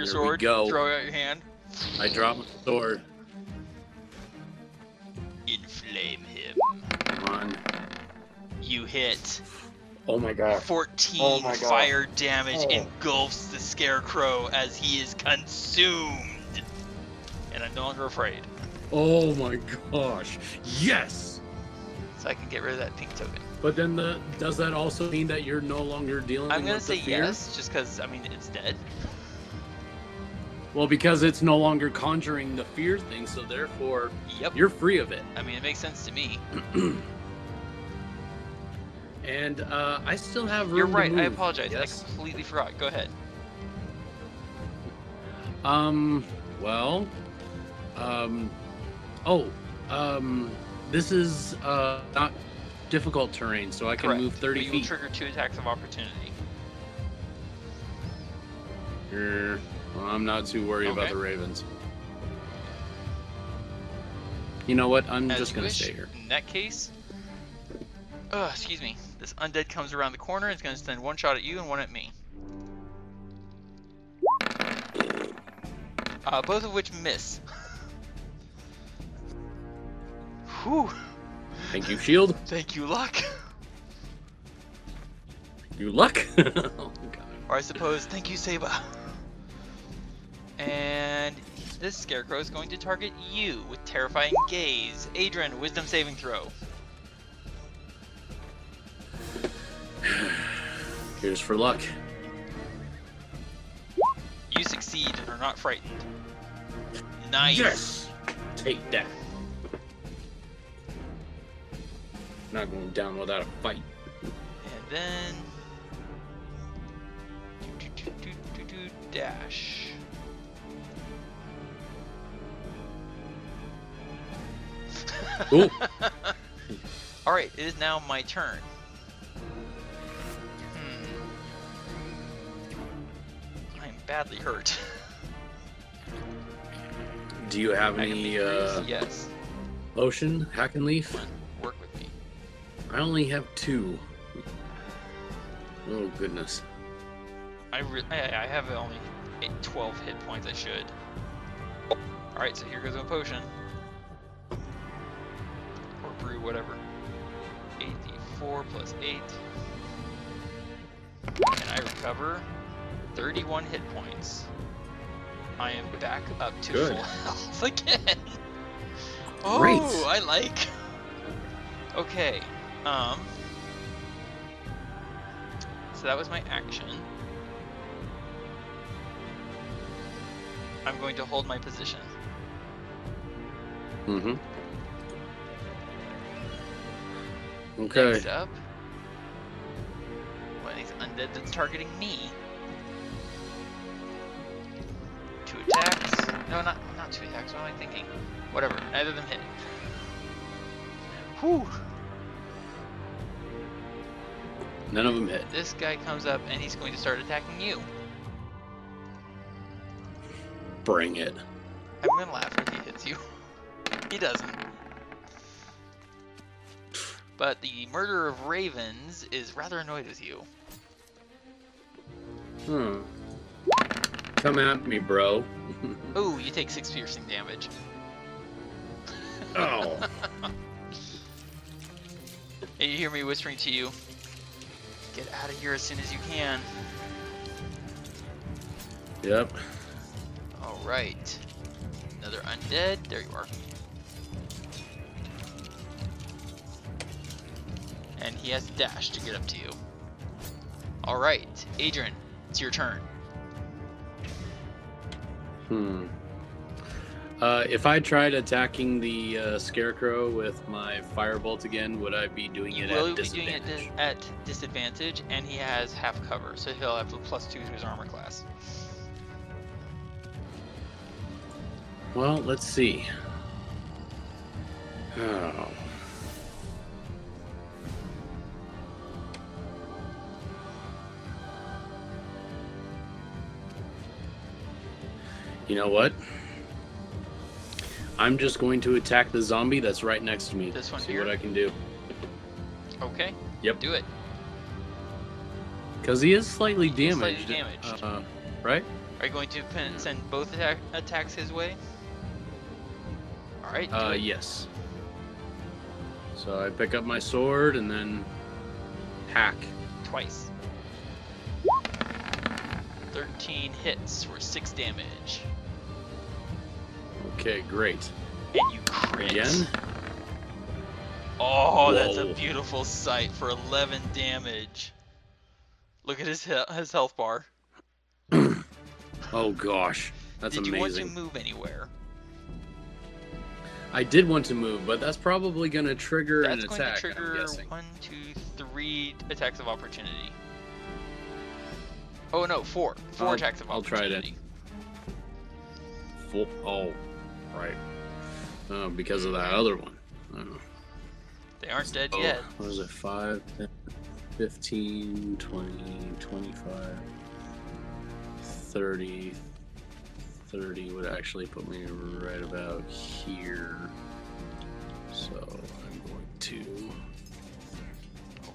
sword, go. throw out your hand. I drop my sword. Inflame him. Come on. You hit. Oh my god. 14 fire damage engulfs the scarecrow as he is consumed. And I'm no longer afraid. Oh my gosh. Yes! So I can get rid of that pink token. But then does that also mean that you're no longer dealing with the fear? I'm going to say yes, just because, I mean, it's dead. Well, because it's no longer conjuring the fear thing, so therefore you're free of it. I mean, it makes sense to me. And I still have room You're right, to move. I apologize. Yes. I completely forgot. Go ahead. This is not difficult terrain, so I can move 30 feet. You will trigger 2 attacks of opportunity. Well, I'm not too worried about the ravens. You know what? I'm just going to stay here. In that case, excuse me. This undead comes around the corner and it's going to send 1 shot at you and 1 at me. Both of which miss. Whew. Thank you, shield. Thank you, luck. You luck? Oh, God. Or I suppose, thank you, Saba. And this scarecrow is going to target you with terrifying gaze. Adran, wisdom saving throw. Here's for luck. You succeed and are not frightened. Nice. Yes. Take that. Not going down without a fight. And then dash. Ooh. All right, it is now my turn. I'm badly hurt. Do you have any yes. Lotion, hack and leaf? Work with me. I only have 2. Oh, goodness. I have only 12 hit points. I should. Alright, so here goes my potion. Or brew, whatever. 8d4 plus 8. And I recover 31 hit points. I am back up to Good. full health again. Great. Oh, I like. Okay. So that was my action. I'm going to hold my position. Mm-hmm. Okay. Next up, one of these undead that's targeting me. 2 attacks. No, not 2 attacks. What am I thinking? Whatever. Neither of them hit. Whew. None of them hit. This guy comes up and he's going to start attacking you. Bring it. I'm gonna laugh if he hits you. He doesn't. But the murderer of ravens is rather annoyed with you. Come at me, bro. Oh, you take 6 piercing damage. Oh. And you hear me whispering to you, get out of here as soon as you can. Yep. Alright. Another undead. There you are. And he has dash to get up to you. Alright, Adran, it's your turn. If I tried attacking the scarecrow with my firebolt again, would I be doing it at disadvantage? You will be doing it at disadvantage, and he has half cover, so he'll have a +2 to his armor class. Well, let's see. Oh. You know what? I'm just going to attack the zombie that's right next to me. This one See here? what I can do. Okay. Yep. Do it. Because he is slightly damaged. Slightly damaged. Right? Are you going to send both attacks his way? Alright, do it. Yes. So I pick up my sword and then hack. Twice. 13 hits for 6 damage. Okay, great. And you crit. Again? Oh, that's a Whoa. beautiful sight for 11 damage. Look at his health bar. Oh gosh, that's Did you amazing. want to move anywhere? I did want to move, but that's probably going to trigger That's an going attack, to trigger I'm guessing. 1, 2, 3 attacks of opportunity. Oh no, 4. 4 attacks of I'll try it. opportunity. Oh, right. Because of that other one. They aren't dead Oh, yet. what was it? 5, 10, 15, 20, 25, 30. 30 would actually put me right about here. So I'm going to...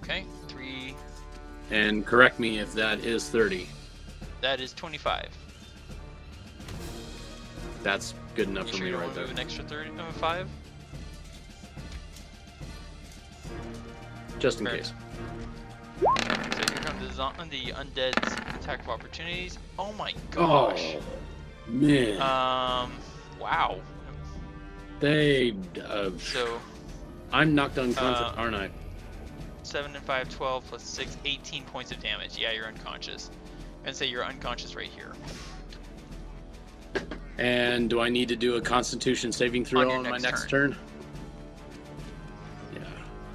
Okay, 3. And correct me if that is 30. That is 25. That's good enough You for sure me you right want to there. move an extra 5? Just in Fair case. So here come the undead's attack of opportunities. Oh my gosh. Oh, man. Wow. They... So I'm knocked unconscious, aren't I? 7 and 5, 12 plus 6, 18 points of damage. Yeah, you're unconscious. I'm gonna say you're unconscious right here. And do I need to do a Constitution saving throw on my next turn? Yeah.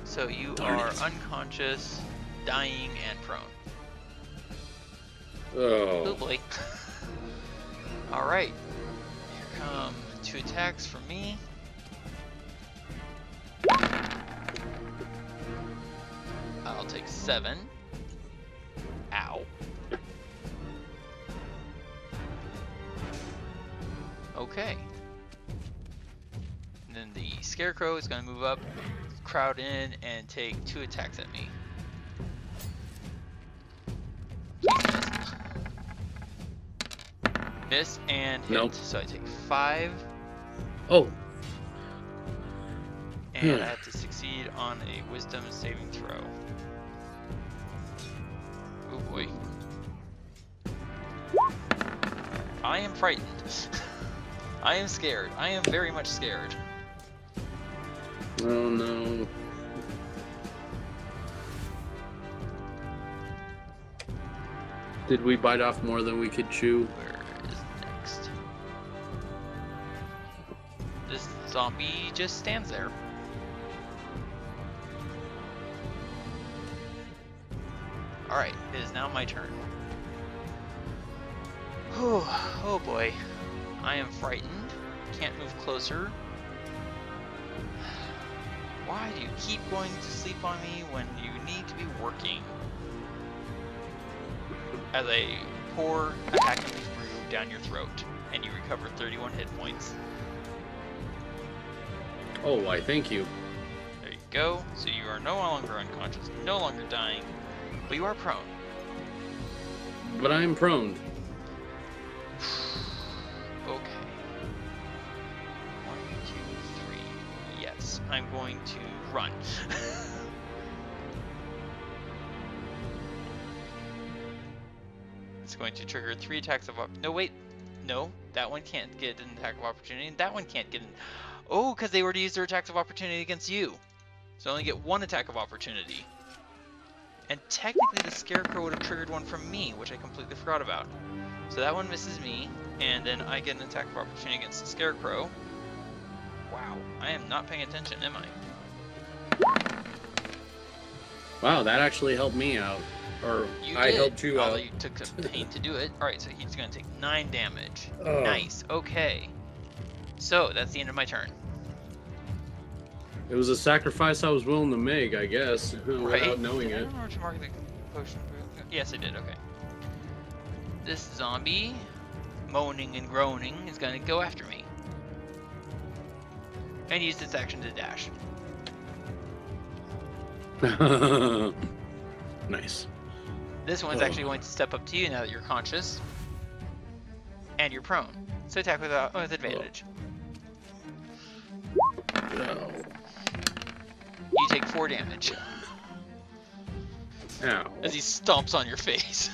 So you Darn are it. unconscious, dying, and prone. Oh. Oh boy. Alright. Here come 2 attacks from me. I'll take 7. Ow. Okay. And then the scarecrow is going to move up, crowd in, and take 2 attacks at me. Miss and hit. Nope. So I take 5. Oh. And I have to succeed on a wisdom saving throw. Oh boy. I am frightened. I am scared. I am very much scared. Oh no. Did we bite off more than we could chew? Where is next? This zombie just stands there. Alright, it is now my turn. Oh boy. I am frightened. Can't move closer. Why do you keep going to sleep on me when you need to be working? As I pour a hack and brew down your throat, and you recover 31 hit points. Oh, why, thank you. There you go. So you are no longer unconscious, no longer dying, but you are prone. But I'm prone. Okay. 1, 2, 3. Yes, I'm going to run. It's going to trigger 3 attacks of no, wait. No, that one can't get an attack of opportunity, and that one can't get an... Oh, because they were to use their attacks of opportunity against you. So I only get 1 attack of opportunity. And technically the Scarecrow would have triggered one from me, which I completely forgot about. So that one misses me, and then I get an attack of opportunity against the Scarecrow. Wow, I am not paying attention, am I? Wow, that actually helped me out. Or You I did, helped you although out. you took some pain to do it. Alright, so he's going to take 9 damage. Ugh. Nice, okay. So, that's the end of my turn. It was a sacrifice I was willing to make, I guess, Right? without knowing Did I it. remember to mark the potion? Yes, I did, okay. This zombie, moaning and groaning, is going to go after me. And use its action to dash. Nice. This one's Oh. actually going to step up to you now that you're conscious. And you're prone. So attack with advantage. Oh. You take 4 damage Ow. as he stomps on your face.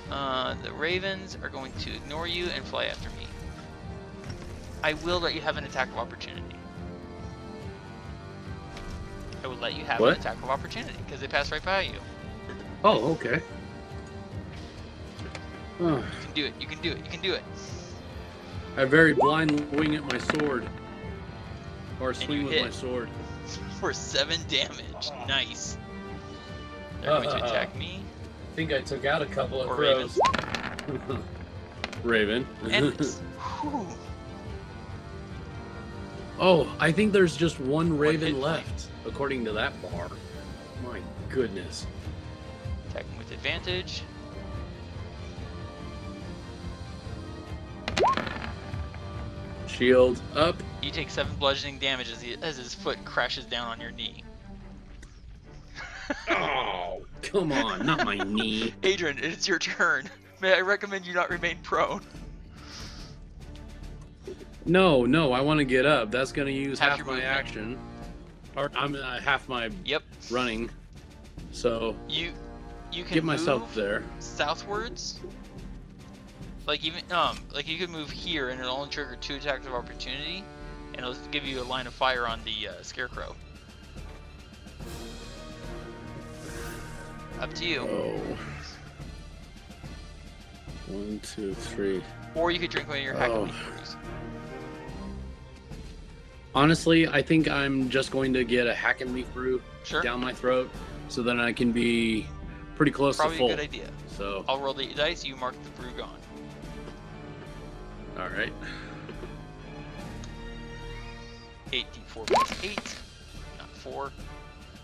The ravens are going to ignore you and fly after me. I will let you have an attack of opportunity. I will let you have What? an attack of opportunity because they pass right by you. Oh, okay. Oh. You can do it. You can do it. You can do it. I very blind wing at my sword. Or swing you with hit. my sword. For 7 damage. Nice. They're going to attack me. I think I took out a couple of Or crows. Raven. And whew, Oh, I think there's just one Raven hit point. left, according to that bar. My goodness. attacking with advantage. Shield up. You take 7 bludgeoning damage as his foot crashes down on your knee. Oh, come on, not my knee. Adran, it's your turn. May I recommend you not remain prone? No, I want to get up. That's going to use Half half your my movement. action. Or I'm half my Yep. running. So, You can get myself move there. southwards. Like even like you could move here and it'll only trigger 2 attacks of opportunity, and it'll give you a line of fire on the scarecrow. Up to you. Oh. 1, 2, 3. Or you could drink one of your hack and Oh. leaf brews. Honestly, I think I'm just going to get a hack and leaf brew Sure. down my throat, so then I can be pretty close Probably to full. a good idea. So, I'll roll the dice. You mark the brew gone. all right. 8d4 plus 8, not 4.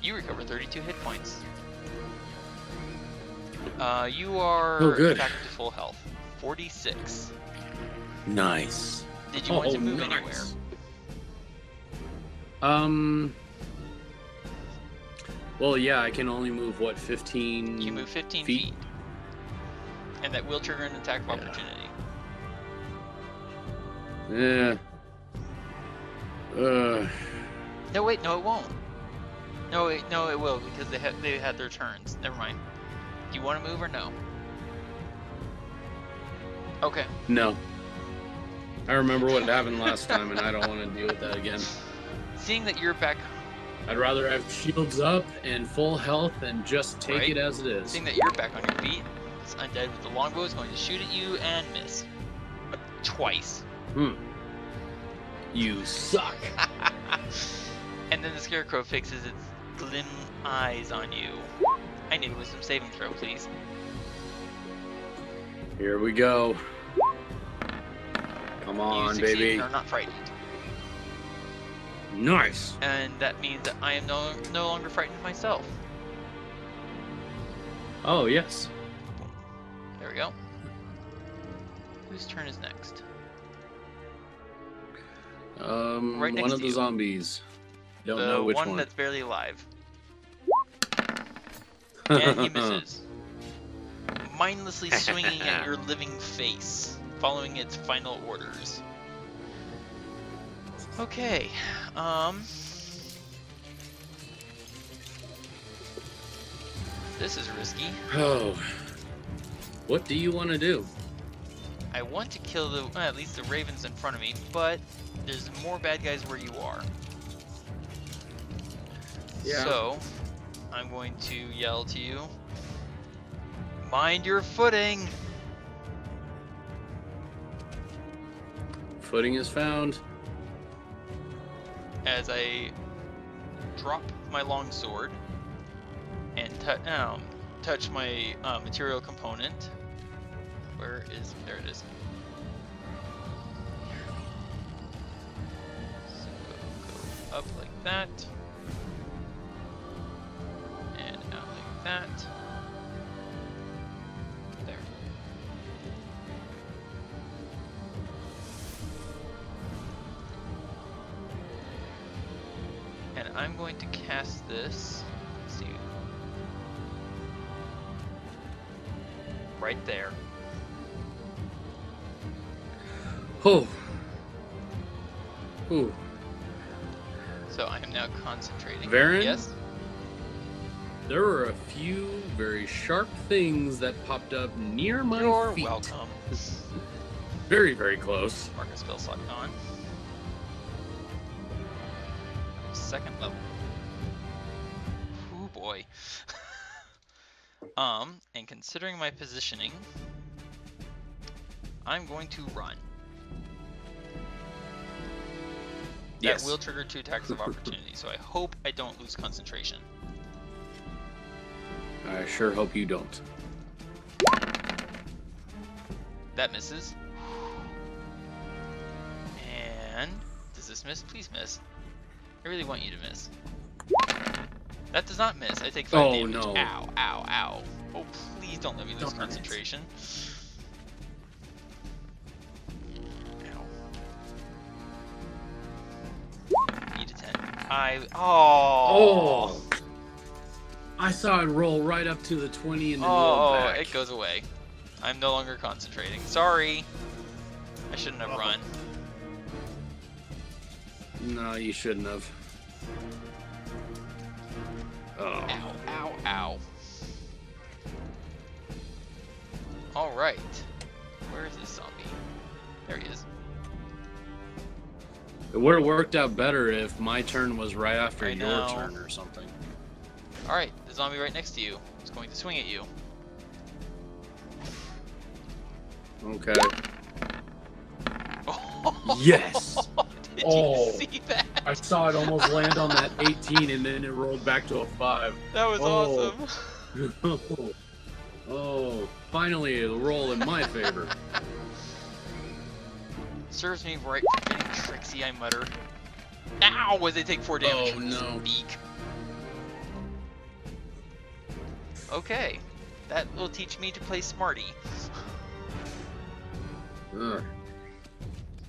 You recover 32 hit points. You are Oh, good. back to full health. 46. Nice. Did you want to move nice. anywhere? Well, yeah, I can only move, what, 15 You move 15 feet? feet. And that will trigger an attack of opportunity. Yeah. No, wait, no, it won't. No, wait, no, it will because they had their turns. Never mind. Do you want to move or no? Okay. No. I remember what happened last time, and I don't want to deal with that again. Seeing that you're back. I'd rather have shields up and full health and just take it as it is. Seeing that you're back on your feet, this undead with the longbow is going to shoot at you and miss. Twice. You suck. And then the scarecrow fixes its glim eyes on you. I need a wisdom saving throw, please. Here we go. Come on, you baby. You are not frightened. Nice. And that means that I am no longer frightened myself. Oh, yes. There we go. Whose turn is next? Right next one of to the you. Zombies. Don't know which one. one. That's barely alive. And he misses. Mindlessly swinging at your living face, following its final orders. Okay, this is risky. Oh. What do you want to do? I want to kill at least the ravens in front of me, but there's more bad guys where you are. Yeah. So, I'm going to yell to you, mind your footing! Footing is found. As I drop my longsword and touch my material component. There it is. So go up like that. And out like that. There. And I'm going to cast this. Let's see. Right there. Oh. Ooh. So I am now concentrating. Varin? Yes? There were a few very sharp things that popped up near my You're feet. welcome. Very, very close. Mark a spell slot on. Second level. Ooh boy. And considering my positioning, I'm going to run. Yes. That will trigger 2 attacks of opportunity, so I hope I don't lose concentration. I sure hope you don't. That misses. And does this miss? Please miss. I really want you to miss. That does not miss. I take 5 damage. No. Ow, ow, ow. Oh, please don't let me lose concentration. Ow. Need a 10. Oh. I saw it roll right up to the 20 and then roll back. It goes away. I'm no longer concentrating. Sorry. I shouldn't have run. No, you shouldn't have. Oh. Ow, ow, ow. Alright. Where is this zombie? There he is. It would have worked out better if my turn was right after I your know. turn or something. Alright, the zombie right next to you is going to swing at you. Okay. Oh, Yes! Did Oh. you see that? I saw it almost land on that 18 and then it rolled back to a 5. That was Oh. awesome. Oh, finally a roll in my favor. Serves me right for getting tricksy, I mutter. Ow! As they take 4 damage Oh, from this no. beak. Okay. That will teach me to play smarty. Ugh.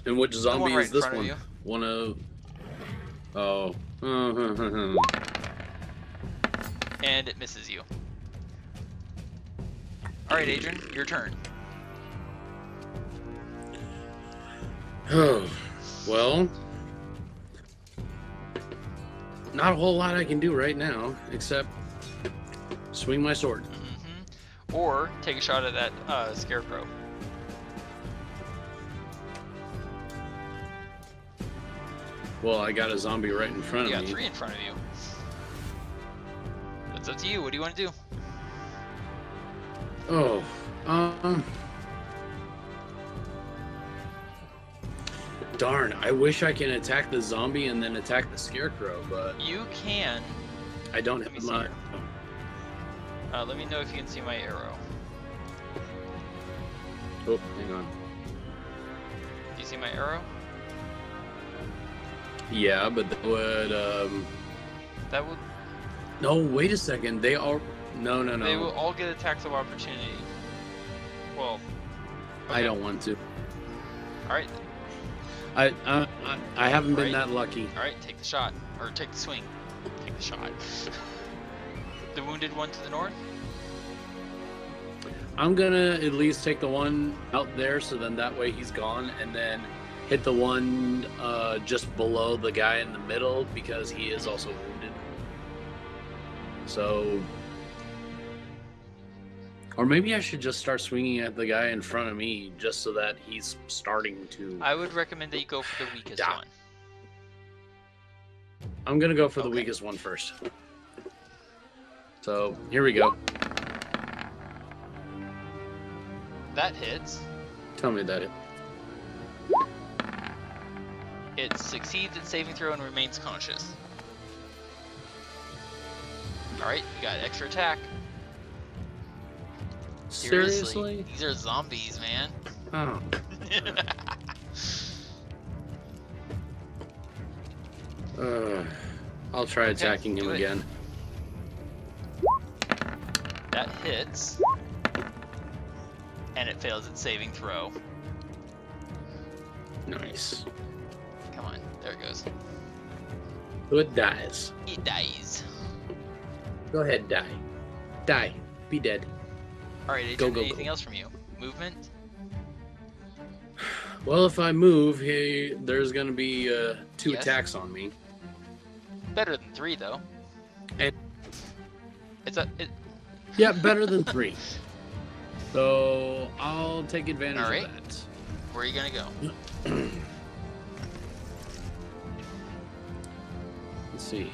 And which zombie right is in this front of one? you. One of... Oh. And it misses you. Alright, Adrian, your turn. Oh, well, not a whole lot I can do right now, except swing my sword. Or take a shot at that scarecrow. Well, I got a zombie right in front You of got me. 3 in front of you. It's up to you. What do you want to do? Oh, darn, I wish I can attack the zombie and then attack the scarecrow, but You can. I don't Let me have see my... here. Let me know if you can see my arrow. Oh, hang on. Do you see my arrow? Yeah, but that would, That would. No, wait a second. They all... No. They will all get attacks of opportunity. Well. I don't want to. All right. I haven't been that lucky. All right. Take the shot, or take the swing. Take the shot. The wounded one to the north. I'm gonna at least take the one out there, so then that way he's gone, and then hit the one just below the guy in the middle because he is also wounded. So, or maybe I should just start swinging at the guy in front of me just so that he's starting to... I would recommend that you go for the weakest one. I'm gonna go for the weakest one first. So, here we go. That hits. Tell me that It succeeds its saving throw and remains conscious. Alright, you got extra attack. Seriously? These are zombies, man. Oh. I'll try attacking him again. That hits. And it fails its saving throw. Nice. Come on, there it goes. So it dies. It dies. Go ahead, die. Die. Be dead. Alright, Adrian, anything else from you? Movement? Well, if I move, there's going to be 2 Yes. attacks on me. Better than 3, though. And Yeah, better than 3. So I'll take advantage All right. of that. Where are you gonna go? Let's see.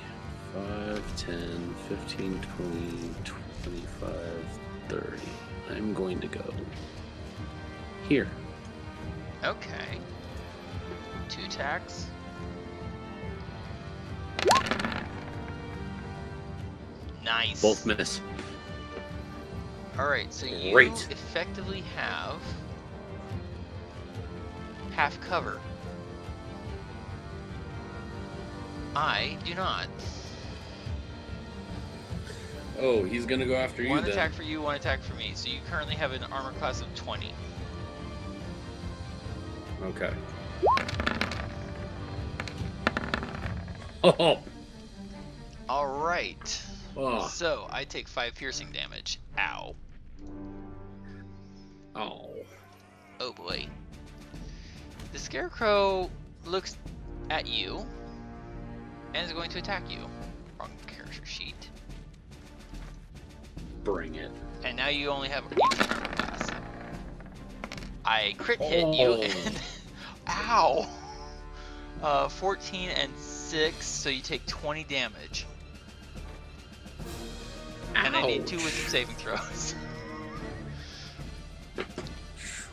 5, 10, 15, 20, 25, 30. I'm going to go here. Okay. 2 attacks. Nice. Both miss. Alright, so you Great. effectively have half cover. I do not. Oh, he's going to go after you One then. attack for you, 1 attack for me. So you currently have an armor class of 20. Okay. Oh. Alright. Oh. So I take 5 piercing damage. Ow. Oh. Oh boy. The scarecrow looks at you and is going to attack you. Wrong character sheet. Bring it. And now you only have 18 armor class. I crit hit you and ow. 14 and 6, so you take 20 damage. And I need 2 wisdom saving throws.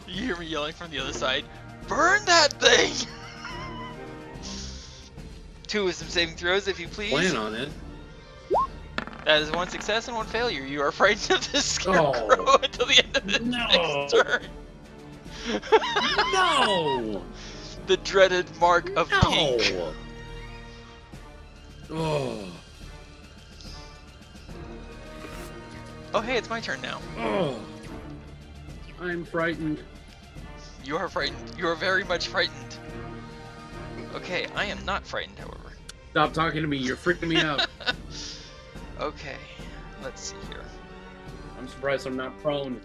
You hear me yelling from the other side, burn that thing! 2 wisdom saving throws, if you please. Plan on it. That is 1 success and 1 failure. You are frightened of this scarecrow until the end of the next turn. No! The dreaded mark of pink. Oh. Oh hey, it's my turn now. Oh. I'm frightened. You are frightened. You are very much frightened. Okay, I am not frightened, however. Stop talking to me. You're freaking me out. Okay, let's see here. I'm surprised I'm not prone.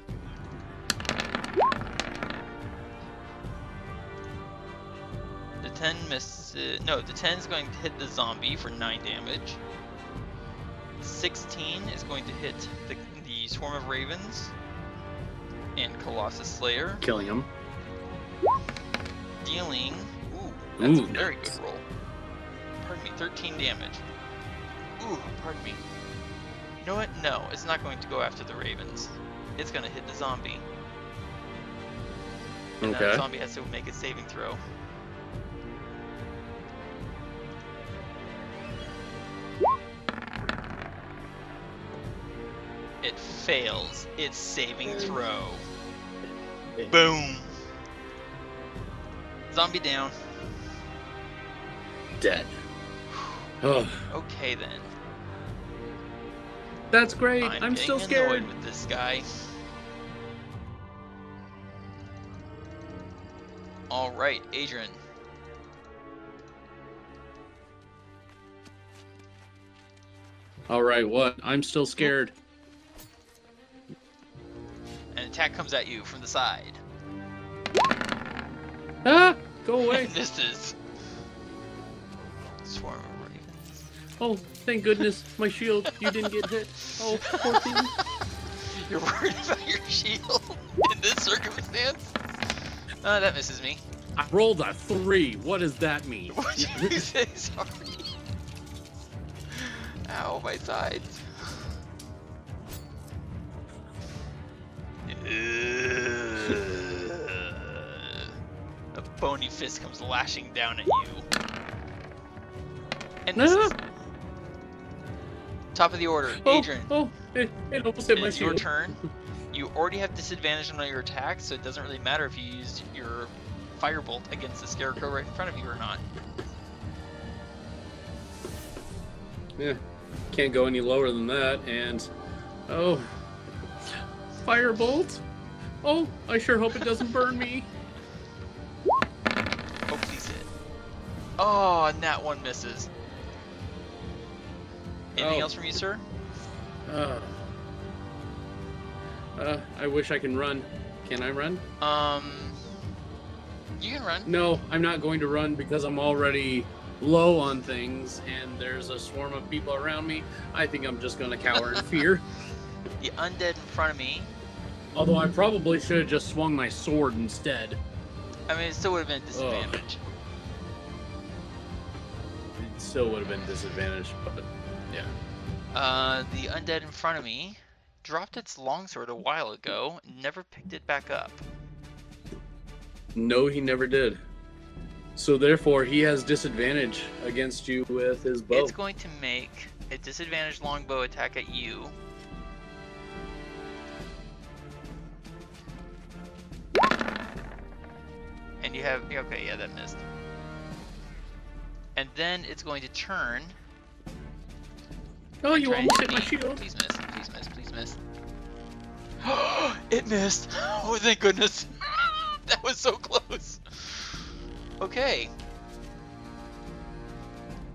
10 misses. No, the 10 is going to hit the zombie for 9 damage. 16 is going to hit the swarm of ravens and Colossus Slayer. Killing him. Dealing. Ooh, that's a Ooh, very nice. good roll. Pardon me, 13 damage. Ooh, pardon me. You know what? No, it's not going to go after the ravens. It's going to hit the zombie. And then the Okay. zombie has to make a saving throw. It fails its saving throw. Boom. Zombie down. Dead. Oh, Okay then. that's great. I'm getting still annoyed scared. with this guy. All right, Adrian. All right, what? I'm still scared. An attack comes at you from the side. Ah! Go away. Misses. Swarm of ravens. Oh, thank goodness, my shield. You didn't get hit. Oh, poor thing. You're worried about your shield in this circumstance? That misses me. I rolled a 3. What does that mean? What did you say? Sorry. Ow, my sides. A bony fist comes lashing down at you. And misses. Top of the order, Adrian. Oh, it almost hit It my is your shield. turn. You already have disadvantage on all your attacks, so it doesn't really matter if you use your firebolt against the scarecrow right in front of you or not. Yeah, can't go any lower than that, and... Oh. Firebolt? Oh, I sure hope it doesn't burn me. Oh, please hit. Oh, and that one misses. Anything Oh. else from you, sir? I wish I can run. Can I run? You can run. No, I'm not going to run because I'm already low on things, and there's a swarm of people around me. I think I'm just going to cower in fear. The undead in front of me. Although I probably should have just swung my sword instead. I mean, it still would have been a disadvantage. It still would have been disadvantaged, but yeah. The undead in front of me dropped its longsword a while ago, never picked it back up. No, he never did. So therefore, he has disadvantage against you with his bow. It's going to make a disadvantaged longbow attack at you. And you have... Okay, yeah, that missed. And then it's going to turn... Oh, you try and almost hit my me. shield. Please miss, please miss, please miss. It missed! Oh, thank goodness! That was so close! Okay.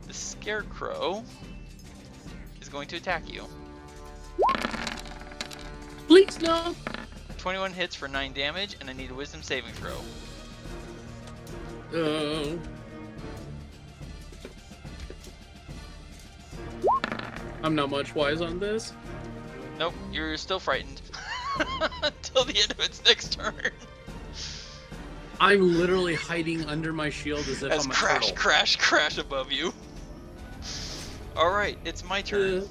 The scarecrow is going to attack you. Please, no! 21 hits for 9 damage, and I need a wisdom saving throw. I'm not much wise on this. Nope, you're still frightened. Until the end of its next turn. I'm literally hiding under my shield as if As I'm a crash, turtle. crash, crash above you. Alright, it's my turn.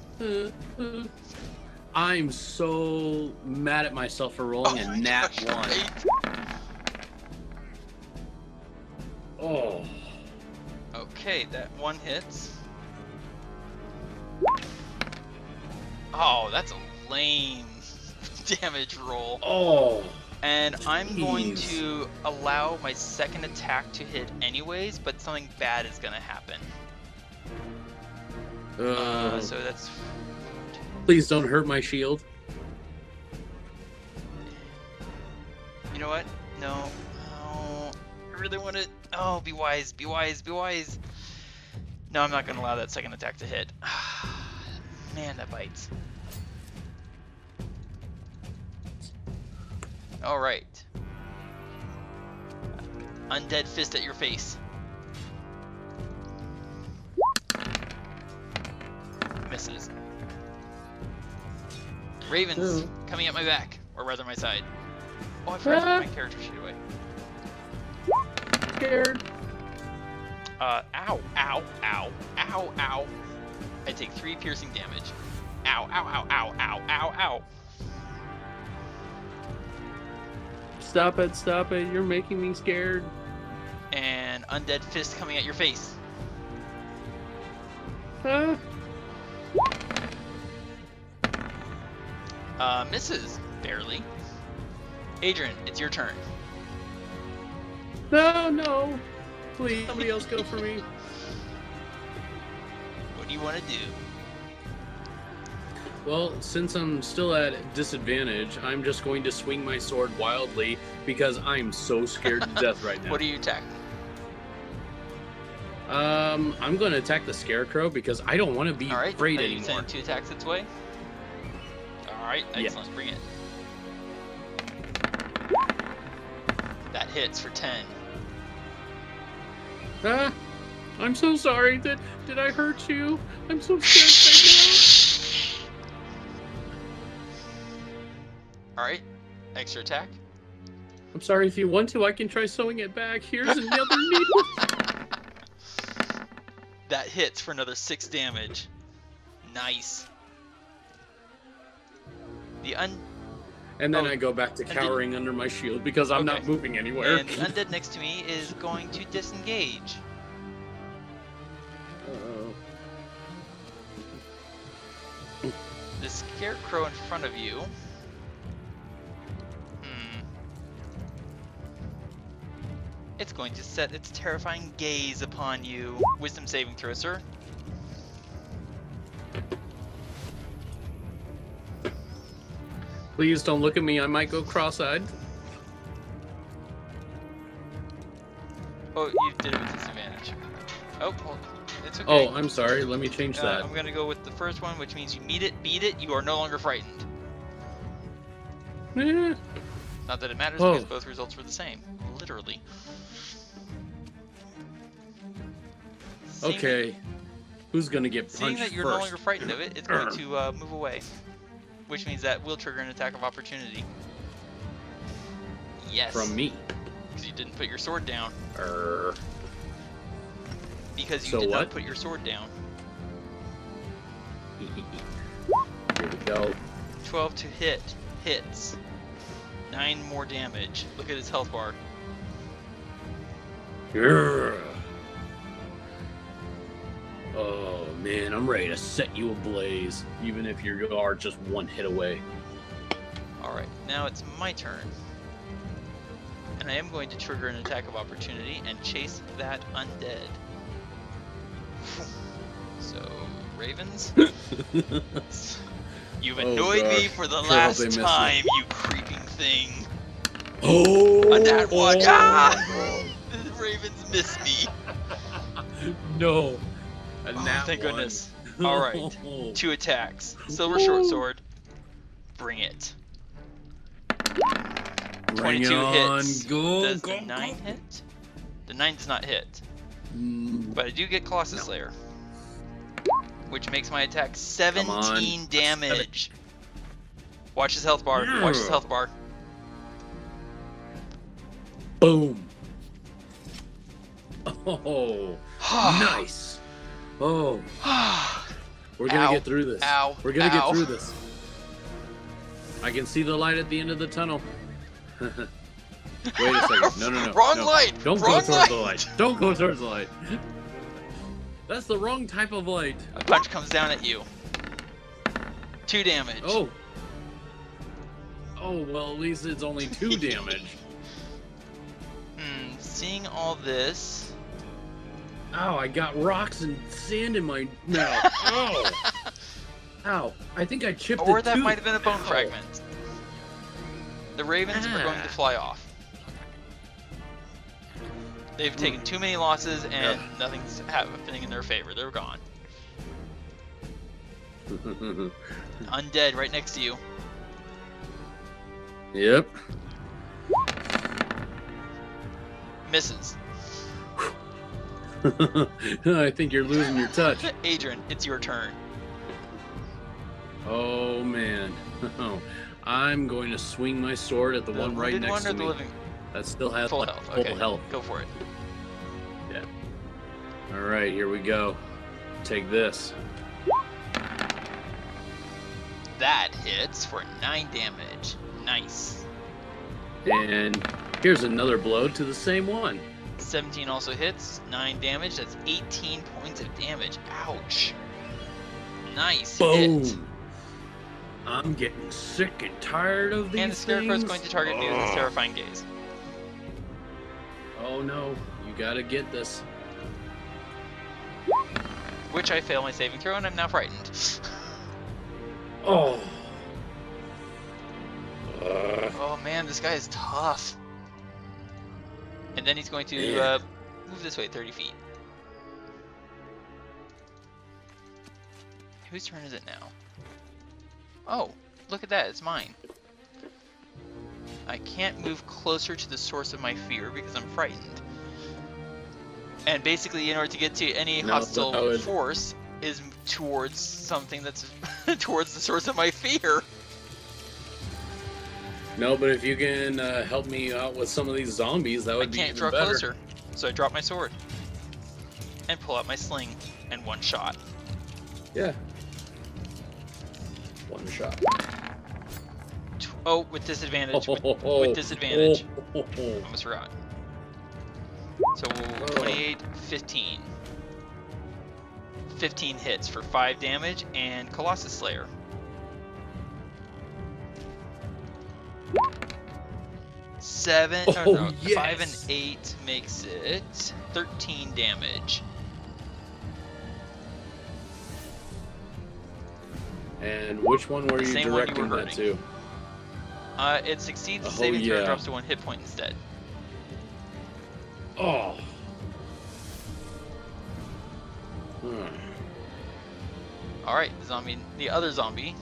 I'm so mad at myself for rolling a nat gosh, 1. right? Oh. Okay, that one hits. Oh, that's a lame damage roll. Oh. And I'm going Jeez. to allow my second attack to hit anyways, but something bad is going to happen. So that's... Please don't hurt my shield. You know what? No. No. I really want to... Oh, be wise, be wise, be wise. No, I'm not going to allow that second attack to hit. Man, that bites. Alright. Undead fist at your face. Ravens coming at my back, or rather my side. Oh, I forgot to put my character sheet away. Scared. Ow, ow, ow, ow, ow. I take 3 piercing damage. Ow, ow, ow, ow, ow, ow, ow. Stop it, stop it. You're making me scared. And undead fist coming at your face. Misses. Barely. Adrian, it's your turn. No. Please, somebody else go for me. What do you want to do? Well, since I'm still at disadvantage, I'm just going to swing my sword wildly because I'm so scared to death right now. What do you attack? I'm going to attack the scarecrow because I don't want to be afraid anymore. Send 2 attacks its way. All right, excellent. Yeah. Bring it. That hits for 10. I'm so sorry. Did I hurt you? I'm so scared right now. All right, extra attack. I'm sorry. If you want to, I can try sewing it back. Here's another needle. That hits for another 6 damage. Nice. And then I go back to cowering under my shield because I'm not moving anywhere. And the undead next to me is going to disengage. The scarecrow in front of you. It's going to set its terrifying gaze upon you. Wisdom saving throw, sir. Please don't look at me. I might go cross-eyed. Oh, you did it with disadvantage. Oh, well, it's okay. Oh, I'm sorry. Let me change that. I'm going to go with the first one, which means you beat it. You are no longer frightened. Not that it matters because both results were the same. Literally. Okay. Who's going to get punched Seeing that you're first? no longer frightened of it, it's going to move away. Which means that will trigger an attack of opportunity. Yes. From me. Because you didn't put your sword down. Because you did not put your sword down. Here we go. 12 to hit. Hits. 9 more damage. Look at his health bar. Oh man, I'm ready to set you ablaze, even if you are just 1 hit away. Alright, now it's my turn. And I am going to trigger an attack of opportunity and chase that undead. So, ravens. You've annoyed me for the last time, you creeping thing. Oh! A nat 1. The ravens miss me. No. Thank goodness. Alright. 2 attacks. Silver short sword. Bring it. 22 hits. Does the 9 hit? The 9 does not hit. But I do get Colossus Slayer. Which makes my attack 17 damage. Watch his health bar. Watch his health bar. Boom. Oh. Nice. Oh. We're gonna get through this. We're gonna get through this. I can see the light at the end of the tunnel. Wait a second. No. Wrong light. Don't go towards the light. Don't go towards the light. That's the wrong type of light. A punch comes down at you. 2 damage. Oh. Oh, well, at least it's only 2 damage. Seeing all this... Ow, I got rocks and sand in my mouth. Ow. Ow. I think I chipped Or that might have been a bone fragment. The ravens are going to fly off. They've taken too many losses and nothing's happening in their favor. They're gone. Undead right next to you. Yep. Misses. I think you're losing your touch. Adrian, it's your turn. Oh man. I'm going to swing my sword at the one right wounded next one or to the me. living? That still has Full like, health. full Okay, health. go for it. Yeah. All right, here we go. Take this. That hits for 9 damage. Nice. And here's another blow to the same one. 17 also hits. 9 damage. That's 18 points of damage. Ouch. Nice Boom. hit. I'm getting sick and tired of these And the Scarecrow's going to target me with his terrifying gaze. Oh no, you gotta get this. Which I fail my saving throw, and I'm now frightened. Oh. Oh man, this guy is tough. And then he's going to move this way 30 feet. Whose turn is it now? Oh, look at that, it's mine. I can't move closer to the source of my fear because I'm frightened. And basically, in order to get to any hostile force, is towards something that's towards the source of my fear. No, but if you can help me out with some of these zombies, that would be even better. I can't draw closer, so I drop my sword and pull out my sling and one shot. Yeah. One shot. Oh, with disadvantage. With disadvantage. Almost forgot. So 28, 15. 15 hits for 5 damage and Colossus Slayer. Yes. 5 and 8 makes it 13 damage. And which one were you directing that to? It succeeds the saving throw and drops to 1 hit point instead. Oh. Alright, the other zombie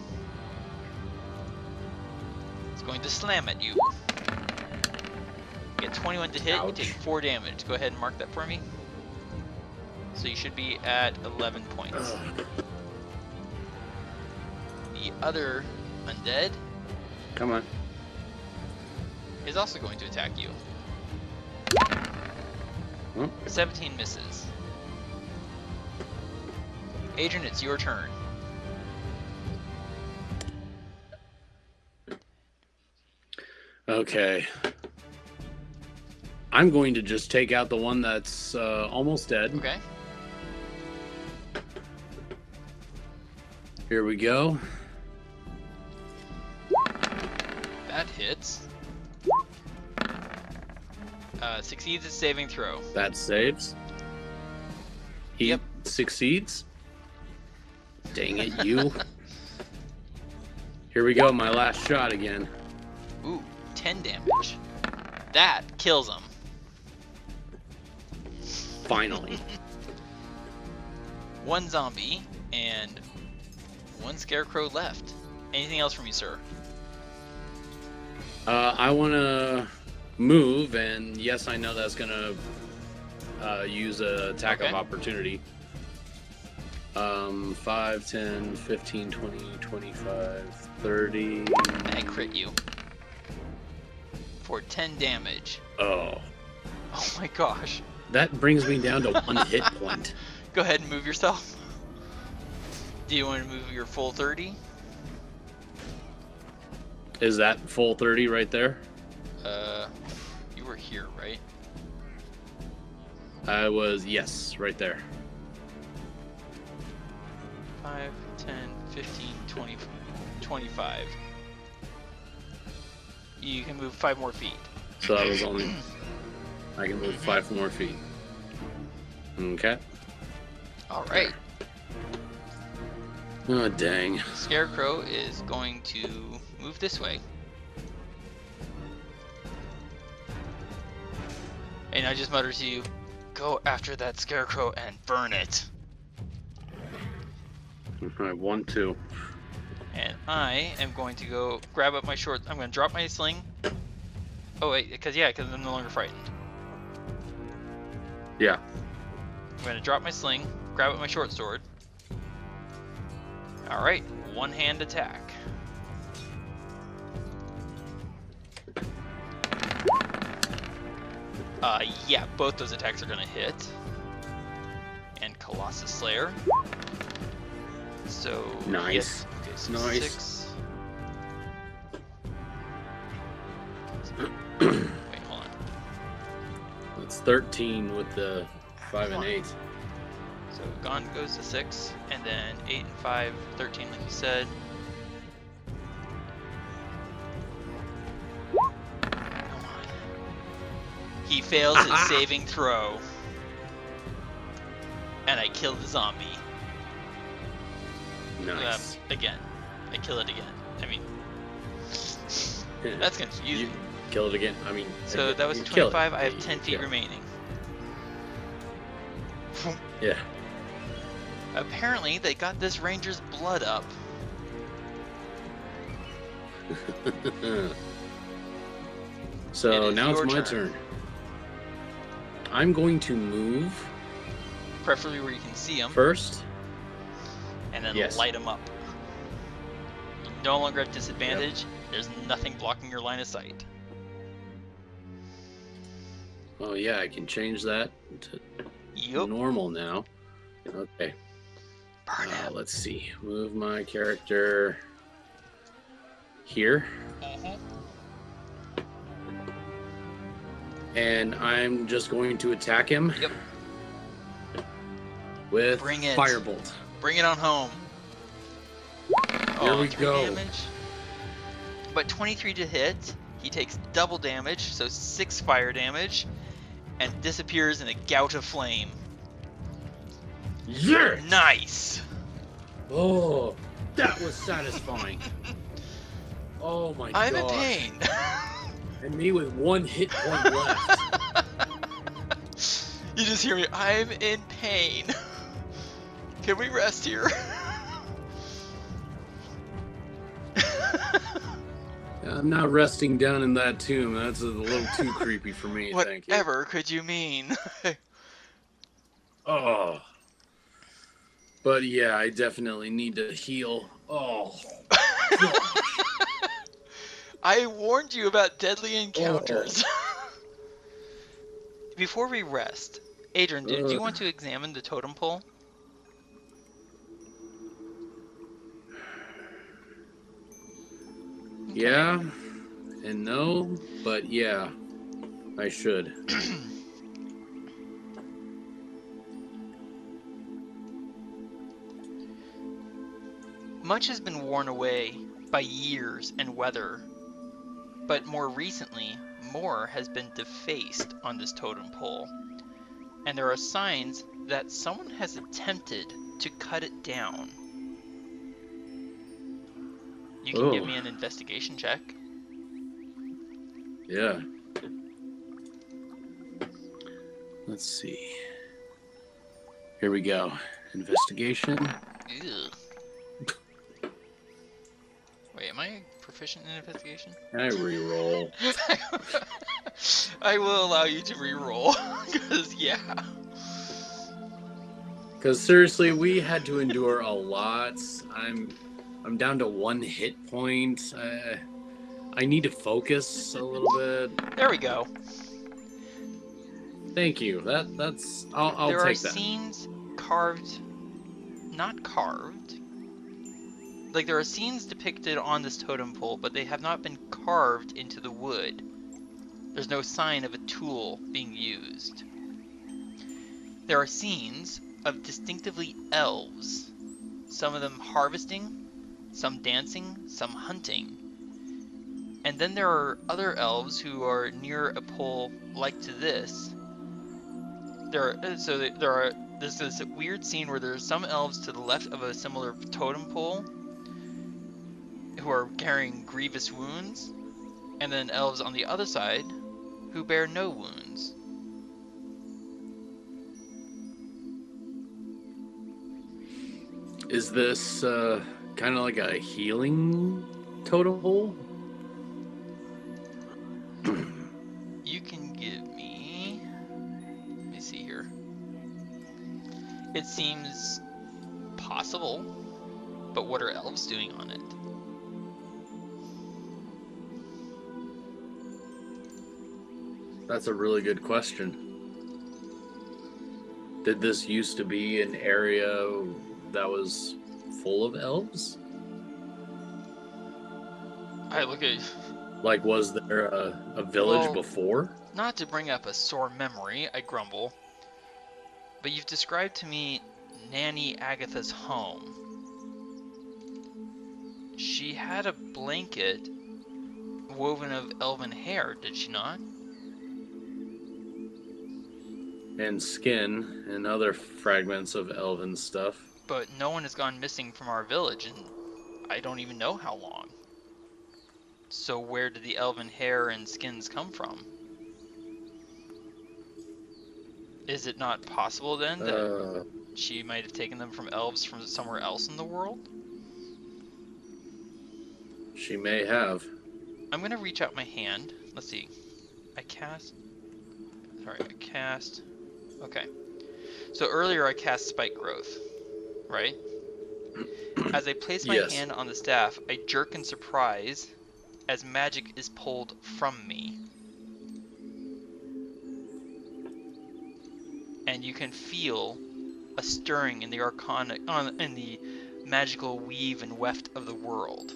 is going to slam at you. Get 21 to hit, Ouch. you take 4 damage. Go ahead and mark that for me. So you should be at 11 points. The other undead Come on. is also going to attack you. 17 misses. Adrian, it's your turn. Okay. I'm going to just take out the one that's almost dead. Okay. Here we go. That hits. Succeeds its saving throw. That saves. He Yep. succeeds. Dang it, you. Here we go, my last shot again. Ooh, 10 damage. That kills him. Finally. 1 zombie and 1 scarecrow left. Anything else from you, sir? I want to move, and yes, I know that's going to use an attack of opportunity. 5, 10, 15, 20, 25, 30. I crit you. For 10 damage. Oh. Oh my gosh. That brings me down to 1 hit point. Go ahead and move yourself. Do you want to move your full 30? Is that full 30 right there? You were here, right? I was, yes, right there. 5, 10, 15, 20, 25. You can move 5 more feet. So that was only... I can move 5 more feet. Okay. Alright. Oh, dang. Scarecrow is going to move this way. And I just mutter to you, go after that scarecrow and burn it. I want to. And I am going to go grab up my short. I'm going to drop my sling. Oh wait, because I'm no longer frightened. Yeah. I'm going to drop my sling, grab up my short sword, All right, one-hand attack. Yeah, both those attacks are gonna hit. And Colossus Slayer. So Nice. Okay, so Nice. 6. Wait, hold on. That's 13 with the 5 and 8. So Gone goes to 6, and then 8 and 5, 13, like you said. Come on. He fails his saving throw. And I kill the zombie. Nice. Again. I kill it again. I mean, that's confusing. You kill it again. I mean, So that was 25. I have 10 feet remaining. Yeah. Apparently, they got this ranger's blood up. So now it's my turn. I'm going to move. Preferably where you can see them. First. And then light them up. You no longer have disadvantage. Yep. There's nothing blocking your line of sight. Oh yeah, I can change that to normal now. Okay. Let's see. Move my character here. And I'm just going to attack him. Yep. With Firebolt. Bring it on home. Here we go. Damage. But 23 to hit. He takes double damage, so 6 fire damage, and disappears in a gout of flame. Yeah! Nice! Oh, that was satisfying. Oh my god. I'm in pain. And me with 1 hit point left. You just hear me, I'm in pain. Can we rest here? I'm not resting down in that tomb. That's a little too creepy for me. Thank you. Whatever could you mean? Oh. But yeah, I definitely need to heal. Oh. I warned you about deadly encounters. Before we rest, Adrian, do you want to examine the totem pole? Yeah, and no, but yeah, I should. Much has been worn away by years and weather, but more recently, more has been defaced on this totem pole, and there are signs that someone has attempted to cut it down. You can give me an investigation check. Yeah. Let's see. Here we go. Investigation. Ew. Wait, am I proficient in investigation? Can I re-roll? I will allow you to re-roll, because yeah. Because seriously, we had to endure a lot. I'm down to 1 hit point. I need to focus a little bit. There we go. Thank you. That's I'll take that. There are scenes carved, not carved. Like there are scenes depicted on this totem pole, but they have not been carved into the wood. There's no sign of a tool being used. There are scenes of distinctively elves, some of them harvesting, some dancing, some hunting. And then there are other elves who are near a pole like to this. There's this weird scene where there's some elves to the left of a similar totem pole who are carrying grievous wounds, and then elves on the other side who bear no wounds. Is this kind of like a healing totem pole? You can give me... Let me see here. It seems possible, But what are elves doing on it? That's a really good question. Did this used to be an area that was full of elves? I look at... Like, was there a village before? Not to bring up a sore memory, I grumble, but you've described to me Nanny Agatha's home. She had a blanket woven of elven hair, did she not? And skin and other fragments of elven stuff. But no one has gone missing from our village, and I don't even know how long. So where did the elven hair and skins come from? Is it not possible then that she might have taken them from elves from somewhere else in the world? She may have. I'm gonna reach out my hand. Let's see. I cast. Okay. So earlier I cast Spike Growth, right? As I place my hand on the staff, I jerk in surprise as magic is pulled from me. And you can feel a stirring in the in the magical weave and weft of the world.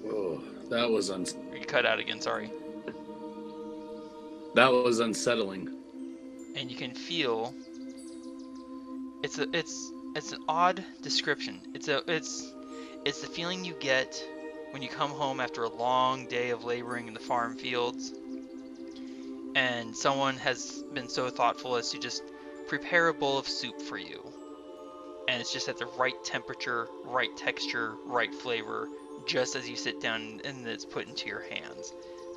Oh, that was You cut out again, sorry. That was unsettling. And you can feel it's an odd description. It's the feeling you get when you come home after a long day of laboring in the farm fields and someone has been so thoughtful as to just prepare a bowl of soup for you. And it's just at the right temperature, right texture, right flavor, just as you sit down and it's put into your hands.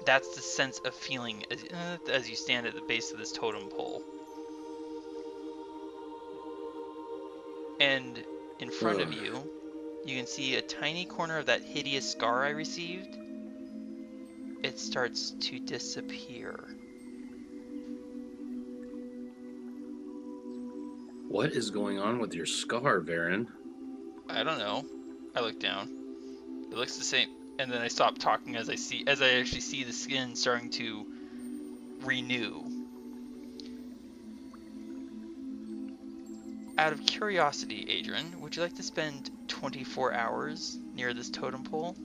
That's the sense of feeling as you stand at the base of this totem pole. And in front of you, you can see a tiny corner of that hideous scar I received. It starts to disappear. What is going on with your scar, Varin? I don't know. I look down. It looks the same, and then I stop talking as I actually see the skin starting to renew. Out of curiosity, Adran, would you like to spend 24 hours near this totem pole?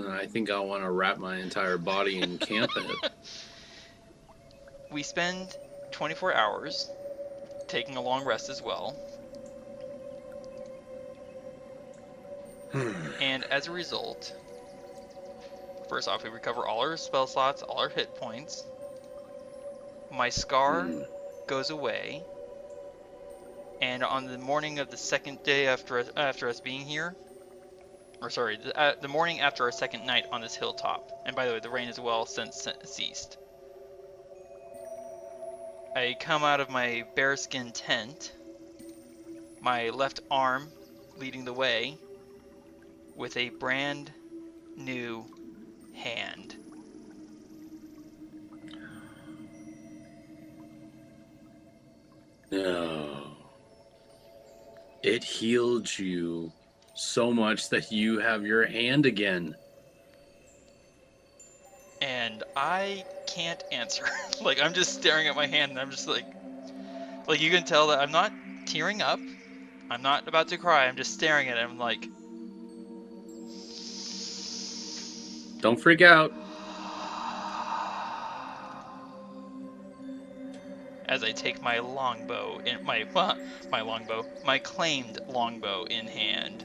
I think I'll want to wrap my entire body and camp in it. We spend 24 hours, taking a long rest as well. And as a result, first off, we recover all our spell slots, all our hit points. My scar goes away. And on the morning of the second day after us being here, or sorry, the morning after our second night on this hilltop, and by the way, the rain has well since ceased, I come out of my bearskin tent, my left arm leading the way, with a brand new hand. No. It healed you so much that you have your hand again. And I can't answer. Like, I'm just staring at my hand and I'm just like you can tell that I'm not tearing up. I'm not about to cry. I'm just staring at it. I'm like, don't freak out. As I take my longbow in my claimed longbow in hand.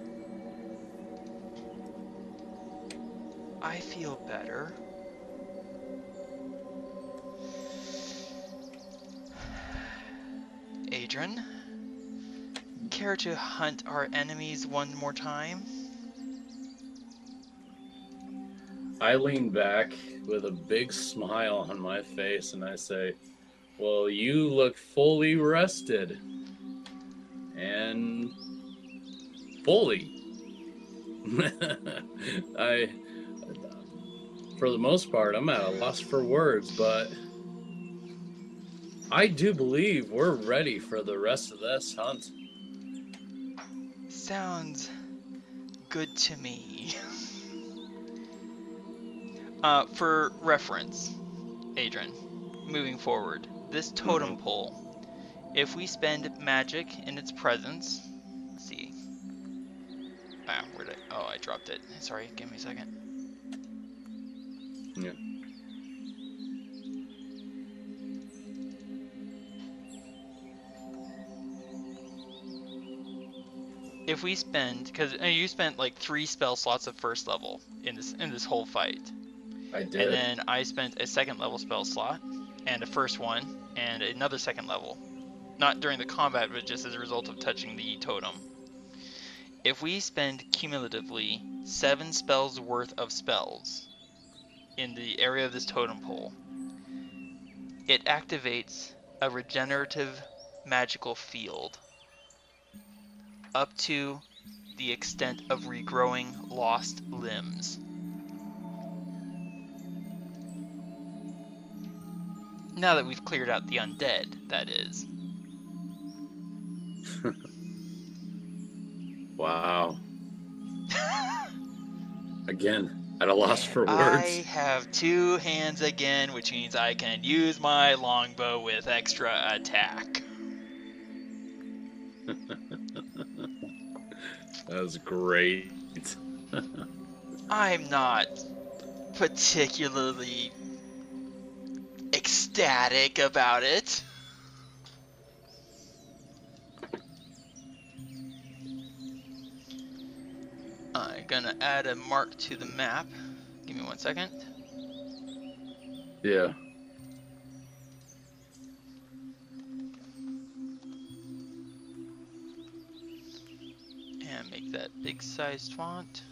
I feel better. Adran, care to hunt our enemies one more time? I lean back with a big smile on my face and I say, well, you look fully rested. And fully. For the most part, I'm at a loss for words, but I do believe we're ready for the rest of this hunt. Sounds good to me. For reference, Adran, moving forward, this totem pole, if we spend magic in its presence, let's see. Oh, I dropped it. Sorry, give me a second. Yeah. If we spend, because you spent like 3 spell slots of first level in this whole fight. I did. And then I spent a second level spell slot, and a first one, and another second level. Not during the combat, but just as a result of touching the totem. If we spend cumulatively 7 spells worth of spells in the area of this totem pole, it activates a regenerative magical field up to the extent of regrowing lost limbs. Now that we've cleared out the undead, that is. Wow. Again, at a loss for words. I have 2 hands again, which means I can use my longbow with extra attack. That was great. I'm not particularly ecstatic about it. I'm gonna add a mark to the map. Give me 1 second. Yeah. And make that big sized font.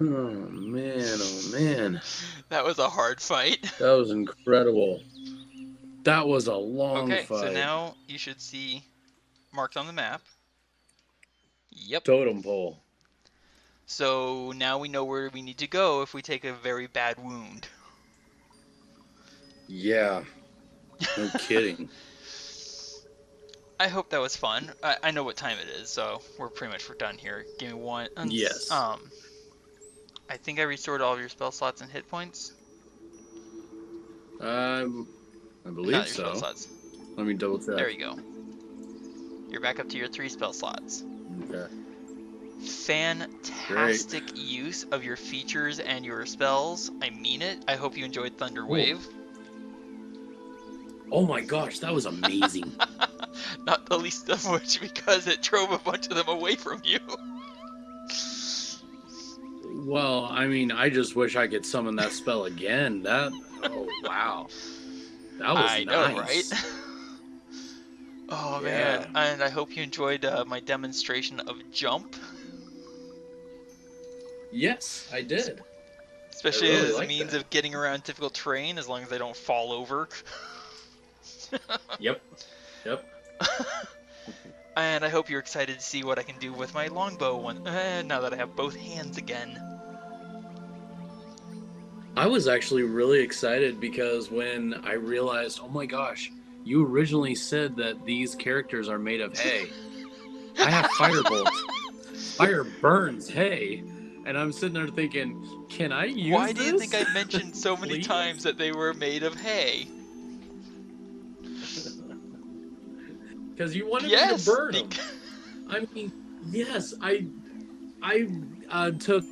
Oh man, oh man. That was a hard fight. That was incredible. That was a long Okay, fight. so now you should see marked on the map. Yep. Totem pole. So now we know where we need to go if we take a very bad wound. Yeah. No kidding. I hope that was fun. I know what time it is, so we're done here. Give me one. Yes. I think I restored all of your spell slots and hit points. I believe Not your so. spell slots. Let me double check. There you go. You're back up to your 3 spell slots. Okay. Fantastic use of your features and your spells. I mean it. I hope you enjoyed Thunder Wave. Oh my gosh, that was amazing. Not the least of which because it drove a bunch of them away from you. Well, I mean, I just wish I could summon that spell again. Oh wow. That was I know, right? Oh Yeah. man, and I hope you enjoyed my demonstration of jump. Yes, I did. Especially I really as a like means that. of getting around difficult terrain, as long as I don't fall over. Yep. And I hope you're excited to see what I can do with my longbow now that I have both hands again. I was actually really excited because when I realized, oh my gosh, you originally said that these characters are made of hay. I have firebolt. Fire burns hay. And I'm sitting there thinking, can I use Why do you this? think I mentioned so many Please? times that they were made of hay? Because you wanted me Yes! to burn them. I mean, yes, I took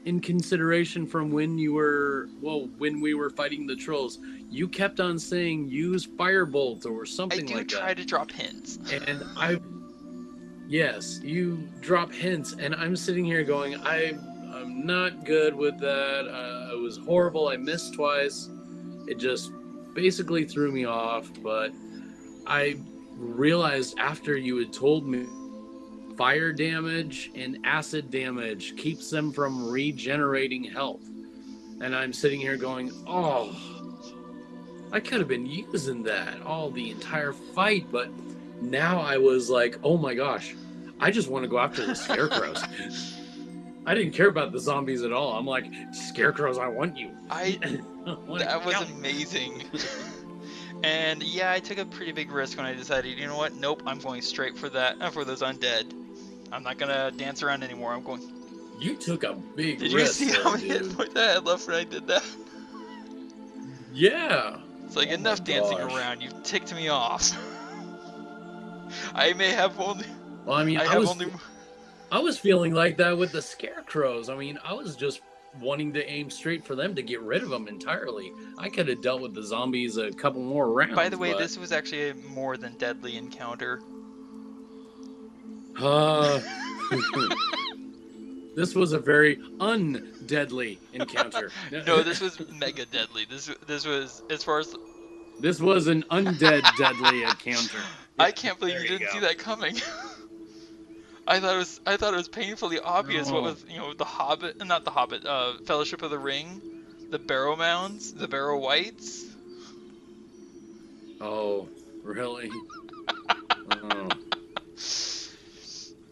in consideration from when we were fighting the trolls, you kept on saying use firebolt or something like that. I do try to drop hints. And yes, you drop hints, and I'm sitting here going, I'm not good with that. It was horrible. I missed twice. It just basically threw me off. But I realized after you had told me fire damage and acid damage keeps them from regenerating health. And I'm sitting here going, oh, I could have been using that the entire fight. But now I was like, oh my gosh, I just want to go after the scarecrows. I didn't care about the zombies at all. I'm like, scarecrows, I want you. That was amazing. And yeah, I took a pretty big risk when I decided, you know what? Nope, I'm going straight for those undead. I'm not gonna dance around anymore. I'm going. You took a big Did risk. you see how many hit points I had left when I did that? Yeah. It's like, enough dancing around. You've ticked me off. I may have only. Well, I mean, I was feeling like that with the scarecrows. I mean, I was just wanting to aim straight for them to get rid of them entirely. I could have dealt with the zombies a couple more rounds. By the way, this was actually a more than deadly encounter. This was a very undeadly encounter. No, this was mega deadly. This was, as far as... This was an undead deadly encounter. I can't believe you didn't see that coming. I thought it was painfully obvious what was, the Hobbit, not the Hobbit, Fellowship of the Ring, the Barrow Mounds, the Barrow Whites. Oh, really? Oh.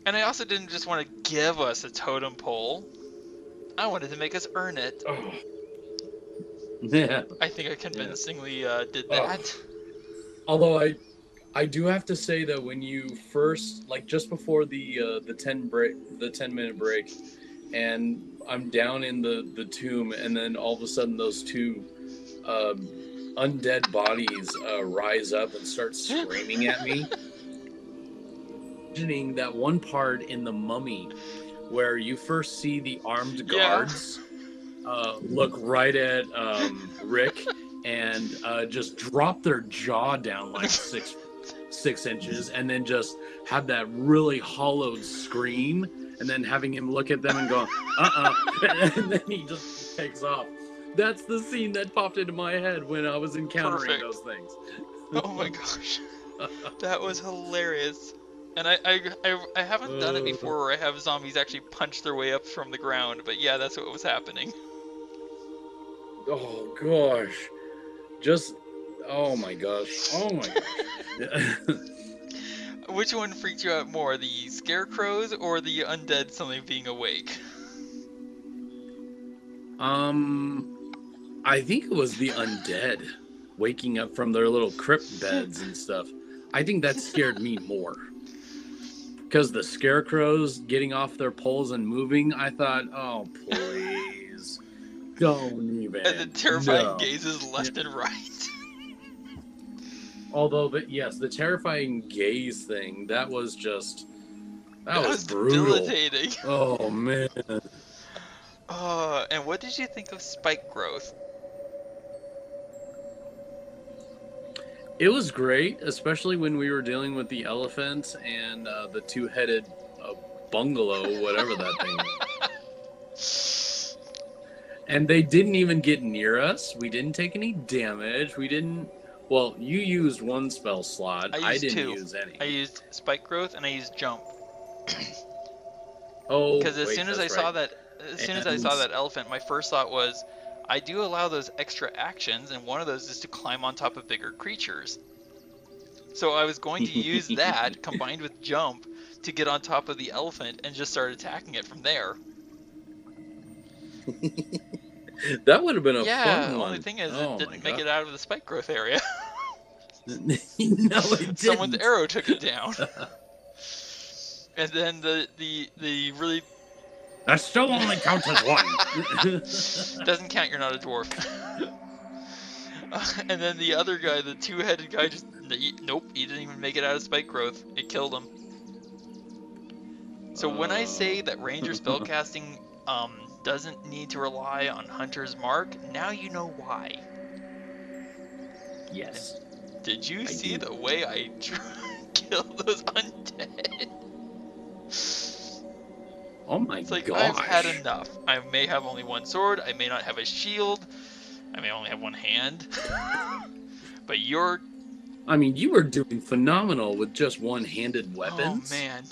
And I also didn't just want to give us a totem pole. I wanted to make us earn it. Oh. Yeah. I think I convincingly did that. Although I do have to say that when you first, like just before the 10-minute break, and I'm down in the tomb, and then all of a sudden those two undead bodies rise up and start screaming at me. Imagining that one part in The Mummy where you first see the armed guards look right at Rick and just drop their jaw down like 6 inches, and then just have that really hollowed scream, and then having him look at them and go, and then he just takes off. That's the scene that popped into my head when I was encountering those things. Oh my gosh. That was hilarious. And I haven't done it before where I have zombies actually punch their way up from the ground, but yeah, that's what was happening. Oh gosh. Oh my gosh. Which one freaked you out more, the scarecrows or the undead suddenly being awake? I think it was the undead waking up from their little crypt beds and stuff. I think that scared me more. Because the scarecrows getting off their poles and moving, I thought, oh, please. Don't even. And the terrifying gazes left and right. Although, the terrifying gaze thing, that was brutal. Debilitating. Oh, man. And what did you think of spike growth? It was great, especially when we were dealing with the elephant and the two-headed bungalow, whatever that thing is. And they didn't even get near us. We didn't take any damage. Well, you used one spell slot. I didn't use any. I used spike growth and I used jump. Because as soon as I saw that elephant, my first thought was, I do allow those extra actions, and one of those is to climb on top of bigger creatures. So I was going to use that combined with jump to get on top of the elephant and just start attacking it from there. That would have been a fun one. Yeah, the only thing is it didn't make it out of the spike growth area. No, it didn't. Someone's arrow took it down. And then the really... That still only counts as one. Doesn't count, you're not a dwarf. And then the other guy, the two-headed guy, nope, he didn't even make it out of spike growth. It killed him. So when I say that ranger spellcasting doesn't need to rely on Hunter's Mark, now you know why. Yes. Did you see the way I killed those undead? Oh my It's like, gosh. I've had enough. I may have only one sword, I may not have a shield, I may only have one hand. But you were doing phenomenal with just one-handed weapons. Oh, man.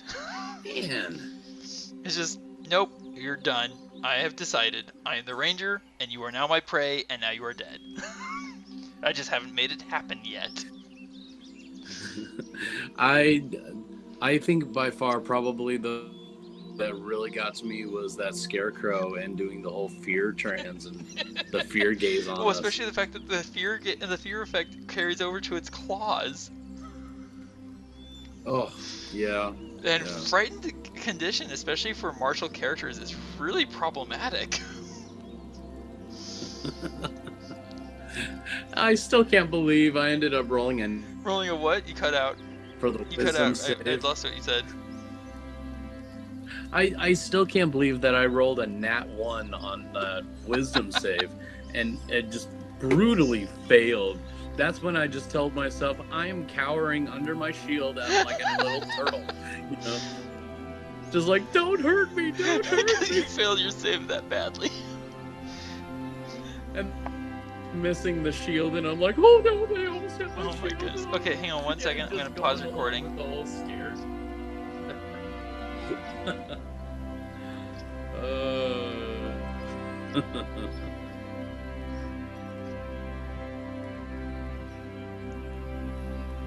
Man. It's just, nope, you're done. I have decided. I am the ranger, and you are now my prey, and now you are dead. I just haven't made it happen yet. I think by far probably the that really got to me was that scarecrow and doing the whole fear trance and the fear gaze on Well, us. especially the fact that the fear effect carries over to its claws. Oh, yeah. And Yeah. frightened condition, especially for martial characters, is really problematic. I still can't believe I ended up rolling Rolling a what? You cut out. for the You cut wisdom out. I save. lost what you said. I still can't believe that I rolled a nat 1 on the wisdom save, and it just brutally failed. That's when I just told myself I am cowering under my shield as like a little turtle, you know, just like, don't hurt me, don't hurt Because me. you failed your save that badly. And missing the shield, and I'm like, oh no, they almost hit my Oh my shield. goodness. Okay, hang on one second. I'm gonna pause recording. The whole scared.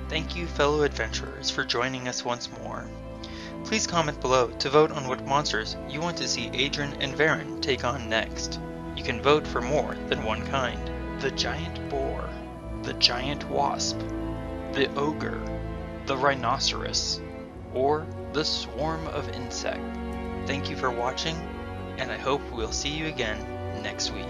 Thank you, fellow adventurers, for joining us once more. Please comment below to vote on what monsters you want to see Adran and Varin take on next. You can vote for more than one kind. The giant boar, the giant wasp, the ogre, the rhinoceros, or the swarm of insect. Thank you for watching, and I hope we'll see you again next week.